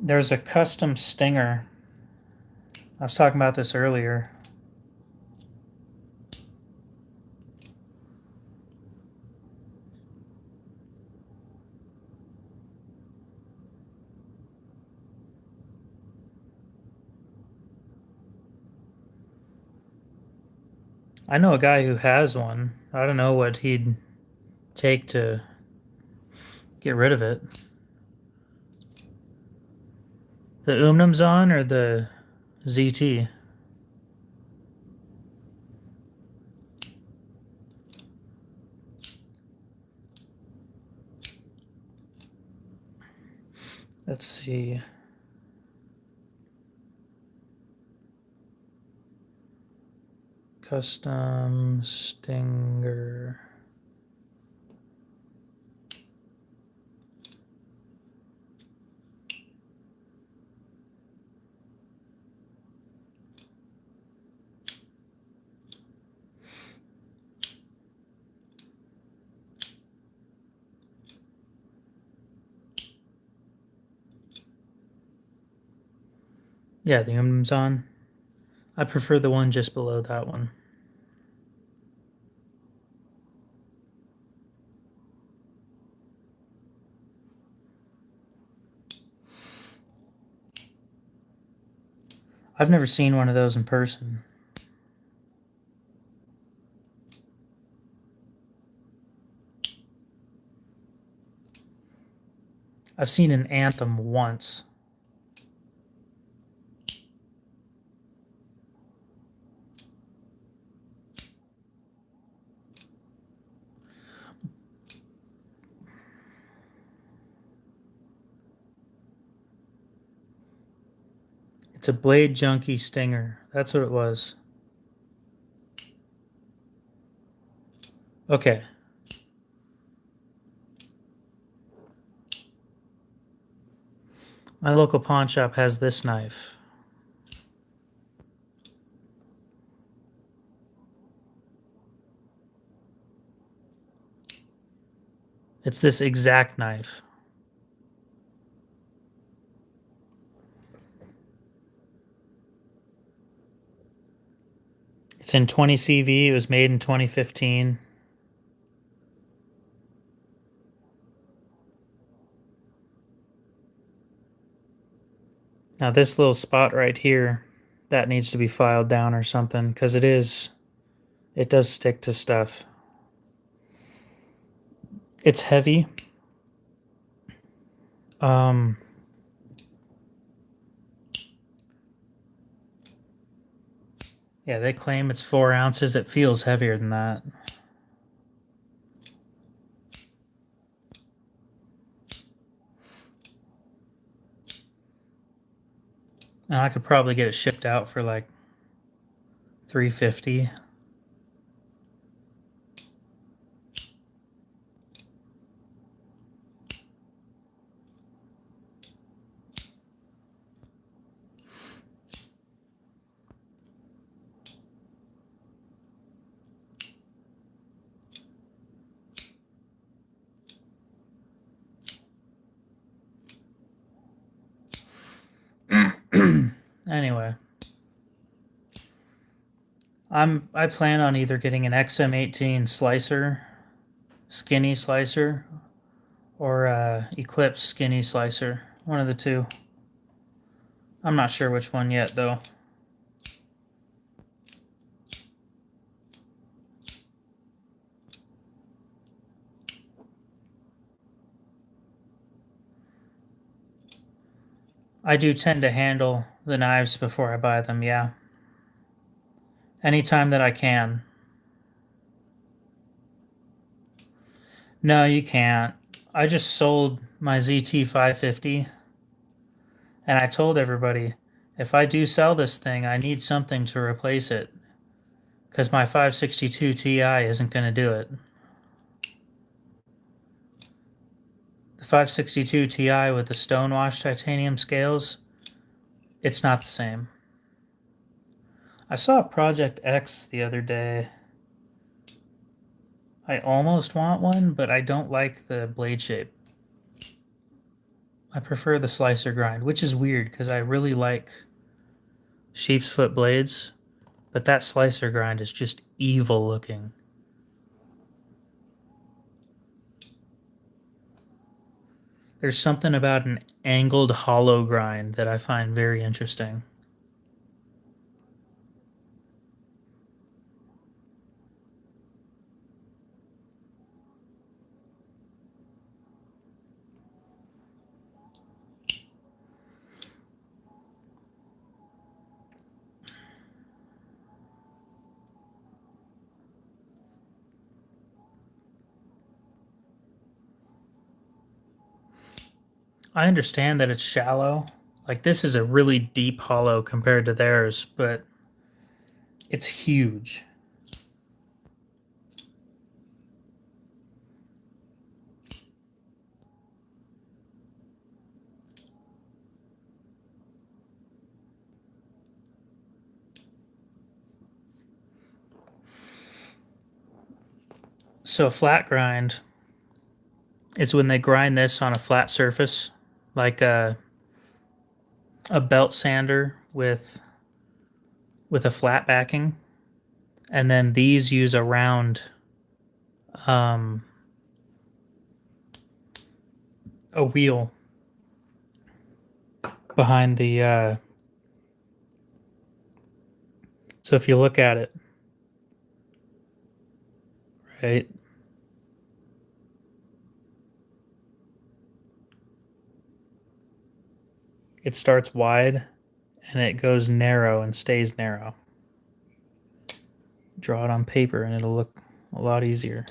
S1: There's a custom stinger. I was talking about this earlier. I know a guy who has one. I don't know what he'd take to get rid of it. The Umnumzon or the ZT? Let's see. Custom stinger. Yeah, the Umnumzon. I prefer the one just below that one. I've never seen one of those in person. I've seen an Anthem once. It's a Blade Junkie Stinger. That's what it was. Okay. My local pawn shop has this knife. It's this exact knife. It's in 20 CV. It was made in 2015. Now this little spot right here, that needs to be filed down or something, because it does stick to stuff. It's heavy. Yeah, they claim it's 4 ounces. It feels heavier than that. And I could probably get it shipped out for like $350. I plan on either getting an XM18 slicer, skinny slicer, or Eclipse skinny slicer. One of the two. I'm not sure which one yet, though. I do tend to handle the knives before I buy them, yeah. Anytime that I can. No, you can't. I just sold my ZT 550 and I told everybody if I do sell this thing, I need something to replace it because my 562 Ti isn't going to do it. The 562 Ti with the stonewashed titanium scales, it's not the same. I saw a Project X the other day. I almost want one, but I don't like the blade shape. I prefer the slicer grind, which is weird because I really like sheep's foot blades, but that slicer grind is just evil looking. There's something about an angled hollow grind that I find very interesting. I understand that it's shallow. Like this is a really deep hollow compared to theirs, but it's huge. So flat grind is when they grind this on a flat surface, like a belt sander with a flat backing, and then these use a round a wheel behind the so if you look at it, right, it starts wide and it goes narrow and stays narrow. Draw it on paper and it'll look a lot easier.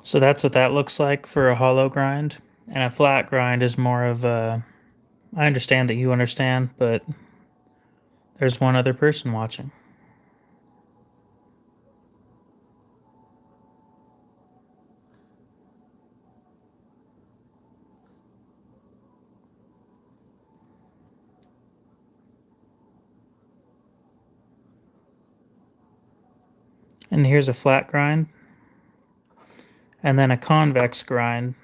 S1: So that's what that looks like for a hollow grind. And a flat grind is more of a. I understand that you understand, but there's one other person watching. And here's a flat grind. And then a convex grind.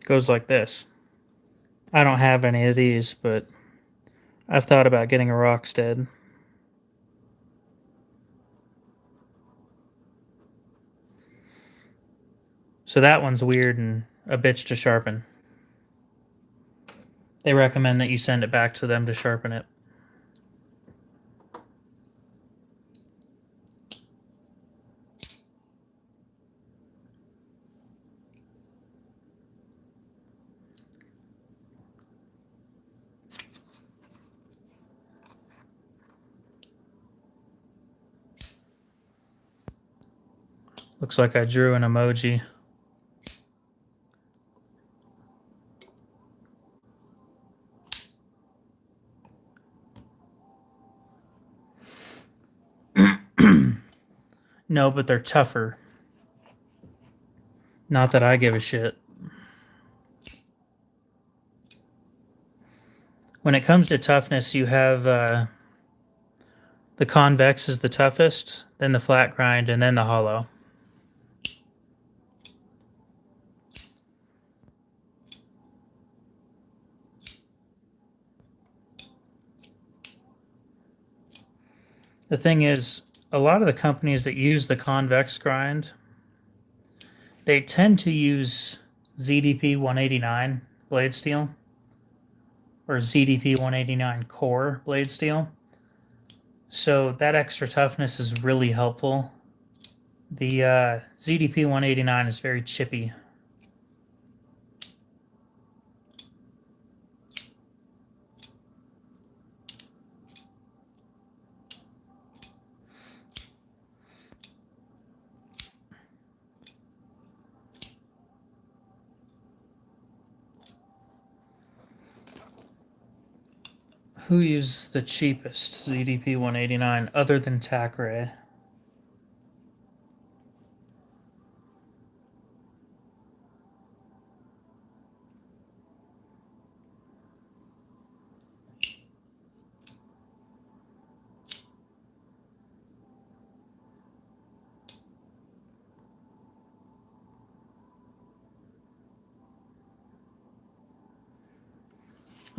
S1: Goes like this. I don't have any of these, but I've thought about getting a Rockstead. So that one's weird and a bitch to sharpen. They recommend that you send it back to them to sharpen it. Looks like I drew an emoji. No, but they're tougher. Not that I give a shit. When it comes to toughness, you have the convex is the toughest, then the flat grind, and then the hollow. The thing is, a lot of the companies that use the convex grind, they tend to use ZDP 189 blade steel or ZDP 189 core blade steel. So that extra toughness is really helpful. The ZDP 189 is very chippy. Who uses the cheapest ZDP 189 other than Takray?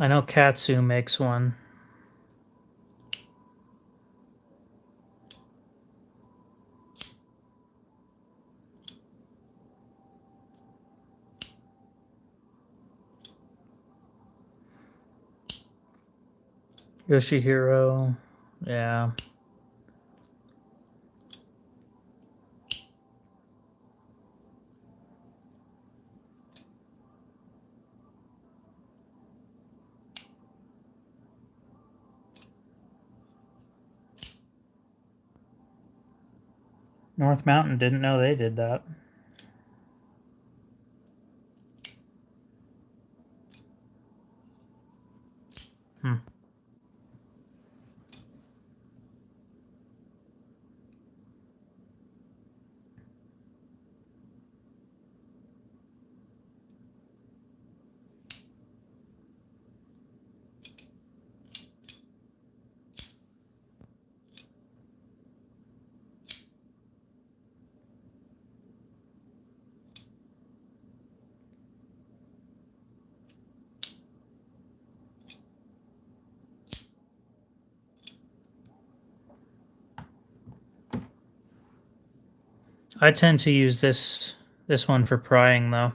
S1: I know Katsu makes one. Yoshihiro, yeah. North Mountain didn't know they did that. I tend to use this one for prying though.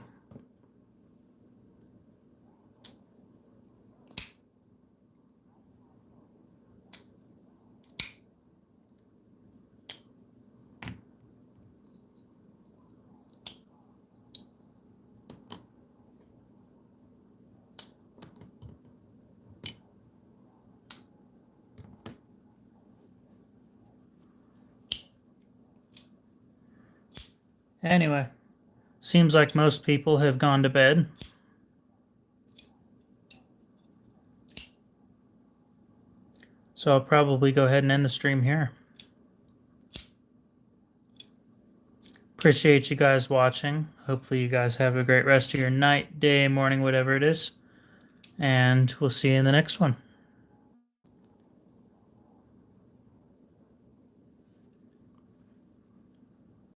S1: Anyway, seems like most people have gone to bed. So I'll probably go ahead and end the stream here. Appreciate you guys watching. Hopefully you guys have a great rest of your night, day, morning, whatever it is. And we'll see you in the next one.